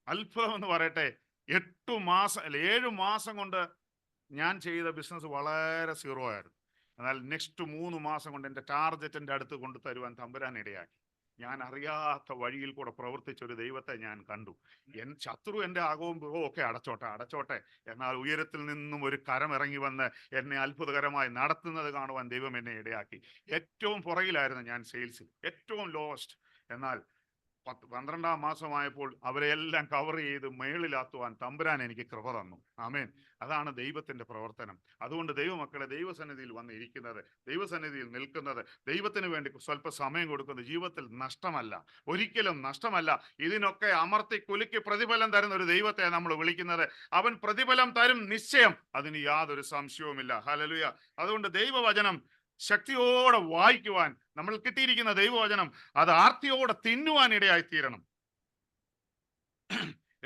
അത്ഭുതം എന്ന് പറയട്ടെ, 7 മാസം കൊണ്ട് ഞാൻ ചെയ്ത ബിസിനസ് വളരെ സീറോ ആയിരുന്നു. എന്നാൽ നെക്സ്റ്റ് 3 മാസം കൊണ്ട് എൻ്റെ ടാർഗറ്റിൻ്റെ അടുത്ത് കൊണ്ടു തരുവാൻ തമ്പുരാൻ ഇടയാക്കി. ഞാൻ അറിയാത്ത വഴിയിൽ കൂടെ പ്രവർത്തിച്ച ഒരു ദൈവത്തെ ഞാൻ കണ്ടു. ശത്രു എൻ്റെ ആകവും ഒക്കെ അടച്ചോട്ടെ, എന്നാൽ ഉയരത്തിൽ നിന്നും ഒരു കരം ഇറങ്ങി വന്ന് എന്നെ അത്ഭുതകരമായി നടത്തുന്നത് കാണുവാൻ ദൈവം എന്നെ ഇടയാക്കി. ഏറ്റവും പുറകിലായിരുന്നു ഞാൻ സെയിൽസിൽ, ഏറ്റവും ലോവസ്റ്റ്. എന്നാൽ 12-ാം മാസമായപ്പോൾ അവരെല്ലാം കവർ ചെയ്ത് മേളിലാത്തുവാൻ തമ്പുരാൻ എനിക്ക് കൃപ തന്നു. ആമേൻ. അതാണ് ദൈവത്തിന്റെ പ്രവർത്തനം. അതുകൊണ്ട് ദൈവമക്കളെ, ദൈവസന്നിധിയിൽ വന്നിരിക്കുന്നത്, ദൈവസന്നിധിയിൽ നിൽക്കുന്നത്, ദൈവത്തിന് വേണ്ടി സ്വല്പ സമയം കൊടുക്കുന്നത് ജീവിതത്തിൽ നഷ്ടമല്ല, ഒരിക്കലും നഷ്ടമല്ല. ഇതിനൊക്കെ അമർത്തി കുലുക്കി പ്രതിഫലം തരുന്ന ഒരു ദൈവത്തെ നമ്മൾ വിളിക്കുന്നത്. അവൻ പ്രതിഫലം തരും, നിശ്ചയം, അതിന് യാതൊരു സംശയവുമില്ല. ഹല്ലേലൂയ. അതുകൊണ്ട് ദൈവവചനം ശക്തിയോടെ വായിക്കുവാൻ, നമ്മൾ കിട്ടിയിരിക്കുന്ന ദൈവവചനം അത് ആർത്തിയോടെ തിന്നുവാൻ ഇടയായി തീരണം.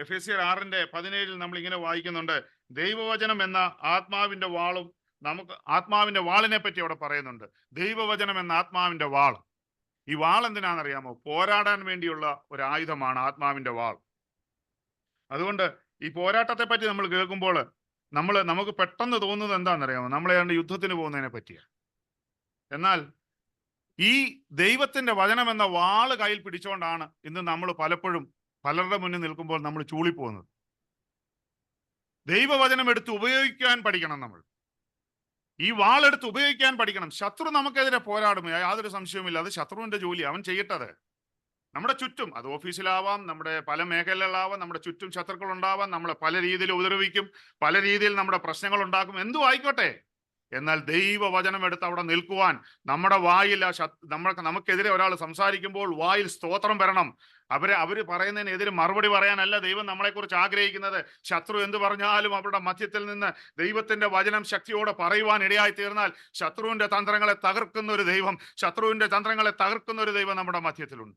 എഫെസ്യർ 6:17 നമ്മൾ ഇങ്ങനെ വായിക്കുന്നുണ്ട്, ദൈവവചനം എന്ന ആത്മാവിന്റെ വാളും. നമുക്ക് ആത്മാവിന്റെ വാളിനെ പറ്റി അവിടെ പറയുന്നുണ്ട്. ദൈവവചനം എന്ന ആത്മാവിന്റെ വാൾ. ഈ വാൾ എന്തിനാണെന്നറിയാമോ? പോരാടാൻ വേണ്ടിയുള്ള ഒരു ആയുധമാണ് ആത്മാവിന്റെ വാൾ. അതുകൊണ്ട് ഈ പോരാട്ടത്തെ പറ്റി നമ്മൾ കേൾക്കുമ്പോൾ നമുക്ക് പെട്ടെന്ന് തോന്നുന്നത് എന്താണെന്നറിയാമോ? നമ്മളേതാണ്ട് യുദ്ധത്തിന് പോകുന്നതിനെ പറ്റിയാണ്. എന്നാൽ ഈ ദൈവത്തിന്റെ വചനം എന്ന വാള് കയ്യിൽ പിടിച്ചുകൊണ്ടാണ് ഇന്ന് നമ്മൾ പലപ്പോഴും പലരുടെ മുന്നിൽ നിൽക്കുമ്പോൾ നമ്മൾ ചൂളിപ്പോകുന്നത്. ദൈവവചനം എടുത്ത് ഉപയോഗിക്കാൻ പഠിക്കണം. നമ്മൾ ഈ വാളെടുത്ത് ഉപയോഗിക്കാൻ പഠിക്കണം. ശത്രു നമുക്കെതിരെ പോരാടും, യാതൊരു സംശയവുമില്ല. അത് ശത്രുവിന്റെ ജോലി, അവൻ ചെയ്യട്ടത്. നമ്മുടെ ചുറ്റും, അത് ഓഫീസിലാവാം, നമ്മുടെ പല മേഖലകളിലാവാം, നമ്മുടെ ചുറ്റും ശത്രുക്കൾ ഉണ്ടാവാം, നമ്മളെ പല രീതിയിൽ ഉപദ്രവിക്കും, പല രീതിയിൽ നമ്മുടെ പ്രശ്നങ്ങൾ ഉണ്ടാക്കും, എന്തും ആയിക്കോട്ടെ. എന്നാൽ ദൈവവചനം എടുത്ത് അവിടെ നിൽക്കുവാൻ നമ്മുടെ വായിൽ നമുക്കെതിരെ ഒരാൾ സംസാരിക്കുമ്പോൾ വായിൽ സ്തോത്രം വരണം. അവര് പറയുന്നതിനെതിരെ മറുപടി പറയാനല്ല ദൈവം നമ്മളെക്കുറിച്ച് ആഗ്രഹിക്കുന്നത്. ശത്രു എന്ത് പറഞ്ഞാലും അവരുടെ മധ്യത്തിൽ നിന്ന് ദൈവത്തിന്റെ വചനം ശക്തിയോടെ പറയുവാൻ ഇടയായി തീർന്നാൽ ശത്രുവിന്റെ തന്ത്രങ്ങളെ തകർക്കുന്ന ഒരു ദൈവം നമ്മുടെ മധ്യത്തിലുണ്ട്.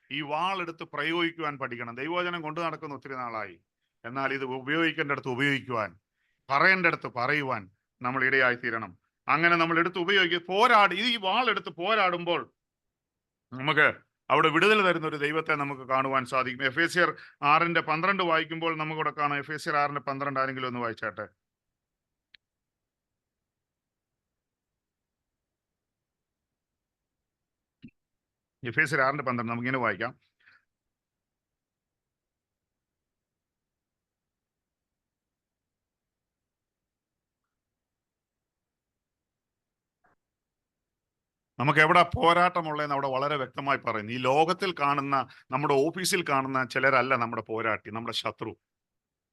ഈ വാളെടുത്ത് പ്രയോഗിക്കുവാൻ പഠിക്കണം. ദൈവവചനം കൊണ്ടു നടക്കുന്ന ഒത്തിരി നാളായി. എന്നാൽ ഇത് ഉപയോഗിക്കേണ്ടടുത്ത് ഉപയോഗിക്കുവാൻ, പറയേണ്ടടുത്ത് പറയുവാൻ നമ്മൾ ഇടയായി തീരണം. അങ്ങനെ നമ്മൾ എടുത്ത് ഉപയോഗിക്കുക. ഈ വാളെടുത്ത് പോരാടുമ്പോൾ നമുക്ക് അവിടെ വിടുതൽ തരുന്ന ഒരു ദൈവത്തെ നമുക്ക് കാണുവാൻ സാധിക്കും. എഫേസ്യർ 6:12 വായിക്കുമ്പോൾ നമുക്കിവിടെ കാണാം. എഫേസ്യർ 6:12 ആരെങ്കിലും ഒന്ന് വായിച്ചാട്ടെ. എഫേസ്യർ 6:12 നമുക്കിങ്ങനെ വായിക്കാം. നമുക്ക് എവിടെ പോരാട്ടമുള്ളതെന്ന് അവിടെ വളരെ വ്യക്തമായി പറയുന്നു. ഈ ലോകത്തിൽ കാണുന്ന, നമ്മുടെ ഓഫീസിൽ കാണുന്ന ചിലരല്ല നമ്മുടെ പോരാട്ടി, നമ്മുടെ ശത്രു.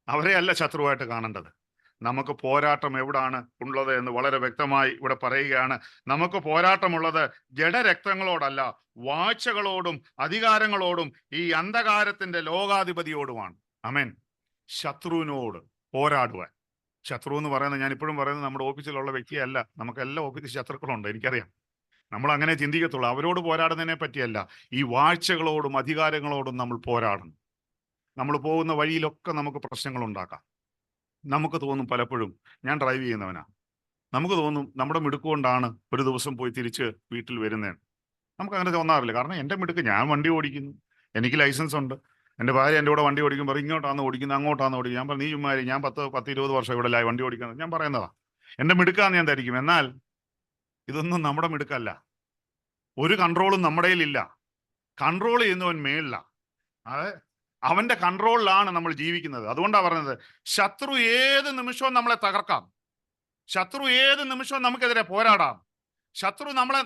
അവരെയല്ല ശത്രുവായിട്ട് കാണേണ്ടത്. നമുക്ക് പോരാട്ടം എവിടാണ് ഉള്ളത് എന്ന് വളരെ വ്യക്തമായി ഇവിടെ പറയുകയാണ്. നമുക്ക് പോരാട്ടമുള്ളത് ജഡരക്തങ്ങളോടല്ല, വാഴ്ചകളോടും അധികാരങ്ങളോടും ഈ അന്ധകാരത്തിന്റെ ലോകാധിപതിയോടുമാണ്. ആമേൻ. ശത്രുവിനോട് പോരാടുവാൻ. ശത്രു എന്ന് പറയുന്നത്, ഞാൻ ഇപ്പോഴും പറയുന്നത് നമ്മുടെ ഓഫീസിലുള്ള വ്യക്തിയല്ല. നമുക്കെല്ലാം ഓഫീസിൽ ശത്രുക്കളുണ്ട്, എനിക്കറിയാം. നമ്മൾ അങ്ങനെ ചിന്തിക്കത്തുള്ളൂ. അവരോട് പോരാടുന്നതിനെ പറ്റിയല്ല, ഈ വാഴ്ചകളോടും അധികാരങ്ങളോടും നമ്മൾ പോരാടണം. നമ്മൾ പോകുന്ന വഴിയിലൊക്കെ നമുക്ക് പ്രശ്നങ്ങൾ ഉണ്ടാക്കാം. നമുക്ക് തോന്നും പലപ്പോഴും, ഞാൻ ഡ്രൈവ് ചെയ്യുന്നവനാ, നമുക്ക് തോന്നും നമ്മുടെ മിടുക്കുകൊണ്ടാണ് ഒരു ദിവസം പോയി തിരിച്ച് വീട്ടിൽ വരുന്നതാണ്. നമുക്ക് അങ്ങനെ തോന്നാറില്ല. കാരണം എൻ്റെ മിടുക്ക്, ഞാൻ വണ്ടി ഓടിക്കുന്നു, എനിക്ക് ലൈസൻസ് ഉണ്ട്. എൻ്റെ ഭാര്യ എൻ്റെ കൂടെ വണ്ടി ഓടിക്കുമ്പോൾ ഇങ്ങോട്ടാണ് ഓടിക്കുന്നത്, അങ്ങോട്ടാണ് ഓടിക്കുന്നത്. ഞാൻ പറഞ്ഞു, നീ ചുമ്മാരി, ഞാൻ 10-20 വർഷം ഇവിടെ വണ്ടി ഓടിക്കുന്നത്, ഞാൻ പറയുന്നതാ, എൻ്റെ മിടുക്കാന്ന് ഞാൻ ധരിക്കും. എന്നാൽ ഇതൊന്നും നമ്മുടെ മിടുക്കല്ല. ഒരു കൺട്രോളും നമ്മുടെ ഇല്ല. കൺട്രോൾ ചെയ്യുന്നവൻ മേളില. അത് അവന്റെ കൺട്രോളിലാണ് നമ്മൾ ജീവിക്കുന്നത്. അതുകൊണ്ടാണ് പറഞ്ഞത്, ശത്രു ഏത് നിമിഷവും നമ്മളെ തകർക്കാം, ശത്രു ഏത് നിമിഷവും നമുക്കെതിരെ പോരാടാം. ശത്രു നമ്മളെ,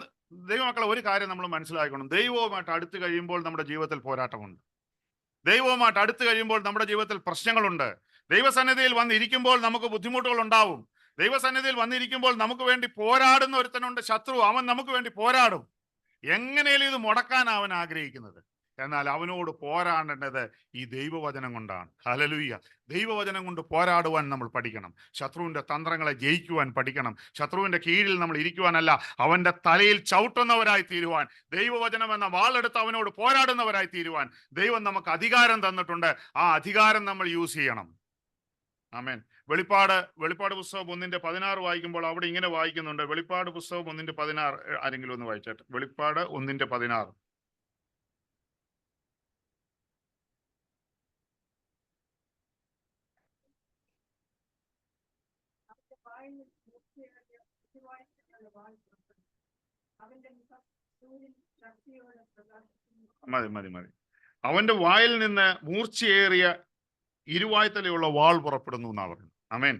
ദൈവമക്കളെ, ഒരു കാര്യം നമ്മൾ മനസ്സിലാക്കണം. ദൈവവുമായിട്ട് അടുത്ത് കഴിയുമ്പോൾ നമ്മുടെ ജീവിതത്തിൽ പോരാട്ടമുണ്ട്. ദൈവവുമായിട്ട് അടുത്ത് കഴിയുമ്പോൾ നമ്മുടെ ജീവിതത്തിൽ പ്രശ്നങ്ങളുണ്ട്. ദൈവസന്നിധിയിൽ വന്നിരിക്കുമ്പോൾ നമുക്ക് ബുദ്ധിമുട്ടുകൾ ഉണ്ടാവും. ദൈവസന്നിധിയിൽ വന്നിരിക്കുമ്പോൾ നമുക്ക് വേണ്ടി പോരാടുന്ന ഒരുത്തനുണ്ട്, ശത്രു. അവൻ നമുക്ക് വേണ്ടി പോരാടും. എങ്ങനെയും ഇത് മുടക്കാൻ അവൻ ആഗ്രഹിക്കുന്നത്. എന്നാൽ അവനോട് പോരാടേണ്ടത് ഈ ദൈവവചനം കൊണ്ടാണ്. ഹല്ലേലൂയ. ദൈവവചനം കൊണ്ട് പോരാടുവാൻ നമ്മൾ പഠിക്കണം. ശത്രുവിന്റെ തന്ത്രങ്ങളെ ജയിക്കുവാൻ പഠിക്കണം. ശത്രുവിന്റെ കീഴിൽ നമ്മൾ ഇരിക്കുവാനല്ല, അവന്റെ തലയിൽ ചവിട്ടുന്നവരായി തീരുവാൻ, ദൈവവചനം എന്ന വാളെടുത്ത് അവനോട് പോരാടുന്നവരായി തീരുവാൻ ദൈവം നമുക്ക് അധികാരം തന്നിട്ടുണ്ട്. ആ അധികാരം നമ്മൾ യൂസ് ചെയ്യണം. ആമേൻ. വെളിപ്പാട് പുസ്തകം 1:16 വായിക്കുമ്പോൾ അവിടെ ഇങ്ങനെ വായിക്കുന്നുണ്ട്. വെളിപ്പാട് പുസ്തകം 1:16 ആരെങ്കിലും ഒന്ന് വായിച്ചാട്ടെ. വെളിപ്പാട് 1:16. മതി. അവന്റെ വായിൽ നിന്ന് മൂർച്ചയേറിയ ഇരുവായ്ത്തലയുള്ള വാൾ പുറപ്പെടുന്നു എന്നാ പറയുന്നത്. ആമേൻ.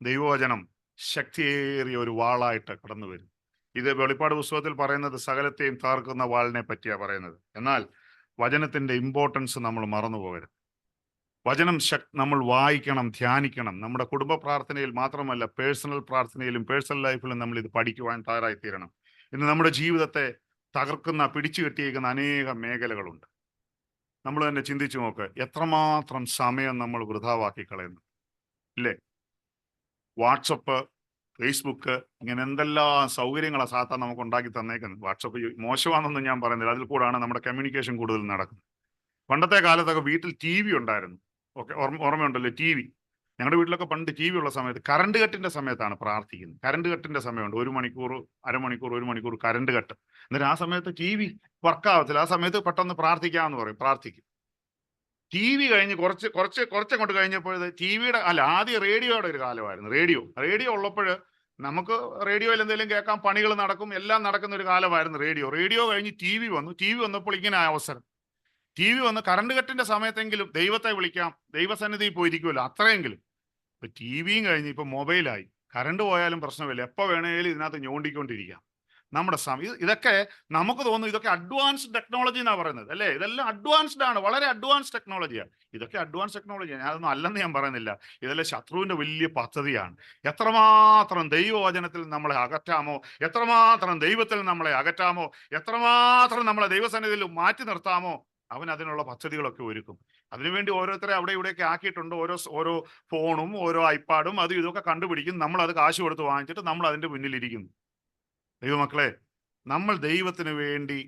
ദൈവവചനം ശക്തിയേറിയ ഒരു വാളായിട്ട് കടന്നു വരും. ഇത് വെളിപ്പാട് പുസ്തകത്തിൽ പറയുന്നത് സകലത്തെയും തകർക്കുന്ന വാളിനെ പറ്റിയാ പറയുന്നത്. എന്നാൽ വചനത്തിൻ്റെ ഇമ്പോർട്ടൻസ് നമ്മൾ മറന്നു പോകരുത്. വചനം നമ്മൾ വായിക്കണം, ധ്യാനിക്കണം. നമ്മുടെ കുടുംബ പ്രാർത്ഥനയിൽ മാത്രമല്ല, പേഴ്സണൽ പ്രാർത്ഥനയിലും പേഴ്സണൽ ലൈഫിലും നമ്മൾ ഇത് പഠിക്കുവാൻ തയ്യാറായിത്തീരണം. ഇന്ന് നമ്മുടെ ജീവിതത്തെ തകർക്കുന്ന, പിടിച്ചു കെട്ടിയേക്കുന്ന അനേകം മേഖലകളുണ്ട്. നമ്മൾ തന്നെ ചിന്തിച്ചു നോക്ക്, എത്രമാത്രം സമയം നമ്മൾ വൃഥാവാക്കി കളയുന്നു ഇല്ലേ? വാട്സപ്പ്, ഫേസ്ബുക്ക്, ഇങ്ങനെ എന്തെല്ലാം സൗകര്യങ്ങളാണ് സാധാരണ നമുക്ക് ഉണ്ടാക്കി തന്നേക്കുന്നത്. വാട്സപ്പ് മോശമാണെന്നൊന്നും ഞാൻ പറയുന്നില്ല, അതിൽ കൂടാണ് നമ്മുടെ കമ്മ്യൂണിക്കേഷൻ കൂടുതൽ നടക്കുന്നത്. പണ്ടത്തെ കാലത്തൊക്കെ വീട്ടിൽ TV ഉണ്ടായിരുന്നു. ഓർമ്മയുണ്ടല്ലോ TV? ഞങ്ങളുടെ വീട്ടിലൊക്കെ പണ്ട് TV ഉള്ള സമയത്ത് കറണ്ട് കട്ടിന്റെ സമയത്താണ് പ്രാർത്ഥിക്കുന്നത്. കറണ്ട് കട്ടിന്റെ സമയമുണ്ട്, 1 മണിക്കൂർ, അരമണിക്കൂർ, 1 മണിക്കൂർ കറണ്ട് കട്ട്. എന്നിട്ട് ആ സമയത്ത് TV വർക്കാവത്തില്ല. ആ സമയത്ത് പെട്ടെന്ന് പ്രാർത്ഥിക്കാമെന്ന് പറയും, പ്രാർത്ഥിക്കും. TV കഴിഞ്ഞ് കുറച്ചങ്ങോട്ട് കഴിഞ്ഞപ്പോൾ ടിവിയുടെ ആദ്യം റേഡിയോയുടെ ഒരു കാലമായിരുന്നു. റേഡിയോ ഉള്ളപ്പോൾ നമുക്ക് റേഡിയോയിൽ എന്തെങ്കിലും കേൾക്കാം, പണികൾ നടക്കും, എല്ലാം നടക്കുന്ന ഒരു കാലമായിരുന്നു റേഡിയോ കഴിഞ്ഞ് TV വന്നു. TV വന്നപ്പോൾ ഇങ്ങനെ അവസരം. TV വന്ന് കറണ്ട് കട്ടിന്റെ സമയത്തെങ്കിലും ദൈവത്തെ വിളിക്കാം, ദൈവസന്നിധിയിൽ പോയിരിക്കുമല്ലോ, അത്രയെങ്കിലും. ഇപ്പൊ TVയും കഴിഞ്ഞ് ഇപ്പൊ മൊബൈലായി. കറണ്ട് പോയാലും പ്രശ്നമില്ല, എപ്പോൾ വേണേലും ഇതിനകത്ത് ഞോണ്ടിക്കൊണ്ടിരിക്കാം. നമ്മുടെ ഇതൊക്കെ നമുക്ക് തോന്നുന്നു ഇതൊക്കെ അഡ്വാൻസ്ഡ് ടെക്നോളജി എന്നാണ് പറയുന്നത് അല്ലേ? ഇതെല്ലാം അഡ്വാൻസ്ഡ് ആണ്, വളരെ അഡ്വാൻസ്ഡ് ടെക്നോളജിയാണ്. ഇതൊക്കെ അഡ്വാൻസ് ടെക്നോളജിയാണ്, ഞാനതൊന്നും അല്ലെന്ന് ഞാൻ പറയുന്നില്ല. ഇതെല്ലാം ശത്രുവിന്റെ വലിയ പദ്ധതിയാണ്. എത്രമാത്രം ദൈവവചനത്തിൽ നമ്മളെ അകറ്റാമോ, എത്രമാത്രം ദൈവത്തിൽ നമ്മളെ അകറ്റാമോ, എത്രമാത്രം നമ്മളെ ദൈവസന്നിധിയിൽ മാറ്റി നിർത്താമോ, അവൻ അതിനുള്ള പദ്ധതികളൊക്കെ ഒരുക്കും. അതിനുവേണ്ടി ഓരോരുത്തരെ അവിടെ ഇവിടെയൊക്കെ ആക്കിയിട്ടുണ്ട്. ഓരോ ഫോണും ഓരോ ഐപാഡും അതും ഇതൊക്കെ കണ്ടുപിടിക്കും. നമ്മൾ അത് കാശ് കൊടുത്ത് വാങ്ങിച്ചിട്ട് നമ്മൾ അതിന്റെ മുന്നിലിരിക്കുന്നു. ദൈവമക്കളെ, നമ്മൾ ദൈവത്തിന് വേണ്ടി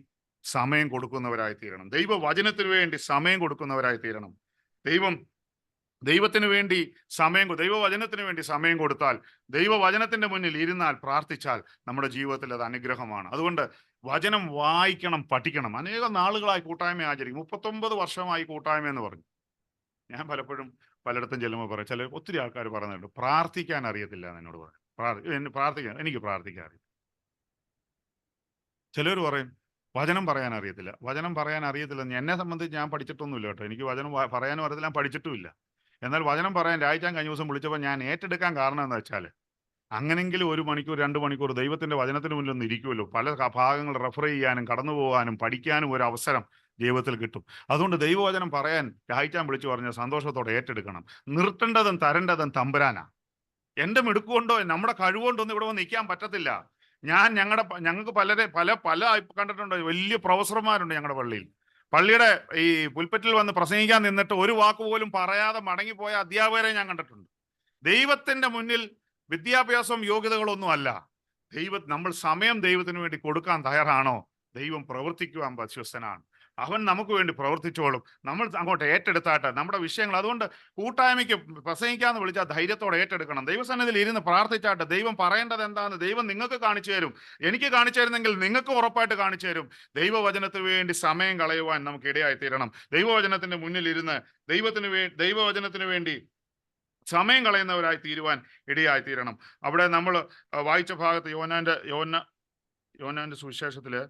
സമയം കൊടുക്കുന്നവരായി തീരണം. ദൈവവചനത്തിന് വേണ്ടി സമയം കൊടുക്കുന്നവരായി തീരണം. ദൈവത്തിന് വേണ്ടി ദൈവവചനത്തിന് വേണ്ടി സമയം കൊടുത്താൽ, ദൈവവചനത്തിന്റെ മുന്നിൽ ഇരുന്നാൽ, പ്രാർത്ഥിച്ചാൽ നമ്മുടെ ജീവിതത്തിൽ അത് അനുഗ്രഹമാണ്. അതുകൊണ്ട് വചനം വായിക്കണം, പഠിക്കണം. അനേകം നാളുകളായി കൂട്ടായ്മ ആചരിക്കും. 39 വർഷമായി കൂട്ടായ്മ എന്ന് പറഞ്ഞു. ഞാൻ പലപ്പോഴും പലയിടത്തും ചെല്ലുമ്പോൾ പറയും, ഒത്തിരി ആൾക്കാർ പറയുന്നുണ്ട് പ്രാർത്ഥിക്കാൻ അറിയത്തില്ല എന്നോട് പറയും. എനിക്ക് പ്രാർത്ഥിക്കാൻ അറിയില്ല. ചിലർ പറയും വചനം പറയാൻ അറിയത്തില്ല. വചനം പറയാൻ അറിയത്തില്ലെന്ന് എന്നെ സംബന്ധിച്ച് ഞാൻ പഠിച്ചിട്ടൊന്നുമില്ല കേട്ടോ. എനിക്ക് വചനം പറയാനും അറിയത്തില്ല, ഞാൻ പഠിച്ചിട്ടുമില്ല. എന്നാൽ വചനം പറയാൻ രായിച്ചാൻ കഴിഞ്ഞ ദിവസം വിളിച്ചപ്പോൾ ഞാൻ ഏറ്റെടുക്കാൻ കാരണം എന്ന് വെച്ചാൽ, അങ്ങനെങ്കിലും 1 മണിക്കൂർ 2 മണിക്കൂർ ദൈവത്തിന്റെ വചനത്തിന് മുന്നിൽ ഒന്ന് ഇരിക്കുമല്ലോ. പല ഭാഗങ്ങൾ റെഫർ ചെയ്യാനും കടന്നു പോകാനും പഠിക്കാനും ഒരു അവസരം ജീവിതത്തിൽ കിട്ടും. അതുകൊണ്ട് ദൈവവചനം പറയാൻ രായിച്ചാൻ വിളിച്ചു പറഞ്ഞ സന്തോഷത്തോടെ ഏറ്റെടുക്കണം. നിർത്തേണ്ടതും തരേണ്ടതും തമ്പുരാനാ. എന്റെ മിടുക്കുകൊണ്ടോ നമ്മുടെ കഴിവുകൊണ്ടൊന്നും ഇവിടെ വന്ന് നിൽക്കാൻ പറ്റത്തില്ല. ഞങ്ങൾക്ക് പല കണ്ടിട്ടുണ്ട്. വലിയ പ്രൊഫസർമാരുണ്ട് ഞങ്ങളുടെ പള്ളിയുടെ ഈ പുൽപ്പറ്റിൽ വന്ന് പ്രസംഗിക്കാൻ നിന്നിട്ട് ഒരു വാക്ക് പോലും പറയാതെ മടങ്ങിപ്പോയ അധ്യാപകരെ ഞാൻ കണ്ടിട്ടുണ്ട്. ദൈവത്തിന്റെ മുന്നിൽ വിദ്യാഭ്യാസവും യോഗ്യതകളൊന്നും അല്ല. നമ്മൾ സമയം ദൈവത്തിന് വേണ്ടി കൊടുക്കാൻ തയ്യാറാണോ? ദൈവം പ്രവർത്തിക്കുവാൻ വിശ്വസ്തനാണ്. അവൻ നമുക്ക് വേണ്ടി പ്രവർത്തിച്ചോളും. നമ്മൾ അങ്ങോട്ട് ഏറ്റെടുത്താട്ടെ നമ്മുടെ വിഷയങ്ങൾ. അതുകൊണ്ട് കൂട്ടായ്മയ്ക്ക് പ്രസംഗിക്കാന്ന് വിളിച്ചാൽ ധൈര്യത്തോടെ ഏറ്റെടുക്കണം. ദൈവസന്നിധിയിൽ ഇരുന്ന് പ്രാർത്ഥിച്ചാട്ടെ. ദൈവം പറയേണ്ടത് എന്താണെന്ന് ദൈവം നിങ്ങൾക്ക് കാണിച്ചു തരും. എനിക്ക് കാണിച്ചു തരുന്നെങ്കിൽ നിങ്ങൾക്ക് ഉറപ്പായിട്ട് കാണിച്ചു തരും. ദൈവവചനത്തിന് വേണ്ടി സമയം കളയുവാൻ നമുക്ക് ഇടയായി തീരണം. ദൈവവചനത്തിന്റെ മുന്നിൽ ഇരുന്ന് ദൈവവചനത്തിന് വേണ്ടി സമയം കളയുന്നവരായി തീരുവാൻ ഇടയായി തീരണം. അവിടെ നമ്മൾ വായിച്ച ഭാഗത്ത് യോഹന്നാന്റെ സുവിശേഷത്തില്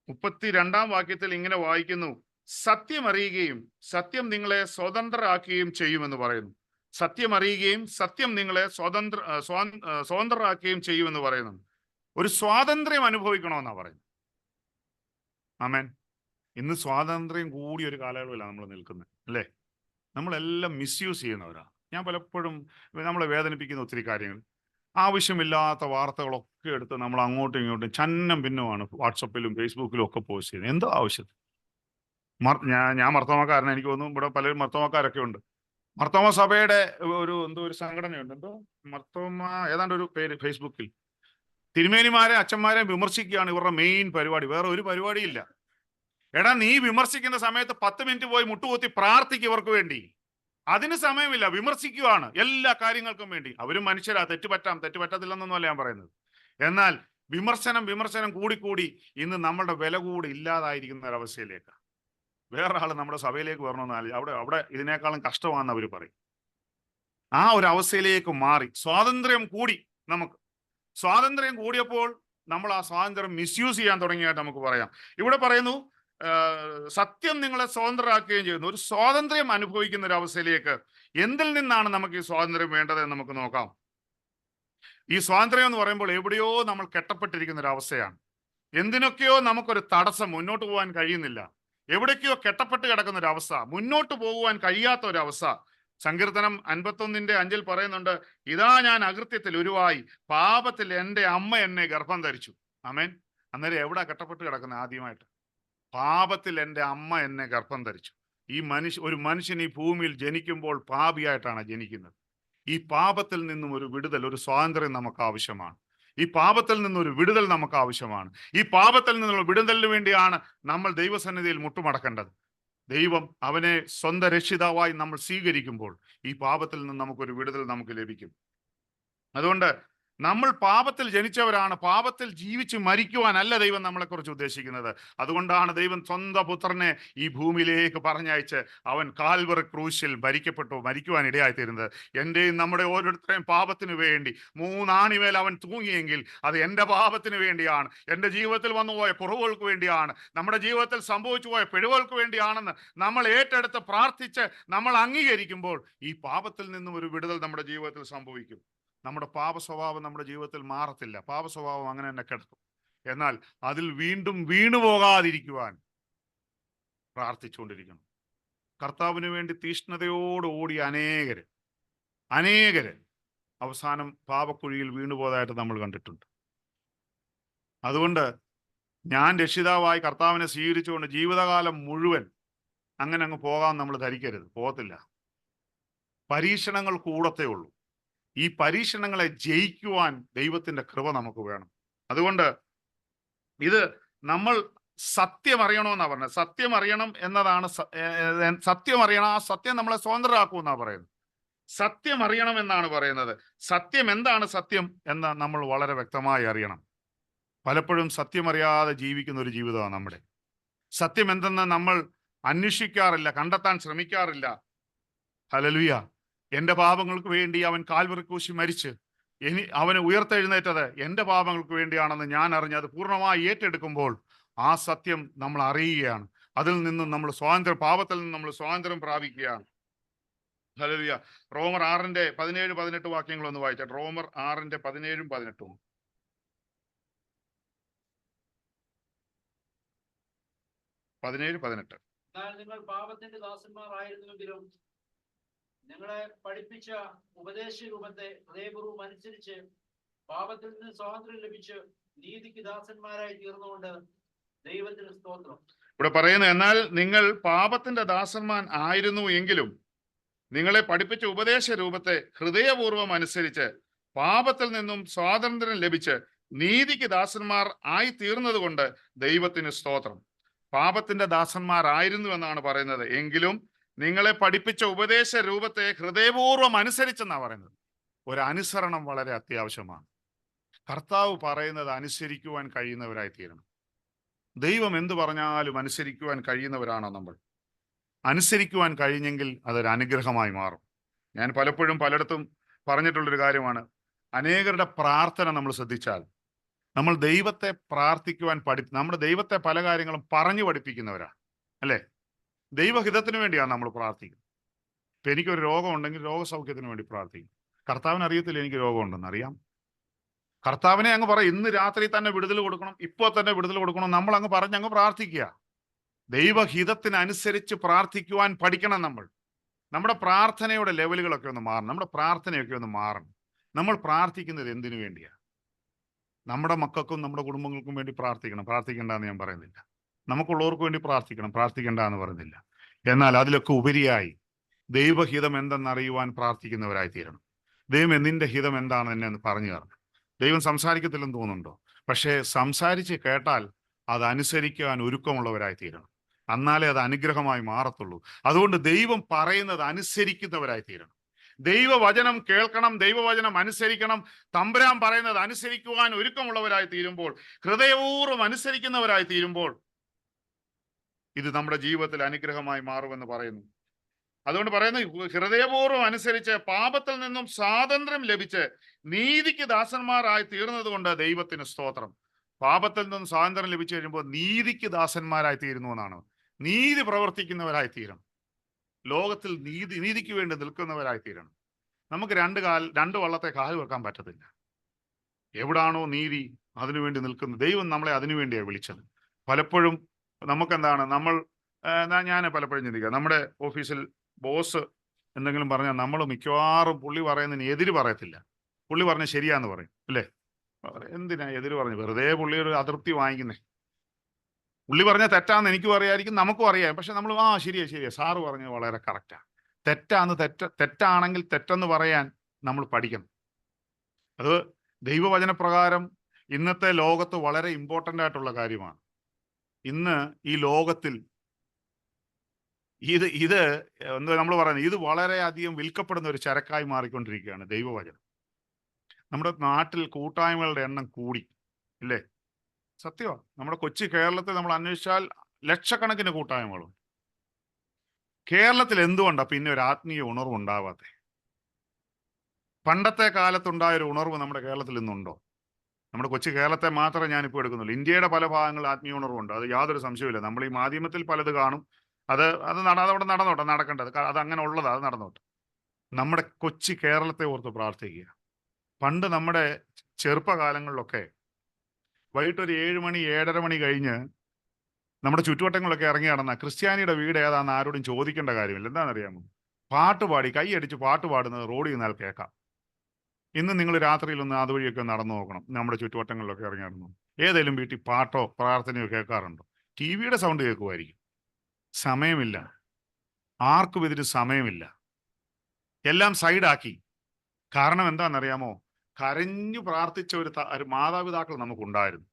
32-ാം വാക്യത്തിൽ ഇങ്ങനെ വായിക്കുന്നു, സത്യം അറിയുകയും സത്യം നിങ്ങളെ സ്വതന്ത്രരാക്കുകയും ചെയ്യുമെന്ന് പറയുന്നു. സത്യം അറിയുകയും സത്യം നിങ്ങളെ സ്വതന്ത്രരാക്കുകയും ചെയ്യുമെന്ന് പറയുന്നു. ഒരു സ്വാതന്ത്ര്യം അനുഭവിക്കണമെന്നാണ് പറയുന്നത്. ആമേൻ. ഇന്ന് സ്വാതന്ത്ര്യം കൂടിയ ഒരു കാലയളവിലാണ് നമ്മൾ നിൽക്കുന്നത് അല്ലേ? നമ്മളെല്ലാം മിസ്യൂസ് ചെയ്യുന്നവരാണ്. ഞാൻ പലപ്പോഴും നമ്മളെ വേദനിപ്പിക്കുന്ന ഒത്തിരി കാര്യങ്ങൾ, ആവശ്യമില്ലാത്ത വാർത്തകളൊക്കെ എടുത്ത് നമ്മൾ അങ്ങോട്ടും ഇങ്ങോട്ടും ചന്നം ഭിന്നമാണ് വാട്സപ്പിലും ഫേസ്ബുക്കിലും ഒക്കെ പോസ്റ്റ് ചെയ്യുന്നത്. എന്തോ ആവശ്യത്തിന്? ഞാൻ മർത്തോമക്കാരൻ, എനിക്ക് തോന്നുന്നു ഇവിടെ പലരും മർത്തോമക്കാരൊക്കെ ഉണ്ട്. മർത്തോമ സഭയുടെ ഒരു സംഘടനയുണ്ട്, മർത്തോമ ഏതാണ്ട് ഒരു പേര് ഫേസ്ബുക്കിൽ. തിരുമേനിമാരെ അച്ഛന്മാരെ വിമർശിക്കുകയാണ് ഇവരുടെ മെയിൻ പരിപാടി. വേറെ ഒരു പരിപാടിയില്ല. എടാ, നീ വിമർശിക്കുന്ന സമയത്ത് 10 മിനിറ്റ് പോയി മുട്ടുകുത്തി പ്രാർത്ഥിക്കും ഇവർക്ക് വേണ്ടി. അതിന് സമയമില്ല, വിമർശിക്കുകയാണ് എല്ലാ കാര്യങ്ങൾക്കും വേണ്ടി. അവരും മനുഷ്യരാ, തെറ്റുപറ്റത്തില്ലെന്നൊന്നുമല്ല ഞാൻ പറയുന്നത്. എന്നാൽ വിമർശനം കൂടിക്കൂടി ഇന്ന് നമ്മുടെ വില കൂടി ഇല്ലാതായിരിക്കുന്ന ഒരവസ്ഥയിലേക്ക് വേറെ ആൾ നമ്മുടെ സഭയിലേക്ക് വരണമെന്നാൽ അവിടെ ഇതിനേക്കാളും കഷ്ടമാണെന്ന് അവർ പറയും. ആ ഒരു അവസ്ഥയിലേക്ക് മാറി. സ്വാതന്ത്ര്യം കൂടിയപ്പോൾ നമ്മൾ ആ സ്വാതന്ത്ര്യം മിസ്യൂസ് ചെയ്യാൻ തുടങ്ങിയായിട്ട് നമുക്ക് പറയാം. ഇവിടെ പറയുന്നു, സത്യം നിങ്ങളെ സ്വതന്ത്രരാക്കുകയും ചെയ്യുന്നു. ഒരു സ്വാതന്ത്ര്യം അനുഭവിക്കുന്ന ഒരു അവസ്ഥയിലേക്ക് എന്തിൽ നിന്നാണ് നമുക്ക് ഈ സ്വാതന്ത്ര്യം വേണ്ടതെന്ന് നമുക്ക് നോക്കാം. ഈ സ്വാതന്ത്ര്യം എന്ന് പറയുമ്പോൾ എവിടെയോ നമ്മൾ കെട്ടപ്പെട്ടിരിക്കുന്ന ഒരു അവസ്ഥയാണ്. എന്തിനൊക്കെയോ നമുക്കൊരു തടസ്സം, മുന്നോട്ട് പോകാൻ കഴിയുന്നില്ല. എവിടേക്കോ കെട്ടപ്പെട്ട് കിടക്കുന്ന ഒരു അവസ്ഥ, മുന്നോട്ട് പോകുവാൻ കഴിയാത്ത ഒരു അവസ്ഥ. സങ്കീർത്തനം 51:5 പറയുന്നുണ്ട്, ഇതാ ഞാൻ അകൃത്യത്തിൽ ഉരുവായി, പാപത്തിൽ എൻ്റെ അമ്മ എന്നെ ഗർഭം ധരിച്ചു. ആമേൻ. അന്നേരം എവിടാ കെട്ടപ്പെട്ട് കിടക്കുന്നത്? ആദ്യമായിട്ട് പാപത്തിൽ എൻ്റെ അമ്മ എന്നെ ഗർഭം ധരിച്ചു. ഒരു മനുഷ്യൻ ഈ ഭൂമിയിൽ ജനിക്കുമ്പോൾ പാപിയായിട്ടാണ് ജനിക്കുന്നത്. ഈ പാപത്തിൽ നിന്നും ഒരു വിടുതൽ, ഒരു സ്വാതന്ത്ര്യം നമുക്ക് ആവശ്യമാണ്. ഈ പാപത്തിൽ നിന്നൊരു വിടുതൽ നമുക്ക് ആവശ്യമാണ്. ഈ പാപത്തിൽ നിന്നുള്ള വിടുതലിന് വേണ്ടിയാണ് നമ്മൾ ദൈവസന്നിധിയിൽ മുട്ടുമടക്കേണ്ടത്. ദൈവം അവനെ സ്വന്തം രക്ഷിതാവായി നമ്മൾ സ്വീകരിക്കുമ്പോൾ ഈ പാപത്തിൽ നിന്ന് നമുക്കൊരു വിടുതൽ നമുക്ക് ലഭിക്കും. അതുകൊണ്ട് നമ്മൾ പാപത്തിൽ ജനിച്ചവരാണ്. പാപത്തിൽ ജീവിച്ച് മരിക്കുവാനല്ല ദൈവം നമ്മളെക്കുറിച്ച് ഉദ്ദേശിക്കുന്നത്. അതുകൊണ്ടാണ് ദൈവം സ്വന്തം പുത്രനെ ഈ ഭൂമിയിലേക്ക് പറഞ്ഞയച്ച് അവൻ കാൽവറി ക്രൂശിൽ മരിക്കുവാൻ ഇടയായിത്തീരുന്നത്. എൻ്റെയും നമ്മുടെ ഓരോരുത്തരെയും പാപത്തിന് വേണ്ടി 3 ആണിമേൽ അവൻ തൂങ്ങിയെങ്കിൽ അത് എൻ്റെ പാപത്തിന് വേണ്ടിയാണ്, എൻ്റെ ജീവിതത്തിൽ വന്നുപോയ കുറവുകൾക്ക് വേണ്ടിയാണ്, നമ്മുടെ ജീവിതത്തിൽ സംഭവിച്ചു പോയ പിഴവുകൾക്ക് വേണ്ടിയാണെന്ന് നമ്മൾ ഏറ്റെടുത്ത് പ്രാർത്ഥിച്ച് നമ്മൾ അംഗീകരിക്കുമ്പോൾ ഈ പാപത്തിൽ നിന്നും ഒരു വിടുതൽ നമ്മുടെ ജീവിതത്തിൽ സംഭവിക്കും. നമ്മുടെ പാപ സ്വഭാവം നമ്മുടെ ജീവിതത്തിൽ മാറത്തില്ല. പാപ സ്വഭാവം അങ്ങനെ തന്നെ കിടക്കും. എന്നാൽ അതിൽ വീണ്ടും വീണുപോകാതിരിക്കുവാൻ പ്രാർത്ഥിച്ചുകൊണ്ടിരിക്കണം. കർത്താവിന് വേണ്ടി തീഷ്ണതയോട് ഓടിയ അനേകര് അവസാനം പാപക്കുഴിയിൽ വീണുപോയതായിട്ട് നമ്മൾ കണ്ടിട്ടുണ്ട്. അതുകൊണ്ട് ഞാൻ രക്ഷിതാവായി കർത്താവിനെ സ്വീകരിച്ചുകൊണ്ട് ജീവിതകാലം മുഴുവൻ അങ്ങനെ അങ്ങ് പോകാൻ നമ്മൾ ധരിക്കരുത്. പോകത്തില്ല. പരീക്ഷണങ്ങൾ കൂടത്തേ ഉള്ളൂ. ഈ പരീക്ഷണങ്ങളെ ജയിക്കുവാൻ ദൈവത്തിന്റെ കൃപ നമുക്ക് വേണം. അതുകൊണ്ട് ഇത് നമ്മൾ സത്യം അറിയണമെന്നാണ് പറഞ്ഞത്. സത്യം അറിയണം എന്നതാണ് സത്യം അറിയണം. ആ സത്യം നമ്മളെ സ്വതന്ത്രരാക്കുമെന്നാണ് പറയുന്നത്. സത്യം അറിയണം എന്നാണ് പറയുന്നത്. സത്യം എന്താണ് സത്യം എന്ന് നമ്മൾ വളരെ വ്യക്തമായി അറിയണം. പലപ്പോഴും സത്യമറിയാതെ ജീവിക്കുന്ന ഒരു ജീവിതമാണ് നമ്മുടെ. സത്യം എന്തെന്ന് നമ്മൾ അന്വേഷിക്കാറില്ല, കണ്ടെത്താൻ ശ്രമിക്കാറില്ല. ഹല്ലേലൂയ. എൻ്റെ പാപങ്ങൾക്ക് വേണ്ടി അവൻ കാൽവറി ക്രൂശിൽ മരിച്ച് അവന് ഉയർത്തെഴുന്നേറ്റത് എൻ്റെ പാപങ്ങൾക്ക് വേണ്ടിയാണെന്ന് ഞാൻ അറിഞ്ഞ് അത് പൂർണ്ണമായി ഏറ്റെടുക്കുമ്പോൾ ആ സത്യം നമ്മൾ അറിയുകയാണ്. അതിൽ നിന്നും നമ്മൾ പാപത്തിൽ നിന്ന് നമ്മൾ സ്വാതന്ത്ര്യം പ്രാപിക്കുകയാണ്. ഹല്ലേലൂയ. റോമർ 6:17-18 വാക്യങ്ങളൊന്ന് വായിച്ചാൽ. റോമർ 6:17-18. 17-18. നിങ്ങൾ പാപത്തിന്റെ ദാസന്മാരായിരുന്നുവെങ്കിലും നിങ്ങളെ പഠിപ്പിച്ച ഉപദേശരൂപത്തെ ഹൃദയപൂർവ്വം അനുസരിച്ച് പാപത്തിൽ നിന്ന് സ്വാതന്ത്ര്യം ലഭിച്ച് നീതിക്ക് ദാസന്മാരായി തീർന്നുകൊണ്ട് ദൈവത്തിന് സ്തോത്രം. ഇവിടെ പറയുന്നത്, എന്നാൽ നിങ്ങൾ പാപത്തിന്റെ ദാസന്മാർ ആയിരുന്നു എങ്കിലും നിങ്ങളെ പഠിപ്പിച്ച ഉപദേശ രൂപത്തെ ഹൃദയപൂർവ്വം അനുസരിച്ച് പാപത്തിൽ നിന്നും സ്വാതന്ത്ര്യം ലഭിച്ച് നീതിക്ക് ദാസന്മാർ ആയി തീർന്നത് കൊണ്ട് ദൈവത്തിന് സ്തോത്രം. പാപത്തിന്റെ ദാസന്മാരായിരുന്നു എന്നാണ് പറയുന്നത്. എങ്കിലും നിങ്ങളെ പഠിപ്പിച്ച ഉപദേശ രൂപത്തെ ഹൃദയപൂർവ്വം അനുസരിച്ചെന്നാണ് പറയുന്നത്. ഒരു അനുസരണം വളരെ അത്യാവശ്യമാണ്. കർത്താവ് പറയുന്നത് അനുസരിക്കുവാൻ കഴിയുന്നവരായി തീരണം. ദൈവം എന്ത് പറഞ്ഞാലും അനുസരിക്കുവാൻ കഴിയുന്നവരാണോ നമ്മൾ? അനുസരിക്കുവാൻ കഴിഞ്ഞെങ്കിൽ അതൊരു അനുഗ്രഹമായി മാറും. ഞാൻ പലപ്പോഴും പലയിടത്തും പറഞ്ഞിട്ടുള്ളൊരു കാര്യമാണ്, അനേകരുടെ പ്രാർത്ഥന നമ്മൾ ശ്രദ്ധിച്ചാൽ നമ്മൾ ദൈവത്തെ പ്രാർത്ഥിക്കുവാൻ നമ്മുടെ ദൈവത്തെ പല കാര്യങ്ങളും പറഞ്ഞു പഠിപ്പിക്കുന്നവരാണ്, അല്ലേ? ദൈവഹിതത്തിന് വേണ്ടിയാണ് നമ്മൾ പ്രാർത്ഥിക്കുന്നത്. ഇപ്പം എനിക്കൊരു രോഗം ഉണ്ടെങ്കിൽ രോഗസൗഖ്യത്തിന് വേണ്ടി പ്രാർത്ഥിക്കും. കർത്താവിന് അറിയത്തില്ല എനിക്ക് രോഗമുണ്ടെന്ന്. അറിയാം. കർത്താവിനെ അങ്ങ് പറയും, ഇന്ന് രാത്രി തന്നെ വിടുതൽ കൊടുക്കണം, ഇപ്പോൾ തന്നെ വിടുതൽ കൊടുക്കണം, നമ്മൾ അങ്ങ് പറഞ്ഞ് പ്രാർത്ഥിക്കുക. ദൈവഹിതത്തിനനുസരിച്ച് പ്രാർത്ഥിക്കുവാൻ പഠിക്കണം നമ്മൾ. നമ്മുടെ പ്രാർത്ഥനയുടെ ലെവലുകളൊക്കെ ഒന്ന് മാറണം. നമ്മുടെ പ്രാർത്ഥനയൊക്കെ ഒന്ന് മാറണം. നമ്മൾ പ്രാർത്ഥിക്കുന്നത് എന്തിനു വേണ്ടിയാണ്? നമ്മുടെ മക്കൾക്കും നമ്മുടെ കുടുംബങ്ങൾക്കും വേണ്ടി പ്രാർത്ഥിക്കണം. പ്രാർത്ഥിക്കേണ്ടെന്ന് ഞാൻ പറയുന്നില്ല. നമുക്കുള്ളവർക്ക് വേണ്ടി പ്രാർത്ഥിക്കണം, പ്രാർത്ഥിക്കേണ്ട എന്ന് പറയുന്നില്ല. എന്നാൽ അതിലൊക്കെ ഉപരിയായി ദൈവഹിതം എന്തെന്നറിയുവാൻ പ്രാർത്ഥിക്കുന്നവരായി തീരണം. ദൈവം നിന്റെ ഹിതം എന്താണ് എന്നെ എന്ന് പറഞ്ഞു തരണം. ദൈവം സംസാരിക്കത്തില്ലെന്ന് തോന്നുന്നുണ്ടോ? പക്ഷേ സംസാരിച്ച് കേട്ടാൽ അതനുസരിക്കാൻ ഒരുക്കമുള്ളവരായി തീരണം. എന്നാലേ അത് അനുഗ്രഹമായി മാറത്തുള്ളൂ. അതുകൊണ്ട് ദൈവം പറയുന്നത് അനുസരിക്കുന്നവരായി തീരണം. ദൈവവചനം കേൾക്കണം, ദൈവവചനം അനുസരിക്കണം. തമ്പുരാൻ പറയുന്നത് അനുസരിക്കുവാൻ ഒരുക്കമുള്ളവരായി തീരുമ്പോൾ, ഹൃദയപൂർവ്വം അനുസരിക്കുന്നവരായി തീരുമ്പോൾ ഇത് നമ്മുടെ ജീവിതത്തിൽ അനുഗ്രഹമായി മാറുമെന്ന് പറയുന്നു. അതുകൊണ്ട് പറയുന്നു, ഹൃദയപൂർവ്വം അനുസരിച്ച് പാപത്തിൽ നിന്നും സ്വാതന്ത്ര്യം ലഭിച്ച് നീതിക്ക് ദാസന്മാരായി തീർന്നത് കൊണ്ട് ദൈവത്തിന് സ്തോത്രം. പാപത്തിൽ നിന്നും സ്വാതന്ത്ര്യം ലഭിച്ചു കഴിയുമ്പോൾ നീതിക്ക് ദാസന്മാരായി തീരുന്നു എന്നാണ്. നീതി പ്രവർത്തിക്കുന്നവരായി തീരണം. ലോകത്തിൽ നീതിക്ക് വേണ്ടി നിൽക്കുന്നവരായി തീരണം. നമുക്ക് രണ്ട് വള്ളത്തെ കാൽ വെക്കാൻ പറ്റത്തില്ല. എവിടാണോ നീതി അതിനുവേണ്ടി നിൽക്കുന്നത്. ദൈവം നമ്മളെ അതിനുവേണ്ടിയാണ് വിളിച്ചത്. പലപ്പോഴും നമുക്കെന്താണ് ഞാൻ പലപ്പോഴും ചിന്തിക്കുക, നമ്മുടെ ഓഫീസിൽ ബോസ് എന്തെങ്കിലും പറഞ്ഞാൽ നമ്മൾ മിക്കവാറും പുള്ളി പറയുന്നതിന് എതിര് പറയത്തില്ല. പുള്ളി പറഞ്ഞ ശരിയാന്ന് പറയും, അല്ലേ? എന്തിനാ എതിര് പറഞ്ഞു? വെറുതെ പുള്ളി ഒരു അതൃപ്തി വാങ്ങിക്കുന്നേ. പുള്ളി പറഞ്ഞ തെറ്റാന്ന് എനിക്കും അറിയാമായിരിക്കും, നമുക്കും അറിയാം. പക്ഷെ നമ്മൾ ശരിയാ സാറ് പറഞ്ഞത് വളരെ കറക്റ്റാ. തെറ്റാണെങ്കിൽ തെറ്റെന്ന് പറയാൻ നമ്മൾ പഠിക്കണം. അത് ദൈവവചനപ്രകാരം ഇന്നത്തെ ലോകത്ത് വളരെ ഇമ്പോർട്ടൻ്റ് ആയിട്ടുള്ള കാര്യമാണ്. ഇന്ന് ഈ ലോകത്തിൽ ഇത് എന്താ നമ്മൾ പറയുന്നത്, ഇത് വളരെയധികം വിൽക്കപ്പെടുന്ന ഒരു ചരക്കായി മാറിക്കൊണ്ടിരിക്കുകയാണ് ദൈവവചനം. നമ്മുടെ നാട്ടിൽ കൂട്ടായ്മകളുടെ എണ്ണം കൂടി, ഇല്ലേ? സത്യമാണ്. നമ്മുടെ കൊച്ചു കേരളത്തിൽ നമ്മൾ അന്വേഷിച്ചാൽ ലക്ഷക്കണക്കിന് കൂട്ടായ്മകളുണ്ട്. കേരളത്തിൽ എന്തുകൊണ്ടാണ് പിന്നെ ഒരു ആത്മീയ ഉണർവ് ഉണ്ടാവാതെ? പണ്ടത്തെ കാലത്തുണ്ടായ ഒരു ഉണർവ് നമ്മുടെ കേരളത്തിൽ ഇന്നുണ്ടോ? നമ്മുടെ കൊച്ചു കേരളത്തെ മാത്രമേ ഞാനിപ്പോൾ എടുക്കുന്നുള്ളൂ. ഇന്ത്യയുടെ പല ഭാഗങ്ങളിൽ ആത്മീയ ഉണർവുണ്ട്, അത് യാതൊരു സംശയമില്ല. നമ്മൾ ഈ മാധ്യമത്തിൽ പലത് കാണും, അതവിടെ നടന്നോട്ടെ, നടക്കേണ്ടത് അത് അങ്ങനെ ഉള്ളത്, അത് നടന്നോട്ടെ. നമ്മുടെ കൊച്ചു കേരളത്തെ ഓർത്ത് പ്രാർത്ഥിക്കുക. പണ്ട് നമ്മുടെ ചെറുപ്പകാലങ്ങളിലൊക്കെ വൈകിട്ട് ഒരു 7 മണി 7:30 മണി കഴിഞ്ഞ് നമ്മുടെ ചുറ്റുവട്ടങ്ങളിലൊക്കെ ഇറങ്ങി നടന്ന ക്രിസ്ത്യാനിയുടെ വീട് ഏതാണെന്ന് ആരോടും ചോദിക്കേണ്ട കാര്യമില്ല. എന്താണെന്നറിയാമോ? പാട്ടുപാടി കൈയടിച്ച് പാട്ട് പാടുന്നത് റോഡിൽ നിന്നാൽ കേൾക്കാം. ഇന്ന് നിങ്ങൾ രാത്രിയിലൊന്ന് അതുവഴിയൊക്കെ നടന്നു നോക്കണം, നമ്മുടെ ചുറ്റുവട്ടങ്ങളിലൊക്കെ ഇറങ്ങി നടന്നു. ഏതെങ്കിലും വീട്ടിൽ പാട്ടോ പ്രാർത്ഥനയോ കേൾക്കാറുണ്ടോ? ടി വിയുടെ സൗണ്ട് കേൾക്കുമായിരിക്കും. സമയമില്ല, ആർക്കും ഇതിന് സമയമില്ല, എല്ലാം സൈഡാക്കി. കാരണം എന്താണെന്നറിയാമോ? കരഞ്ഞു പ്രാർത്ഥിച്ച ഒരു മാതാപിതാക്കൾ നമുക്കുണ്ടായിരുന്നു.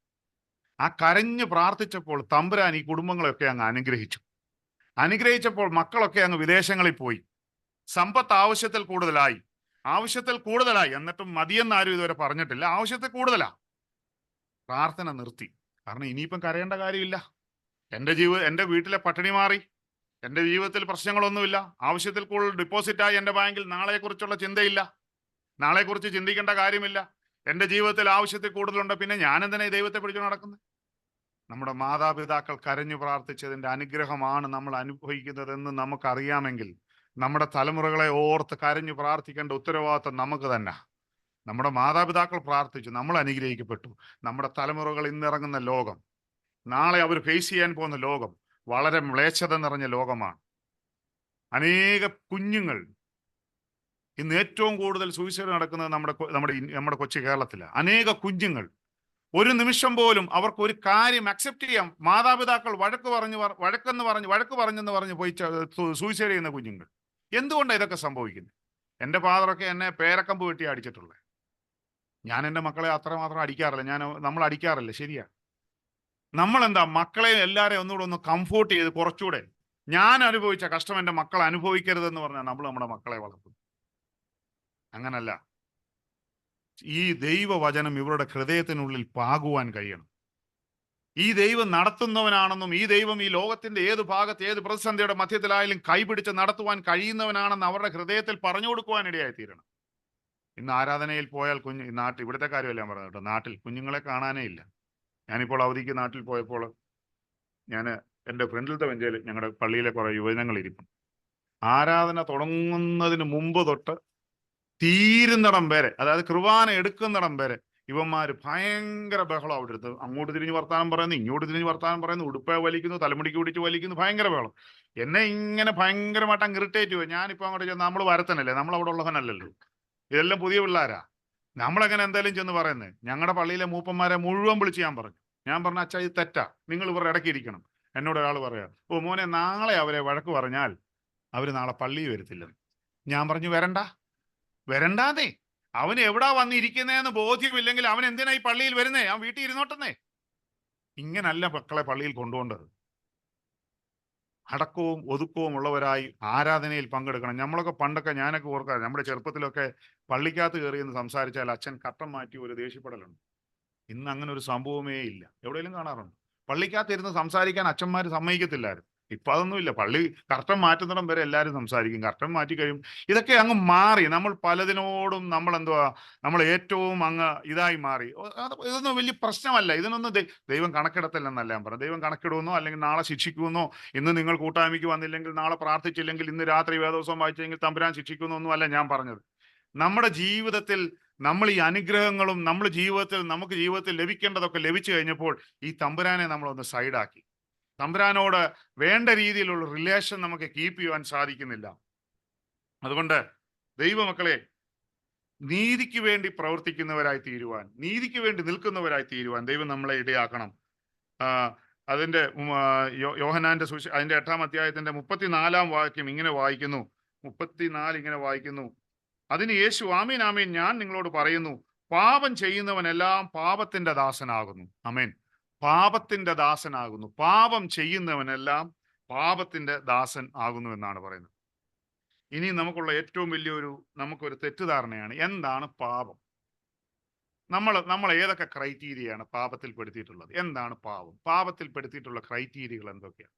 ആ കരഞ്ഞു പ്രാർത്ഥിച്ചപ്പോൾ തമ്പുരാൻ ഈ കുടുംബങ്ങളൊക്കെ അങ്ങ് അനുഗ്രഹിച്ചപ്പോൾ മക്കളൊക്കെ അങ്ങ് വിദേശങ്ങളിൽ പോയി. സമ്പത്ത് ആവശ്യത്തിൽ കൂടുതലായി, എന്നിട്ടും മതിയെന്നാരും ഇതുവരെ പറഞ്ഞിട്ടില്ല. ആവശ്യത്തിൽ കൂടുതലാ. പ്രാർത്ഥന നിർത്തി. കാരണം ഇനിയിപ്പം കരയേണ്ട കാര്യമില്ല. എൻ്റെ വീട്ടിലെ പട്ടിണി മാറി, എൻ്റെ ജീവിതത്തിൽ പ്രശ്നങ്ങളൊന്നുമില്ല. ആവശ്യത്തിൽ കൂടുതൽ ഡിപ്പോസിറ്റായി എൻ്റെ ബാങ്കിൽ. നാളെക്കുറിച്ചുള്ള ചിന്തയില്ല, നാളെക്കുറിച്ച് ചിന്തിക്കേണ്ട കാര്യമില്ല. എൻ്റെ ജീവിതത്തിൽ ആവശ്യത്തിൽ കൂടുതലുണ്ട്. പിന്നെ ഞാൻ എന്തിനാ ദൈവത്തെ പിടിച്ചു നടക്കുന്നത്? നമ്മുടെ മാതാപിതാക്കൾ കരഞ്ഞു പ്രാർത്ഥിച്ചതിൻ്റെ അനുഗ്രഹമാണ് നമ്മൾ അനുഭവിക്കുന്നതെന്ന് നമുക്കറിയാമെങ്കിൽ നമ്മുടെ തലമുറകളെ ഓർത്ത് കരഞ്ഞു പ്രാർത്ഥിക്കേണ്ട ഉത്തരവാദിത്വം നമുക്ക് തന്നെ. നമ്മുടെ മാതാപിതാക്കൾ പ്രാർത്ഥിച്ചു, നമ്മൾ അനുഗ്രഹിക്കപ്പെട്ടു. നമ്മുടെ തലമുറകൾ ഇന്നിറങ്ങുന്ന ലോകം, നാളെ അവർ ഫേസ് ചെയ്യാൻ പോകുന്ന ലോകം വളരെ മ്ലേച്ഛത നിറഞ്ഞ ലോകമാണ്. അനേക കുഞ്ഞുങ്ങൾ ഇന്ന് ഏറ്റവും കൂടുതൽ സൂയിസൈഡ് നടക്കുന്നത് നമ്മുടെ കൊച്ചു കേരളത്തിലാണ്. അനേക കുഞ്ഞുങ്ങൾ ഒരു നിമിഷം പോലും അവർക്ക് ഒരു കാര്യം അക്സെപ്റ്റ് ചെയ്യാം, മാതാപിതാക്കൾ വഴക്ക് പറഞ്ഞെന്ന് പറഞ്ഞ് പോയി സൂയിസൈഡ് ചെയ്യുന്ന കുഞ്ഞുങ്ങൾ. എന്തുകൊണ്ടാണ് ഇതൊക്കെ സംഭവിക്കുന്നത്? എൻ്റെ ഫാദറൊക്കെ എന്നെ പേരക്കമ്പ് വെട്ടി അടിച്ചിട്ടുള്ളത്. ഞാൻ എൻ്റെ മക്കളെ അത്രമാത്രം അടിക്കാറില്ല, നമ്മൾ അടിക്കാറില്ല, ശരിയാ. നമ്മളെന്താ മക്കളെ എല്ലാവരെയും ഒന്നുകൂടെ ഒന്ന് കംഫോർട്ട് ചെയ്ത് കുറച്ചുകൂടെ ഞാൻ അനുഭവിച്ച കഷ്ടം എൻ്റെ മക്കൾ അനുഭവിക്കരുതെന്ന് പറഞ്ഞാൽ നമ്മൾ നമ്മുടെ മക്കളെ വളർത്തും. അങ്ങനല്ല. ഈ ദൈവവചനം ഇവരുടെ ഹൃദയത്തിനുള്ളിൽ പാകുവാൻ കഴിയണം. ഈ ദൈവം നടത്തുന്നവനാണെന്നും ഈ ദൈവം ഈ ലോകത്തിന്റെ ഏത് ഭാഗത്ത് ഏത് പ്രതിസന്ധിയുടെ മധ്യത്തിലായാലും കൈപിടിച്ച് നടത്തുവാൻ കഴിയുന്നവനാണെന്ന് അവരുടെ ഹൃദയത്തിൽ പറഞ്ഞു കൊടുക്കുവാൻ ഇടയായി തീരണം. ഇന്ന് ആരാധനയിൽ പോയാൽ ഇവിടുത്തെ കാര്യമല്ല ഞാൻ പറഞ്ഞത് കേട്ടോ, നാട്ടിൽ കുഞ്ഞുങ്ങളെ കാണാനേ ഇല്ല. ഞാനിപ്പോൾ അവധിക്ക് നാട്ടിൽ പോയപ്പോൾ ഞാൻ എൻ്റെ ഫ്രണ്ടിലത്തെ ബെഞ്ചിൽ ഞങ്ങളുടെ പള്ളിയിലെ കുറേ യുവജനങ്ങൾ ഇരിക്കും. ആരാധന തുടങ്ങുന്നതിന് മുമ്പ് തൊട്ട് തീരുന്നിടം വരെ, അതായത് കുർബാന എടുക്കുന്നിടം വരെ ഇവന്മാർ ഭയങ്കര ബഹളം. അവിടെ അടുത്ത് അങ്ങോട്ട് തിരിഞ്ഞ് വർത്താനം പറയുന്നു, ഇങ്ങോട്ട് തിരിഞ്ഞ് വർത്താനം പറയുന്നു, ഉടുപ്പ വലിക്കുന്നു, തലമുടിക്ക് പിടിച്ച് വലിക്കുന്നു, ഭയങ്കര ബഹളം. എന്നെ ഇങ്ങനെ ഭയങ്കരമായിട്ട് അങ്ങ് ഇറിറ്റേറ്റ് പോയി. ഞാനിപ്പോൾ അങ്ങോട്ട് ചെന്ന്, നമ്മൾ വരത്തനല്ലേ, നമ്മൾ അവിടെ ഉള്ളവനല്ലല്ലോ, ഇതെല്ലാം പുതിയ പിള്ളേരാ, നമ്മളെങ്ങനെ എന്തായാലും ചെന്ന് പറയുന്നത്. ഞങ്ങളുടെ പള്ളിയിലെ മൂപ്പന്മാരെ മുഴുവൻ വിളിച്ച് ഞാൻ പറഞ്ഞു, അച്ഛാ ഇത് തെറ്റാ, നിങ്ങൾ ഇവരുടെ ഇടയ്ക്ക് ഇരിക്കണം. എന്നോട് ഒരാൾ പറയാം, ഓ മോനെ നാളെ അവരെ വഴക്ക് പറഞ്ഞാൽ അവർ നാളെ പള്ളിയിൽ വരത്തില്ലെന്ന്. ഞാൻ പറഞ്ഞു വരണ്ടാന്നേ, അവൻ എവിടാ വന്നിരിക്കുന്നതെന്ന് ബോധ്യമില്ലെങ്കിൽ അവൻ എന്തിനാ ഈ പള്ളിയിൽ വരുന്നേ? അവൻ വീട്ടിൽ ഇരുന്നോട്ടെന്നേ. ഇങ്ങനല്ല മക്കളെ പള്ളിയിൽ കൊണ്ടുപോകേണ്ടത്. അടക്കവും ഒതുക്കവും ഉള്ളവരായി ആരാധനയിൽ പങ്കെടുക്കണം. നമ്മളൊക്കെ പണ്ടൊക്കെ, ഞാനൊക്കെ ഓർക്കാം, നമ്മുടെ ചെറുപ്പത്തിലൊക്കെ പള്ളിക്കകത്ത് കയറിയെന്ന് സംസാരിച്ചാൽ അച്ഛൻ കട്ടം മാറ്റി ഒരു ദേഷ്യപ്പെടലുണ്ട്. ഇന്ന് അങ്ങനെ ഒരു സംഭവമേ ഇല്ല. എവിടെയെങ്കിലും കാണാറുണ്ട് പള്ളിക്കകത്ത് ഇരുന്ന് സംസാരിക്കാൻ അച്ഛന്മാർ സമ്മതിക്കത്തില്ലായിരുന്നു. ഇപ്പൊ അതൊന്നുമില്ല. പള്ളി കർട്ടൻ മാറ്റുന്നിടം വരെ എല്ലാവരും സംസാരിക്കും. കർട്ടൻ മാറ്റി കഴിയും. ഇതൊക്കെ അങ്ങ് മാറി. നമ്മൾ പലതിനോടും നമ്മൾ ഏറ്റവും അങ്ങ് ഇതായി മാറി. ഇതൊന്നും വലിയ പ്രശ്നമല്ല. ഇതിനൊന്നും ദൈവം കണക്കെടുത്തില്ലെന്നല്ല ഞാൻ പറഞ്ഞു. ദൈവം കണക്കിടുമെന്നോ അല്ലെങ്കിൽ നാളെ ശിക്ഷിക്കുമെന്നോ, ഇന്ന് നിങ്ങൾ കൂട്ടായ്മയ്ക്ക് വന്നില്ലെങ്കിൽ, നാളെ പ്രാർത്ഥിച്ചില്ലെങ്കിൽ, ഇന്ന് രാത്രി വേദോത്സവം വായിച്ചെങ്കിൽ തമ്പുരാൻ ശിക്ഷിക്കുമെന്നൊന്നും അല്ല ഞാൻ പറഞ്ഞത്. നമ്മുടെ ജീവിതത്തിൽ നമ്മൾ ഈ അനുഗ്രഹങ്ങളും നമ്മൾ നമുക്ക് ജീവിതത്തിൽ ലഭിക്കേണ്ടതൊക്കെ ലഭിച്ചു കഴിഞ്ഞപ്പോൾ ഈ തമ്പുരാനെ നമ്മളൊന്ന് സൈഡാക്കി. തമ്പുരാനോട് വേണ്ട രീതിയിലുള്ള റിലേഷൻ നമുക്ക് കീപ്പ് ചെയ്യുവാൻ സാധിക്കുന്നില്ല. അതുകൊണ്ട് ദൈവമക്കളെ, നീതിക്ക് വേണ്ടി പ്രവർത്തിക്കുന്നവരായി തീരുവാൻ, നീതിക്ക് വേണ്ടി നിൽക്കുന്നവരായി തീരുവാൻ ദൈവം നമ്മളെ ഇടയാക്കണം. അതിന്റെ യോഹന്നാന്റെ അതിന്റെ 8-ാം അധ്യായത്തിന്റെ 34-ാം വാക്യം ഇങ്ങനെ വായിക്കുന്നു. 34 ഇങ്ങനെ വായിക്കുന്നു. അതിന് യേശു, ആമീൻ ആമീൻ ഞാൻ നിങ്ങളോട് പറയുന്നു, പാപം ചെയ്യുന്നവനെല്ലാം പാപത്തിന്റെ ദാസനാകുന്നു. ആമേൻ. പാപത്തിന്റെ ദാസനാകുന്നു. പാപം ചെയ്യുന്നവനെല്ലാം പാപത്തിന്റെ ദാസൻ ആകുന്നു എന്നാണ് പറയുന്നത്. ഇനി നമുക്കുള്ള ഏറ്റവും നമുക്കൊരു തെറ്റിദ്ധാരണയാണ്, എന്താണ് പാപം? നമ്മൾ ഏതൊക്കെ ക്രൈറ്റീരിയയാണ് പാപത്തിൽ പെടുത്തിയിട്ടുള്ളത്? എന്താണ് പാപം? പാപത്തിൽ പെടുത്തിയിട്ടുള്ള ക്രൈറ്റീരിയകൾ എന്തൊക്കെയാണ്?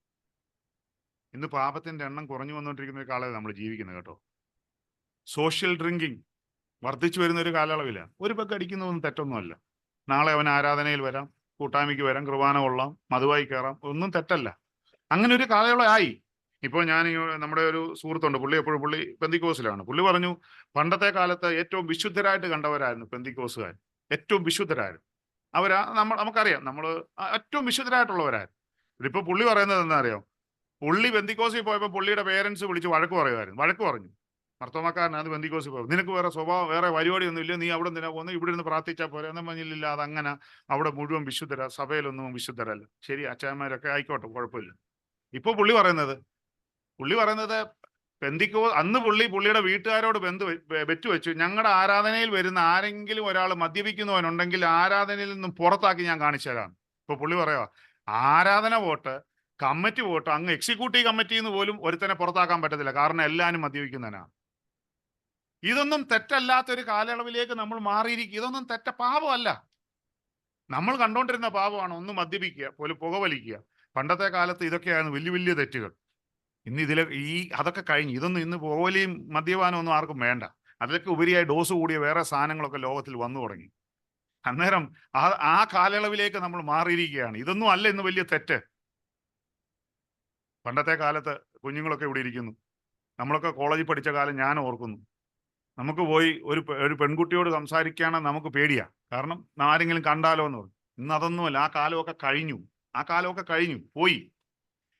ഇന്ന് പാപത്തിന്റെ എണ്ണം കുറഞ്ഞു വന്നുകൊണ്ടിരിക്കുന്ന ഒരു കാലത്ത് നമ്മൾ ജീവിക്കുന്നത് കേട്ടോ. സോഷ്യൽ ഡ്രിങ്കിങ് വർദ്ധിച്ചു വരുന്ന ഒരു കാലയളവിലാണ്. ഒരു പെഗ് അടിക്കുന്നതൊന്നും തെറ്റൊന്നുമല്ല. നാളെ അവൻ ആരാധനയിൽ വരാം, കൂട്ടായ്മയ്ക്ക് വരാം, കുർബാന കൊള്ളാം, മധുവായി കയറാം, ഒന്നും തെറ്റല്ല. അങ്ങനെ ഒരു കാലയളവായി. ഇപ്പോൾ ഞാൻ നമ്മുടെ ഒരു സുഹൃത്തുണ്ട്, പുള്ളി പെന്തിക്കോസിലാണ്. പുള്ളി പറഞ്ഞു, പണ്ടത്തെ കാലത്ത് ഏറ്റവും വിശുദ്ധരായിട്ട് കണ്ടവരായിരുന്നു പെന്തിക്കോസുകാർ. ഏറ്റവും വിശുദ്ധരായിരുന്നു നമുക്കറിയാം, നമ്മൾ ഏറ്റവും വിശുദ്ധരായിട്ടുള്ളവരായിരുന്നു. ഇതിപ്പോ പുള്ളി പറയുന്നത് എന്താ അറിയാം? പുള്ളി പെന്തിക്കോസിൽ പോയപ്പോൾ പുള്ളിയുടെ പേരൻസ് വിളിച്ച് വഴക്ക് പറഞ്ഞു. മർത്തോമാക്കാരൻ അത് പെന്തിക്കോസിൽ പോയി, നിനക്ക് വേറെ സ്വഭാവം, വേറെ പരിപാടി ഒന്നും ഇല്ല, നീ അവിടെ നിന്നാ പോകുന്നത്, ഇവിടെ നിന്ന് പ്രാർത്ഥിച്ചാൽ പോരെ എന്നും പറഞ്ഞില്ല. അതങ്ങനെ അവിടെ മുഴുവൻ വിശുദ്ധരാ, സഭയിലൊന്നും വിശുദ്ധരല്ല. ശരി, അച്ചായന്മാരൊക്കെ ആയിക്കോട്ടെ, കുഴപ്പമില്ല. ഇപ്പൊ പുള്ളി പറയുന്നത് അന്ന് പുള്ളിയുടെ വീട്ടുകാരോട് വെച്ചു, ഞങ്ങളുടെ ആരാധനയിൽ വരുന്ന ആരെങ്കിലും ഒരാൾ മദ്യപിക്കുന്നവനുണ്ടെങ്കിൽ ആരാധനയിൽ നിന്നും പുറത്താക്കി ഞാൻ കാണിച്ചു തരാം. ഇപ്പൊ പുള്ളി പറയാ, ആരാധന വോട്ട്, കമ്മിറ്റി വോട്ട്, അങ്ങ് എക്സിക്യൂട്ടീവ് കമ്മിറ്റിയിൽ നിന്ന് പോലും ഒരുത്തനെ പുറത്താക്കാൻ പറ്റത്തില്ല, കാരണം എല്ലാവരും മദ്യപിക്കുന്നവനാണ്. ഇതൊന്നും തെറ്റല്ലാത്തൊരു കാലയളവിലേക്ക് നമ്മൾ മാറിയിരിക്കുക. ഇതൊന്നും പാപമല്ല. നമ്മൾ കണ്ടോണ്ടിരുന്ന പാപമാണ് ഒന്ന് മദ്യപിക്കുക, പുകവലിക്കുക. പണ്ടത്തെ കാലത്ത് ഇതൊക്കെയായിരുന്നു വലിയ വലിയ തെറ്റുകൾ. ഇന്ന് അതൊക്കെ കഴിഞ്ഞ് ഇന്ന് പുകവലിയും മദ്യപാനം ഒന്നും ആർക്കും വേണ്ട. അതിലൊക്കെ ഉപരിയായി ഡോസ് കൂടിയ വേറെ സാധനങ്ങളൊക്കെ ലോകത്തിൽ വന്നു തുടങ്ങി. അന്നേരം ആ കാലയളവിലേക്ക് നമ്മൾ മാറിയിരിക്കുകയാണ്. ഇതൊന്നും അല്ല ഇന്ന് വലിയ തെറ്റ്. പണ്ടത്തെ കാലത്ത് കുഞ്ഞുങ്ങളൊക്കെ ഇവിടെ ഇരിക്കുന്നു. നമ്മളൊക്കെ കോളേജിൽ പഠിച്ച കാലം ഞാൻ ഓർക്കുന്നു. നമുക്ക് പോയി ഒരു പെൺകുട്ടിയോട് സംസാരിക്കുകയാണെങ്കിൽ നമുക്ക് പേടിയാ, കാരണം ആരെങ്കിലും കണ്ടാലോ എന്ന് പറഞ്ഞു. ഇന്ന് അതൊന്നുമല്ല. ആ കാലമൊക്കെ കഴിഞ്ഞു പോയി.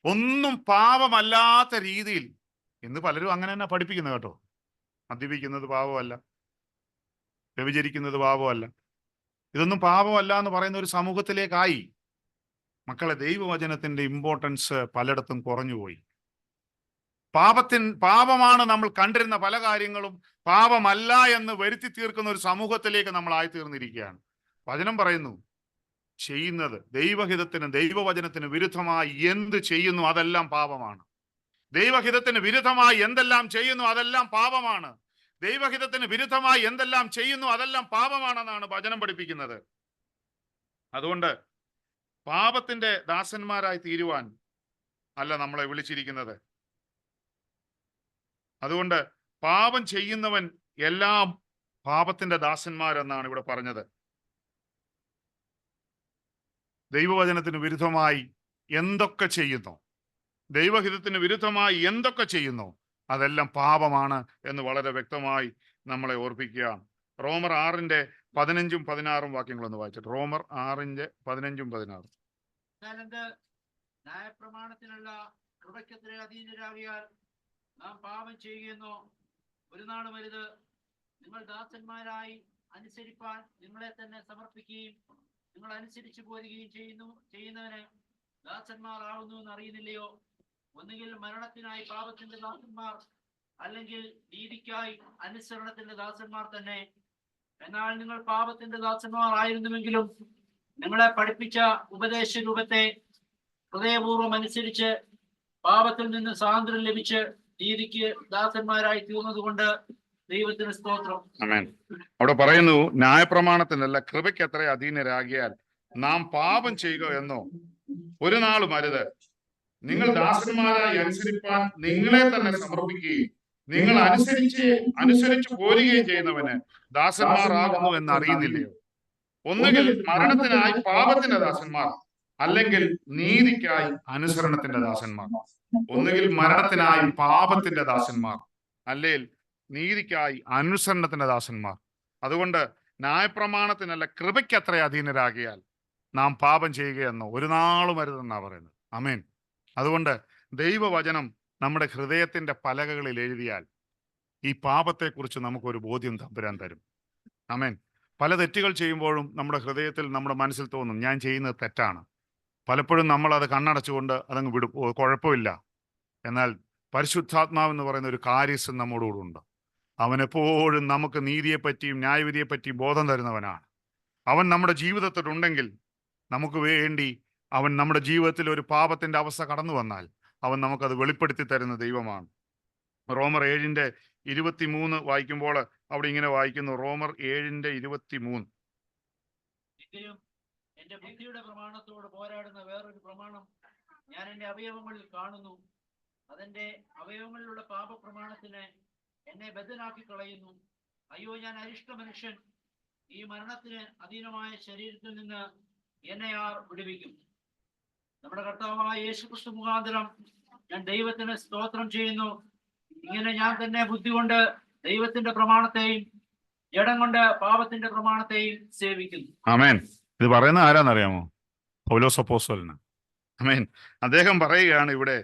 ഒന്നും പാപമല്ലാത്ത രീതിയിൽ ഇന്ന് പലരും അങ്ങനെ തന്നെ പഠിപ്പിക്കുന്നത് കേട്ടോ. മദ്യപിക്കുന്നത് പാപമല്ല, വ്യഭിചരിക്കുന്നത് പാപമല്ല, ഇതൊന്നും പാപമല്ല എന്ന് പറയുന്ന ഒരു സമൂഹത്തിലേക്കായി. മക്കളെ, ദൈവവചനത്തിന്റെ ഇമ്പോർട്ടൻസ് പലയിടത്തും കുറഞ്ഞുപോയി. പാപമാണ് നമ്മൾ കണ്ടിരുന്ന പല കാര്യങ്ങളും പാപമല്ല എന്ന് വരുത്തി തീർക്കുന്ന ഒരു സമൂഹത്തിലേക്ക് നമ്മൾ ആയിത്തീർന്നിരിക്കുകയാണ്. വചനം പറയുന്നു, ചെയ്യുന്നത് ദൈവഹിതത്തിന് ദൈവവചനത്തിന് വിരുദ്ധമായി എന്ത് ചെയ്യുന്നു അതെല്ലാം പാപമാണ്. ദൈവഹിതത്തിന് വിരുദ്ധമായി എന്തെല്ലാം ചെയ്യുന്നു അതെല്ലാം പാപമാണ്. ദൈവഹിതത്തിന് വിരുദ്ധമായി എന്തെല്ലാം ചെയ്യുന്നു അതെല്ലാം പാപമാണെന്നാണ് വചനം പഠിപ്പിക്കുന്നത്. അതുകൊണ്ട് പാപത്തിന്റെ ദാസന്മാരായി തീരുവാൻ അല്ല നമ്മളെ വിളിച്ചിരിക്കുന്നത്. അതുകൊണ്ട് പാപം ചെയ്യുന്നവൻ എല്ലാം പാപത്തിന്റെ ദാസന്മാരെന്നാണ് ഇവിടെ പറഞ്ഞത്. ദൈവവചനത്തിന് വിരുദ്ധമായി എന്തൊക്കെ ചെയ്യുന്നു, ദൈവഹിതത്തിന് വിരുദ്ധമായി എന്തൊക്കെ ചെയ്യുന്നു അതെല്ലാം പാപമാണ് എന്ന് വളരെ വ്യക്തമായി നമ്മളെ ഓർപ്പിക്കുക. റോമർ 6:15-16 വാക്യങ്ങളൊന്ന് വായിച്ചിട്ട്. റോമർ 6:15-16. ന്യായപ്രമാണത്തിനുള്ള കൃപയ്ക്കത്രേ അധീനരാകിയാൽ നാം പാപം ചെയ്യുകയെന്നോ ഒരു നാളും അരുത്. നിങ്ങൾ ദാസന്മാരായി അനുസരിപ്പാൻ നിങ്ങളെ തന്നെ സമർപ്പിക്കുകയും നിങ്ങൾ അനുസരിച്ചു പോരുകയും ചെയ്യുന്നവന് ദാസന്മാർ ആവുന്നു എന്ന് അറിയുന്നില്ലയോ? ഒന്നുകിൽ മരണത്തിനായി പാപത്തിന്റെ ദാസന്മാർ, അല്ലെങ്കിൽ നീതിക്കായി അനുസരണത്തിന്റെ ദാസന്മാർ തന്നെ. എന്നാൽ നിങ്ങൾ പാപത്തിന്റെ ദാസന്മാർ ആയിരുന്നുവെങ്കിലും നിങ്ങളെ പഠിപ്പിച്ച ഉപദേശ രൂപത്തെ ഹൃദയപൂർവ്വം അനുസരിച്ച് പാപത്തിൽ നിന്ന് സ്വാതന്ത്ര്യം ലഭിച്ച് നീതിക്ക് ദാസന്മാരായി തീർന്നതുകൊണ്ട് ദൈവത്തിന് സ്തോത്രം. ആമേൻ. അവിടെ പറയുന്നു, ന്യായപ്രമാണത്തിനല്ല കൃപയ്ക്ക് അത്ര അധീനരാകിയാൽ നാം പാപം ചെയ്യുക എന്നോ ഒരു നാളും അരുത്. നിങ്ങൾ ദാസന്മാരായി അനുസരിപ്പാൻ നിങ്ങളെ തന്നെ സമർപ്പിക്കുകയും നിങ്ങൾ അനുസരിച്ചു പോരുകയും ചെയ്യുന്നവന് ദാസന്മാരാകുന്നു എന്ന് അറിയുന്നില്ലയോ? ഒന്നുകിൽ മരണത്തിനായി പാപത്തിന്റെ ദാസന്മാർ, അല്ലെങ്കിൽ നീതിക്കായി അനുസരണത്തിന്റെ ദാസന്മാർ. ഒന്നുകിൽ മരണത്തിനായി പാപത്തിന്റെ ദാസന്മാർ, അല്ലെങ്കിൽ നീതിക്കായി അനുസരണത്തിന്റെ ദാസന്മാർ. അതുകൊണ്ട് ന്യായപ്രമാണത്തിനല്ല കൃപയ്ക്ക് അത്ര അധീനരാകിയാൽ നാം പാപം ചെയ്യുകയെന്നോ ഒരു നാളും അരുതെന്നാ പറയുന്നത്. ആമേൻ. അതുകൊണ്ട് ദൈവവചനം നമ്മുടെ ഹൃദയത്തിന്റെ പലകകളിൽ എഴുതിയാൽ ഈ പാപത്തെക്കുറിച്ച് നമുക്കൊരു ബോധ്യം തമ്പുരാൻ തരും. ആമേൻ. പല തെറ്റുകൾ ചെയ്യുമ്പോഴും നമ്മുടെ ഹൃദയത്തിൽ, നമ്മുടെ മനസ്സിൽ തോന്നും ഞാൻ ചെയ്യുന്നത് തെറ്റാണ്. പലപ്പോഴും നമ്മൾ അത് കണ്ണടച്ചുകൊണ്ട് അതങ്ങ് വിടും, കുഴപ്പമില്ല. എന്നാൽ പരിശുദ്ധാത്മാവ് എന്ന് പറയുന്ന ഒരു കാര്യസ്ഥൻ നമ്മോടുകൂടെ ഉണ്ട്. അവൻ എപ്പോഴും നമുക്ക് നീതിയെപ്പറ്റിയും ന്യായവിധിയെപ്പറ്റിയും ബോധം തരുന്നവനാണ്. അവൻ നമ്മുടെ ജീവിതത്തിലുണ്ടെങ്കിൽ നമുക്ക് വേണ്ടി അവൻ നമ്മുടെ ജീവിതത്തിൽ ഒരു പാപത്തിന്റെ അവസ്ഥ കടന്നു വന്നാൽ അവൻ നമുക്കത് വെളിപ്പെടുത്തി തരുന്ന ദൈവമാണ്. റോമർ 7:23 വായിക്കുമ്പോൾ അവിടെ ഇങ്ങനെ വായിക്കുന്നു. റോമർ 7:23. എങ്കിലും എന്റെ ബുദ്ധിയുടെ പ്രമാണത്തോട് പോരാടുന്ന വേറൊരു പ്രമാണം ഞാൻ എന്റെ അവയവങ്ങളിൽ കാണുന്നു. അതെന്റെ അവയവങ്ങളിലുള്ള പാപപ്രമാണത്തിന് എന്നെ ബദ്ധനാക്കി കളയുന്നു. അയ്യോ, ഞാൻ അരിഷ്ട മനുഷ്യൻ! ഈ മരണത്തിന് അധീനമായ ശരീരത്തിൽ നിന്ന് എന്നെ ആർ വിടുവിക്കും? നമ്മുടെ കർത്താവായ യേശുക്രിസ്തു മുഖാന്തരം ഞാൻ ദൈവത്തിന് സ്തോത്രം ചെയ്യുന്നു. ഇങ്ങനെ ഞാൻ തന്നെ ബുദ്ധി കൊണ്ട് ദൈവത്തിന്റെ പ്രമാണത്തെയും ജഡം കൊണ്ട് പാപത്തിന്റെ പ്രമാണത്തെയും സേവിക്കുന്നു. ആമേൻ. ഇത് പറയുന്ന ആരാന്നറിയാമോ? പൗലോസ് അപ്പോസ്തലനാണ്. ആമേൻ. അദ്ദേഹം പറയുകയാണ് ഇവിടെ,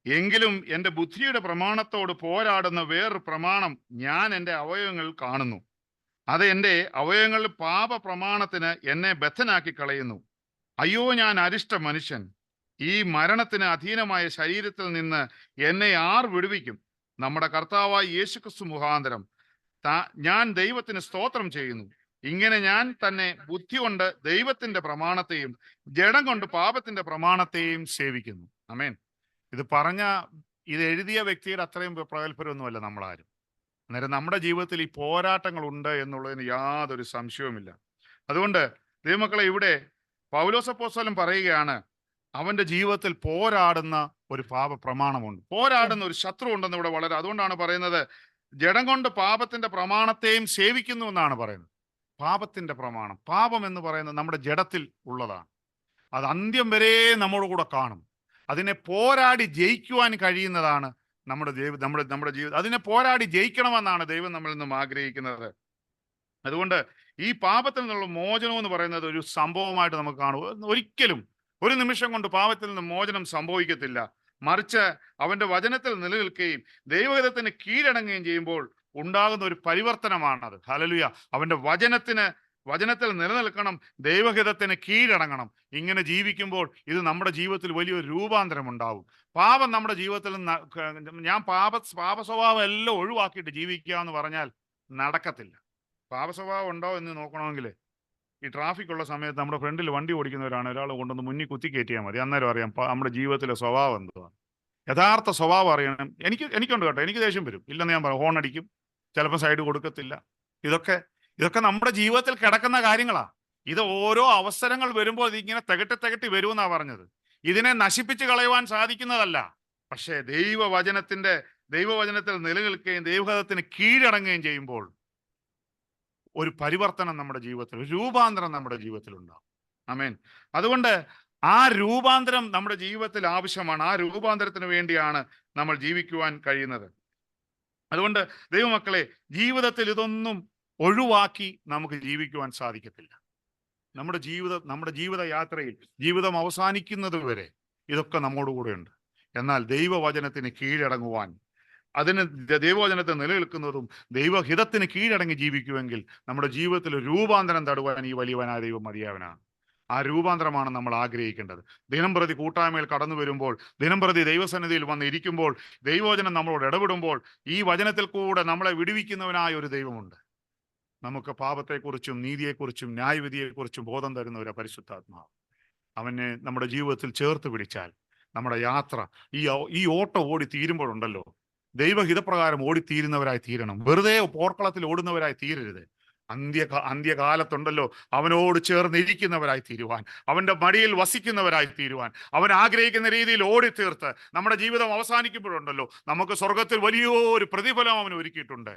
എങ്കിലും എൻ്റെ ബുദ്ധിയുടെ പ്രമാണത്തോട് പോരാടുന്ന വേറൊരു പ്രമാണം ഞാൻ എൻ്റെ അവയവങ്ങളിൽ കാണുന്നു. അത് എൻ്റെ അവയവങ്ങളിൽ പാപ പ്രമാണത്തിന് എന്നെ ബദ്ധനാക്കി കളയുന്നു. അയ്യോ, ഞാൻ അരിഷ്ട മനുഷ്യൻ! ഈ മരണത്തിന് അധീനമായ ശരീരത്തിൽ നിന്ന് എന്നെ ആർ വിടുവിക്കും? നമ്മുടെ കർത്താവായ യേശുക്രിസ്തു മുഖാന്തരം ഞാൻ ദൈവത്തിന് സ്തോത്രം ചെയ്യുന്നു. ഇങ്ങനെ ഞാൻ തന്നെ ബുദ്ധി കൊണ്ട് ദൈവത്തിന്റെ പ്രമാണത്തെയും ജഡം കൊണ്ട് പാപത്തിന്റെ പ്രമാണത്തെയും സേവിക്കുന്നു. ആമേൻ. ഇത് എഴുതിയ വ്യക്തിയുടെ അത്രയും പ്രഗത്ഭരൊന്നുമല്ല നമ്മളാരും. അന്നേരം നമ്മുടെ ജീവിതത്തിൽ ഈ പോരാട്ടങ്ങൾ ഉണ്ട് എന്നുള്ളതിന് യാതൊരു സംശയവുമില്ല. അതുകൊണ്ട് ദൈവമക്കളെ, ഇവിടെ പൗലോസ് അപ്പോസ്തലൻ പറയുകയാണ്, അവന്റെ ജീവിതത്തിൽ പോരാടുന്ന ഒരു പാപ പ്രമാണമുണ്ട്, പോരാടുന്ന ഒരു ശത്രു ഉണ്ടെന്ന് ഇവിടെ വളരെ. അതുകൊണ്ടാണ് പറയുന്നത് ജഡം കൊണ്ട് പാപത്തിന്റെ പ്രമാണത്തെയും സേവിക്കുന്നു എന്നാണ് പറയുന്നത്. പാപത്തിന്റെ പ്രമാണം, പാപം എന്ന് പറയുന്നത് നമ്മുടെ ജഡത്തിൽ ഉള്ളതാണ്. അത് അന്ത്യം വരെ നമ്മുടെ കൂടെ കാണും. അതിനെ പോരാടി ജയിക്കുവാൻ കഴിയുന്നതാണ് നമ്മുടെ ജീവിതം. അതിനെ പോരാടി ജയിക്കണമെന്നാണ് ദൈവം നമ്മളിൽ നിന്നും ആഗ്രഹിക്കുന്നത്. അതുകൊണ്ട് ഈ പാപത്തിൽ നിന്നുള്ള മോചനം എന്ന് പറയുന്നത് ഒരു സംഭവമായിട്ട് നമുക്ക് കാണും. ഒരിക്കലും ഒരു നിമിഷം കൊണ്ട് പാപത്തിൽ നിന്ന് മോചനം സംഭവിക്കത്തില്ല. മറിച്ച് അവന്റെ വചനത്തിൽ നിലനിൽക്കുകയും ദൈവഹിതത്തിന് കീഴടങ്ങുകയും ചെയ്യുമ്പോൾ ഉണ്ടാകുന്ന ഒരു പരിവർത്തനമാണത്. ഹല്ലേലൂയ. അവന്റെ വചനത്തിൽ നിലനിൽക്കണം, ദൈവഹിതത്തിന് കീഴടങ്ങണം. ഇങ്ങനെ ജീവിക്കുമ്പോൾ ഇത് നമ്മുടെ ജീവിതത്തിൽ വലിയൊരു രൂപാന്തരം ഉണ്ടാവും. പാപം നമ്മുടെ ജീവിതത്തിൽ ഞാൻ പാപ സ്വഭാവം എല്ലാം ഒഴിവാക്കിയിട്ട് ജീവിക്കുക എന്ന് പറഞ്ഞാൽ നടക്കത്തില്ല. പാപ സ്വഭാവം ഉണ്ടോ എന്ന് നോക്കണമെങ്കിൽ ഈ ട്രാഫിക് ഉള്ള സമയത്ത് നമ്മുടെ ഫ്രണ്ടിൽ വണ്ടി ഓടിക്കുന്നവരാണ്, ഒരാൾ കൊണ്ടൊന്ന് മുന്നിൽ കുത്തി കയറ്റിയാൽ മതി. അന്നേരം അറിയാം നമ്മുടെ ജീവിതത്തിലെ സ്വഭാവം എന്തുവാണ്. യഥാർത്ഥ സ്വഭാവം അറിയണം. എനിക്കുണ്ട് കേട്ടോ, എനിക്ക് ദേഷ്യം വരും, ഇല്ലെന്ന് ഞാൻ പറയാം. ഹോൺ അടിക്കും, ചിലപ്പോൾ സൈഡ് കൊടുക്കത്തില്ല. ഇതൊക്കെ നമ്മുടെ ജീവിതത്തിൽ കിടക്കുന്ന കാര്യങ്ങളാ. ഇത് ഓരോ അവസരങ്ങൾ വരുമ്പോൾ ഇതിങ്ങനെ തികട്ടി വരുമെന്നാ പറഞ്ഞത്. ഇതിനെ നശിപ്പിച്ച് കളയുവാൻ സാധിക്കുന്നതല്ല. പക്ഷേ ദൈവവചനത്തിൽ നിലനിൽക്കുകയും ദൈവഹിതത്തിന് കീഴടങ്ങുകയും ചെയ്യുമ്പോൾ ഒരു പരിവർത്തനം നമ്മുടെ ജീവിതത്തിൽ, ഒരു രൂപാന്തരം നമ്മുടെ ജീവിതത്തിൽ ഉണ്ടാകും. ആമേൻ. അതുകൊണ്ട് ആ രൂപാന്തരം നമ്മുടെ ജീവിതത്തിൽ ആവശ്യമാണ്. ആ രൂപാന്തരത്തിന് വേണ്ടിയാണ് നമ്മൾ ജീവിക്കുവാൻ കഴിയുന്നത്. അതുകൊണ്ട് ദൈവമക്കളെ, ജീവിതത്തിൽ ഇതൊന്നും ഒഴിവാക്കി നമുക്ക് ജീവിക്കുവാൻ സാധിക്കത്തില്ല. നമ്മുടെ ജീവിത യാത്രയിൽ, ജീവിതം അവസാനിക്കുന്നത് വരെ ഇതൊക്കെ നമ്മോട് കൂടെ ഉണ്ട്. എന്നാൽ ദൈവവചനത്തിന് കീഴടങ്ങുവാൻ, അതിന് ദൈവവചനത്തെ നിലനിൽക്കുന്നതും ദൈവഹിതത്തിന് കീഴടങ്ങി ജീവിക്കുമെങ്കിൽ നമ്മുടെ ജീവിതത്തിൽ രൂപാന്തരം തടുവാൻ ഈ വലിയവനായ ദൈവം മതിയാവനാണ്. ആ രൂപാന്തരമാണ് നമ്മൾ ആഗ്രഹിക്കേണ്ടത്. ദിനംപ്രതി കൂട്ടായ്മയിൽ കടന്നു വരുമ്പോൾ, ദിനംപ്രതി ദൈവസന്നിധിയിൽ വന്നിരിക്കുമ്പോൾ, ദൈവവചനം നമ്മളോട് ഇടപെടുമ്പോൾ ഈ വചനത്തിൽ കൂടെ നമ്മളെ വിടുവിക്കുന്നവനായ ഒരു ദൈവമുണ്ട്. നമുക്ക് പാപത്തെക്കുറിച്ചും നീതിയെക്കുറിച്ചും ന്യായവിധിയെക്കുറിച്ചും ബോധം തരുന്ന ഒരു പരിശുദ്ധാത്മാവ്. അവനെ നമ്മുടെ ജീവിതത്തിൽ ചേർത്ത് പിടിച്ചാൽ നമ്മുടെ യാത്ര, ഈ ഓട്ടം ഓടി തീരുമ്പോഴുണ്ടല്ലോ, ദൈവഹിതപ്രകാരം ഓടിത്തീരുന്നവരായി തീരണം. വെറുതെ പോർക്കളത്തിൽ ഓടുന്നവരായി തീരരുത്. അന്ത്യകാലത്തുണ്ടല്ലോ അവനോട് ചേർന്നിരിക്കുന്നവരായി തീരുവാൻ, അവന്റെ മടിയിൽ വസിക്കുന്നവരായി തീരുവാൻ, അവൻ ആഗ്രഹിക്കുന്ന രീതിയിൽ ഓടിത്തീർത്ത് നമ്മുടെ ജീവിതം അവസാനിക്കുമ്പോഴുണ്ടല്ലോ നമുക്ക് സ്വർഗത്തിൽ വലിയൊരു പ്രതിഫലം അവൻ ഒരുക്കിയിട്ടുണ്ട്.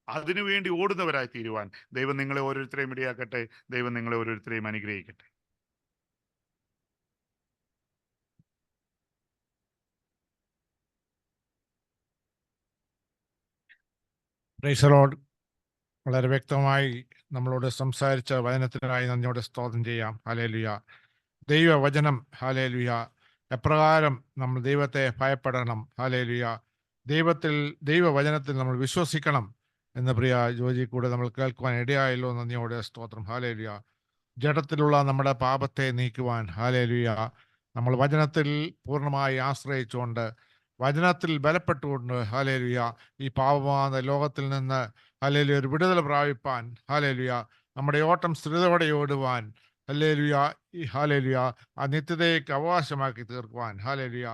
അതിനുവേണ്ടി ഓടുന്നവരായി തീരുവാൻ ദൈവം നിങ്ങളെ ഓരോരുത്തരെയും ഇടയാക്കട്ടെ. ദൈവം നിങ്ങളെ ഓരോരുത്തരെയും അനുഗ്രഹിക്കട്ടെ. Price the Lord. വളരെ വ്യക്തമായി നമ്മളോട് സംസാരിച്ച വചനത്തിനായി നന്ദിയോടെ സ്തോത്രം ചെയ്യാം. ഹല്ലേലൂയ. ദൈവവചനം, ഹല്ലേലൂയ, എപ്രകാരം നമ്മൾ ദൈവത്തെ ഭയപ്പെടണം, ഹല്ലേലൂയ, ദൈവവചനത്തിൽ നമ്മൾ വിശ്വസിക്കണം എന്ന് പ്രിയ ജോജി കൂടെ നമ്മൾ കേൾക്കുവാൻ ഇടയായല്ലോ. നന്ദിയോടെ സ്തോത്രം. ഹല്ലേലൂയ. ജഡത്തിലുള്ള നമ്മുടെ പാപത്തെ നീക്കുവാൻ, ഹല്ലേലൂയ, നമ്മൾ വചനത്തിൽ പൂർണ്ണമായി ആശ്രയിച്ചുകൊണ്ട്, വചനത്തിൽ ബലപ്പെട്ടുകൊണ്ട്, ഹല്ലേലൂയ, ഈ പാപമാകുന്ന ലോകത്തിൽ നിന്ന്, ഹല്ലേലൂയ, ഒരു വിടുതൽ പ്രാപിപ്പാൻ, ഹല്ലേലൂയ, നമ്മുടെ ഓട്ടം സ്ഥിരതയോടെ ഓടുവാൻ, ഹല്ലേലൂയ, ഈ ഹല്ലേലൂയ, ആ നിത്യതയ്ക്ക് അവകാശമാക്കി തീർക്കുവാൻ, ഹല്ലേലൂയ,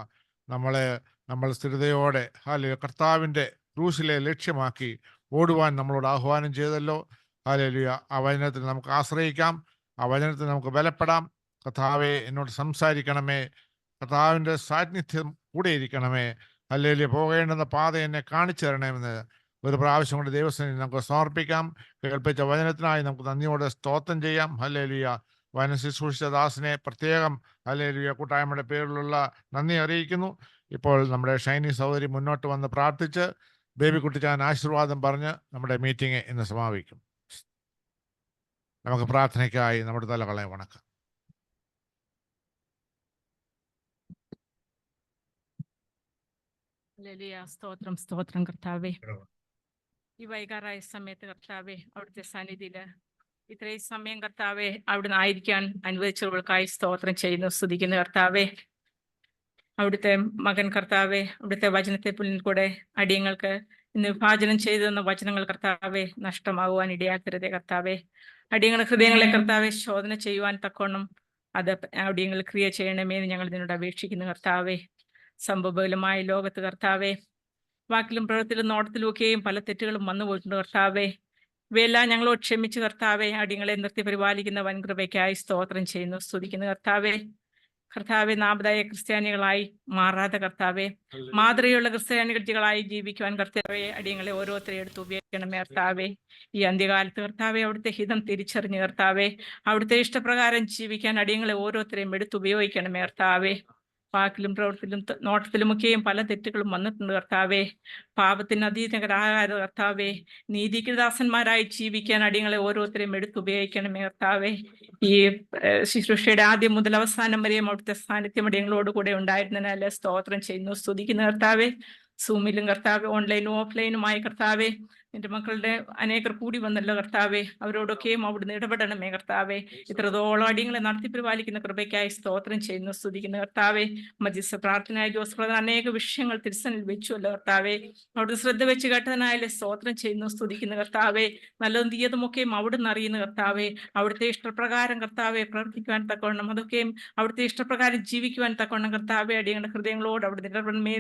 നമ്മൾ സ്ഥിരതയോടെ, ഹല്ലേലൂയ, കർത്താവിൻ്റെ ക്രൂശിലെ ലക്ഷ്യമാക്കി ഓടുവാൻ നമ്മളോട് ആഹ്വാനം ചെയ്തല്ലോ. ഹല്ലേലൂയ. ആ വചനത്തിൽ നമുക്ക് ആശ്രയിക്കാം, ആ വചനത്തിൽ നമുക്ക് ബലപ്പെടാം. കർത്താവേ, എന്നോട് സംസാരിക്കണമേ, കർത്താവിൻ്റെ സാന്നിധ്യം കൂടെ ഇരിക്കണമേ, ഹല്ലേലൂയ, പോകേണ്ടുന്ന പാത എന്നെ കാണിച്ചു തരണമെന്ന് ഒരു പ്രാവശ്യം കൊണ്ട് ദൈവസന്നിധിയിൽ നമുക്ക് സമർപ്പിക്കാം. കേൾപ്പിച്ച വചനത്തിനായി നമുക്ക് നന്ദിയോടെ സ്തോത്രം ചെയ്യാം. ഹല്ലേലൂയ. വചന ശുശ്രൂഷിച്ച ദാസനെ പ്രത്യേകം, ഹല്ലേലൂയ, കൂട്ടായ്മയുടെ പേരിലുള്ള നന്ദി അറിയിക്കുന്നു. ഇപ്പോൾ നമ്മുടെ ഷൈനി സഹോദരി മുന്നോട്ട് വന്ന് പ്രാർത്ഥിച്ച് ബേബി കുട്ടിച്ചാൻ ആശീർവാദം പറഞ്ഞ് നമ്മുടെ മീറ്റിംഗ് ഇന്ന് സമാപിക്കും. നമുക്ക് പ്രാർത്ഥനയ്ക്കായി നമ്മുടെ തലകളെ വണക്കാം. ഹല്ലേലൂയ. സ്തോത്രം, സ്തോത്രം കർത്താവേ. ഈ വൈകാറായ സമയത്ത് കർത്താവേ, അവിടുത്തെ സന്നിധിയില് ഇത്രയും സമയം കർത്താവേ അവിടുന്ന് ആയിരിക്കാൻ അനുവദിച്ചവൾക്കായി സ്തോത്രം ചെയ്യുന്നു, സ്തുതിക്കുന്നു കർത്താവേ. അവിടുത്തെ മകൻ കർത്താവേ, അവിടുത്തെ വചനത്തെ പുല്ലിൽ കൂടെ അടിയങ്ങൾക്ക് ഇന്ന് വിഭാജനം ചെയ്തു തന്ന വചനങ്ങൾ കർത്താവേ നഷ്ടമാകുവാൻ ഇടയാക്കരുതേ കർത്താവേ. അടിയങ്ങളുടെ ഹൃദയങ്ങളെ കർത്താവെ ശോധന ചെയ്യുവാൻ തക്കോണം അത് അടിയങ്ങൾ ക്രിയ ചെയ്യണമേ എന്ന് ഞങ്ങൾ ഇതിനോട് അപേക്ഷിക്കുന്നു കർത്താവേ. സംഭവബഹുലമായ ലോകത്ത് കർത്താവേ, വാക്കിലും പ്രവൃത്തിയിലും നോട്ടത്തിലും ഒക്കെയും പല തെറ്റുകളും വന്നു പോയിട്ടുണ്ട് കർത്താവേ. ഇവയെല്ലാം ഞങ്ങളോട് ക്ഷമിച്ച് കർത്താവെ, അടിയങ്ങളെ നിർത്തി പരിപാലിക്കുന്ന വൻകൃപയ്ക്കായി സ്തോത്രം ചെയ്യുന്നു, സ്തുതിക്കുന്നു കർത്താവേ. കർത്താവെ, നാമധായ ക്രിസ്ത്യാനികളായി മാറാതെ കർത്താവെ, മാതൃകയുള്ള ക്രിസ്ത്യാനികളായി ജീവിക്കുവാൻ കർത്താവെ അടിയങ്ങളെ ഓരോരുത്തരെ എടുത്ത് ഉപയോഗിക്കണമേ കർത്താവെ. ഈ അന്ത്യകാലത്ത് കർത്താവെ അവിടുത്തെ ഹിതം തിരിച്ചറിഞ്ഞ് കർത്താവെ അവിടുത്തെ ഇഷ്ടപ്രകാരം ജീവിക്കാൻ അടിയങ്ങളെ ഓരോരുത്തരെയും എടുത്ത് ഉപയോഗിക്കണമേ കർത്താവെ. വാക്കിലും പ്രവൃത്തിയിലും നോട്ടത്തിലുമൊക്കെയും പല തെറ്റുകളും വന്നിട്ടുണ്ട് കർത്താവെ. പാപത്തിന് അതീതരാകാതെ കർത്താവെ നീതിക്ക് ദാസന്മാരായി ജീവിക്കാൻ അടിയങ്ങളെ ഓരോരുത്തരെയും എടുത്തുപയോഗിക്കണമേ കർത്താവെ. ഈ ശുശ്രൂഷയുടെ ആദ്യം മുതൽ അവസാനം വരെയും അവിടുത്തെ സാന്നിധ്യം അടിയങ്ങളോട് കൂടെ ഉണ്ടായിരുന്നതിനാൽ സ്തോത്രം ചെയ്യുന്നു, സ്തുതിക്കുന്നു കർത്താവെ. സൂമിലും കർത്താവെ ഓൺലൈനും ഓഫ്ലൈനുമായി കർത്താവെ എൻ്റെ മക്കളുടെ അനേകർ കൂടി വന്നല്ലോ കർത്താവെ. അവരോടൊക്കെയും അവിടുന്ന് ഇടപെടണമേ കർത്താവെ. ഇത്രത്തോളം അടിയങ്ങളെ നടത്തി പരിപാലിക്കുന്ന കൃപയ്ക്കായി സ്തോത്രം ചെയ്യുന്നു, സ്തുതിക്കുന്ന കർത്താവെ. മധ്യസ്ഥ പ്രാർത്ഥനയായ ജോസ് ബ്രദർ അനേക വിഷയങ്ങൾ തിരുസനിൽ വെച്ചുവല്ലോ കർത്താവെ. അവിടുന്ന് ശ്രദ്ധ വെച്ച് കേട്ടതിനായാലും സ്തോത്രം ചെയ്യുന്നു, സ്തുതിക്കുന്ന കർത്താവെ. നല്ലതും തീയതുമൊക്കെയും അവിടുന്ന് അറിയുന്ന കർത്താവെ. അവിടുത്തെ ഇഷ്ടപ്രകാരം കർത്താവെ പ്രവർത്തിക്കുവാൻ തക്കവണ്ണം അതൊക്കെയും അവിടുത്തെ ഇഷ്ടപ്രകാരം ജീവിക്കുവാൻ തക്കവണ്ണം കർത്താവെ അടിയങ്ങളുടെ ഹൃദയങ്ങളോട് അവിടുത്തെ ഇടപെടമേ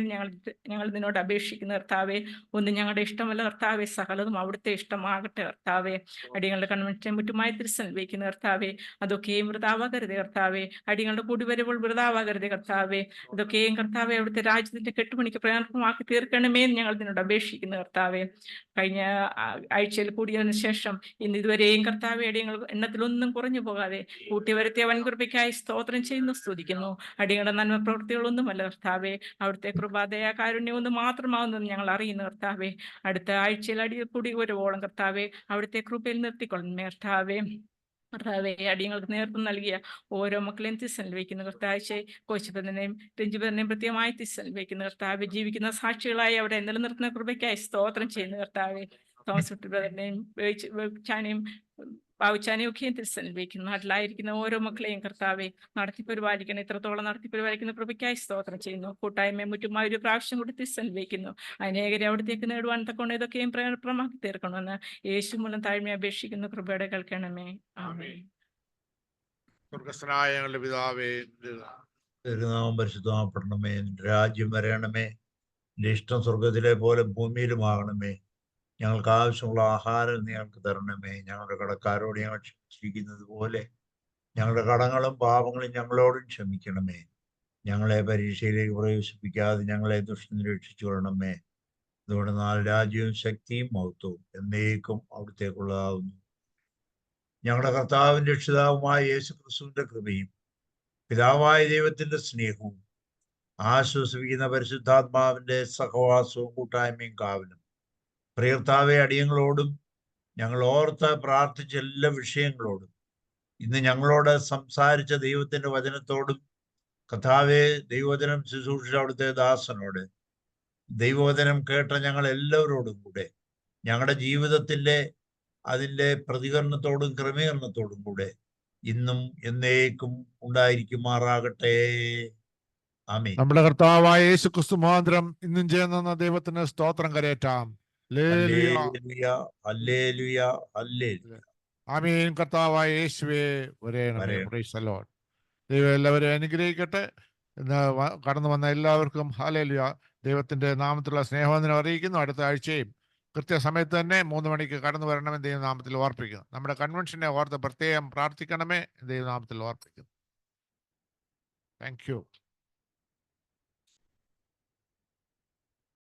ഞങ്ങൾ ഇതിനോട് അപേക്ഷിക്കുന്ന കർത്താവെ. ഒന്നും ഞങ്ങളുടെ ഇഷ്ടമല്ല കർത്താവെ, സകലതും അവിടുത്തെ ഇഷ്ടമാകട്ടെ കർത്താവെ. അടിയങ്ങളുടെ കൺവെൻഷൻ മുറ്റുമായി തിരുസനിൽ വയ്ക്കുന്ന കർത്താവെ. അതൊക്കെയും വൃതാവാകരുതേ കർത്താവെ. അടിയങ്ങളുടെ കൂടി വരുമ്പോൾ വൃതാവാകരുതേ കർത്താവെ. അതൊക്കെയും കർത്താവെ അവിടുത്തെ രാജ്യത്തിന്റെ കെട്ടുപണിക്ക് പ്രയാസമാക്കി തീർക്കണമേ എന്ന് ഞങ്ങൾ ഇതിനോട് അപേക്ഷിക്കുന്ന കർത്താവെ. കഴിഞ്ഞ ആഴ്ചയിൽ കൂടിയതിനു ശേഷം ഇന്ന് ഇതുവരെയും കർത്താവെ അടിയങ്ങൾ എണ്ണത്തിലൊന്നും കുറഞ്ഞു പോകാതെ കൂട്ടി വരുത്തിയ വൻകൃപയ്ക്കായി സ്തോത്രം ചെയ്യുന്നു, സ്തുതിക്കുന്നു. അടിയങ്ങളുടെ നന്മ പ്രവൃത്തികളൊന്നുമല്ല കർത്താവെ, അവിടുത്തെ കൃപാദയ കാരുണ്യമൊന്നും മാത്രമാവുന്നെന്ന് ഞങ്ങൾ അറിയുന്നു കർത്താവെ. അടുത്ത ആഴ്ചയിൽ കൂടി വരുവോളം കർത്താവെ അവിടുത്തെ കൃപയിൽ നിർത്തിക്കൊള്ളണമേ കർത്താവെ. കർത്താവെ, അടിയങ്ങൾക്ക് നേതൃത്വം നൽകിയ ഓരോ മക്കളെയും തിരുസനിൽ വയ്ക്കുന്ന കർത്താഴ്ച കോശിപ്പതിനെയും രഞ്ജിപ്പതിനെയും പ്രത്യേകമായി തിരുസനിൽ വയ്ക്കുന്ന കർത്താവെ. ജീവിക്കുന്ന സാക്ഷികളായി അവിടെ നിലനിർത്തുന്ന കൃപയ്ക്കായി സ്തോത്രം ചെയ്യുന്ന കർത്താവെ. തോമസ് ബ്രദറിനെയും ചാനയും ബാബുച്ചാനെയും ഒക്കെയും തിരുസനിൽ വയ്ക്കുന്നു. നാട്ടിലായിരിക്കുന്ന ഓരോ മക്കളെയും കർത്താവെ നടത്തി പരിപാലിക്കണം. ഇത്രത്തോളം നടത്തി പരിപാലിക്കുന്ന കൃപയ്ക്കായി സ്തോത്രം ചെയ്യുന്നു. കൂട്ടായ്മയെ മുറ്റുമായി ഒരു പ്രാവശ്യം കൂടി തിരുസനിൽ വയ്ക്കുന്നു. അനേകരെ അവിടത്തേക്ക് നേടുവാൻ തക്കൊണ്ട് ഇതൊക്കെയും പ്രമാക്കി തീർക്കണമെന്ന് യേശു മൂലം താഴ്മയെ അപേക്ഷിക്കുന്നു. കൃപയുടെ കേൾക്കണമേ. ആമേൻ. സ്വർഗ്ഗസ്ഥനായ ഞങ്ങളുടെ പിതാവേ, തിരുനാമം പരിശുദ്ധമാക്കപ്പെടണമേ. നിന്റെ രാജ്യം വരണമേ. നിന്റെ ഇഷ്ടം സ്വർഗത്തിലെ പോലെ ഭൂമിയിലുമാകണമേ. ഞങ്ങൾക്ക് ആവശ്യമുള്ള ആഹാരം ഞങ്ങൾക്ക് തരണമേ. ഞങ്ങളുടെ കടക്കാരോട് ഞങ്ങൾ ക്ഷമിച്ചിരിക്കുന്നത് പോലെ ഞങ്ങളുടെ കടങ്ങളും പാപങ്ങളും ഞങ്ങളോടും ക്ഷമിക്കണമേ. ഞങ്ങളെ പരീക്ഷയിലേക്ക് പ്രവേശിപ്പിക്കാതെ ഞങ്ങളെ ദുഷ്ടനിൽ രക്ഷിച്ചു കൊള്ളണമേ. അതുകൊണ്ട് രാജ്യവും ശക്തിയും മഹത്വവും എന്നേക്കും അവിടുത്തേക്കുള്ളതാകുന്നു. ഞങ്ങളുടെ കർത്താവും രക്ഷിതാവുമായ യേശു ക്രിസ്തുവിന്റെ കൃപയും പിതാവായ ദൈവത്തിന്റെ സ്നേഹവും ആശ്വസിപ്പിക്കുന്ന പരിശുദ്ധാത്മാവിന്റെ സഹവാസവും കൂട്ടായ്മയും കാവലും പ്രിയർത്താവെ അടിയങ്ങളോടും ഞങ്ങൾ ഓർത്ത് പ്രാർത്ഥിച്ച എല്ലാ വിഷയങ്ങളോടും ഇന്ന് ഞങ്ങളോട് സംസാരിച്ച ദൈവത്തിന്റെ വചനത്തോടും കർത്താവേ, ദൈവവചനം ശുശ്രൂഷിച്ച അവിടുത്തെ ദാസനോട്, ദൈവവചനം കേട്ട ഞങ്ങൾ എല്ലാവരോടും കൂടെ ഞങ്ങളുടെ ജീവിതത്തിന്റെ അതിൻ്റെ പ്രതികരണത്തോടും ക്രമീകരണത്തോടും കൂടെ ഇന്നും എന്നേക്കും ഉണ്ടായിരിക്കുമാറാകട്ടെ. ആമീൻ. നമ്മുടെ കർത്താവായ യേശു ക്രിസ്തു മുഖാന്തരം ഇന്നും ചെയ്യുന്ന ദൈവത്തിന് സ്തോത്രം കരയറ്റാം. ഹല്ലേലൂയ. ഹല്ലേലൂയ, ഹല്ലേലൂയ, ഹല്ലേലൂയ. ആമീൻ. കർത്താവായ യേശുവേ വരേണമേ. വരേണം. Praise the Lord. ദൈവം എല്ലാവരെയും അനുഗ്രഹിക്കട്ടെ. ഇന്ന് കടന്നു വന്ന എല്ലാവർക്കും ഹല്ലേലൂയ. ദൈവത്തിന്റെ നാമത്തിലുള്ള സ്നേഹവന്ദനം അറിയിക്കുന്നു. അടുത്ത ആഴ്ചയും കൃത്യസമയത്ത് തന്നെ 3 മണിക്ക് കടന്നു വരണമെന്ന് ദൈവനാമത്തിൽ ഓർപ്പിക്കുന്നു. നമ്മുടെ കൺവെൻഷനെ ഓർത്ത് പ്രത്യേകം പ്രാർത്ഥിക്കണമേ ദൈവനാമത്തിൽ ഓർപ്പിക്കുന്നു. Thank U.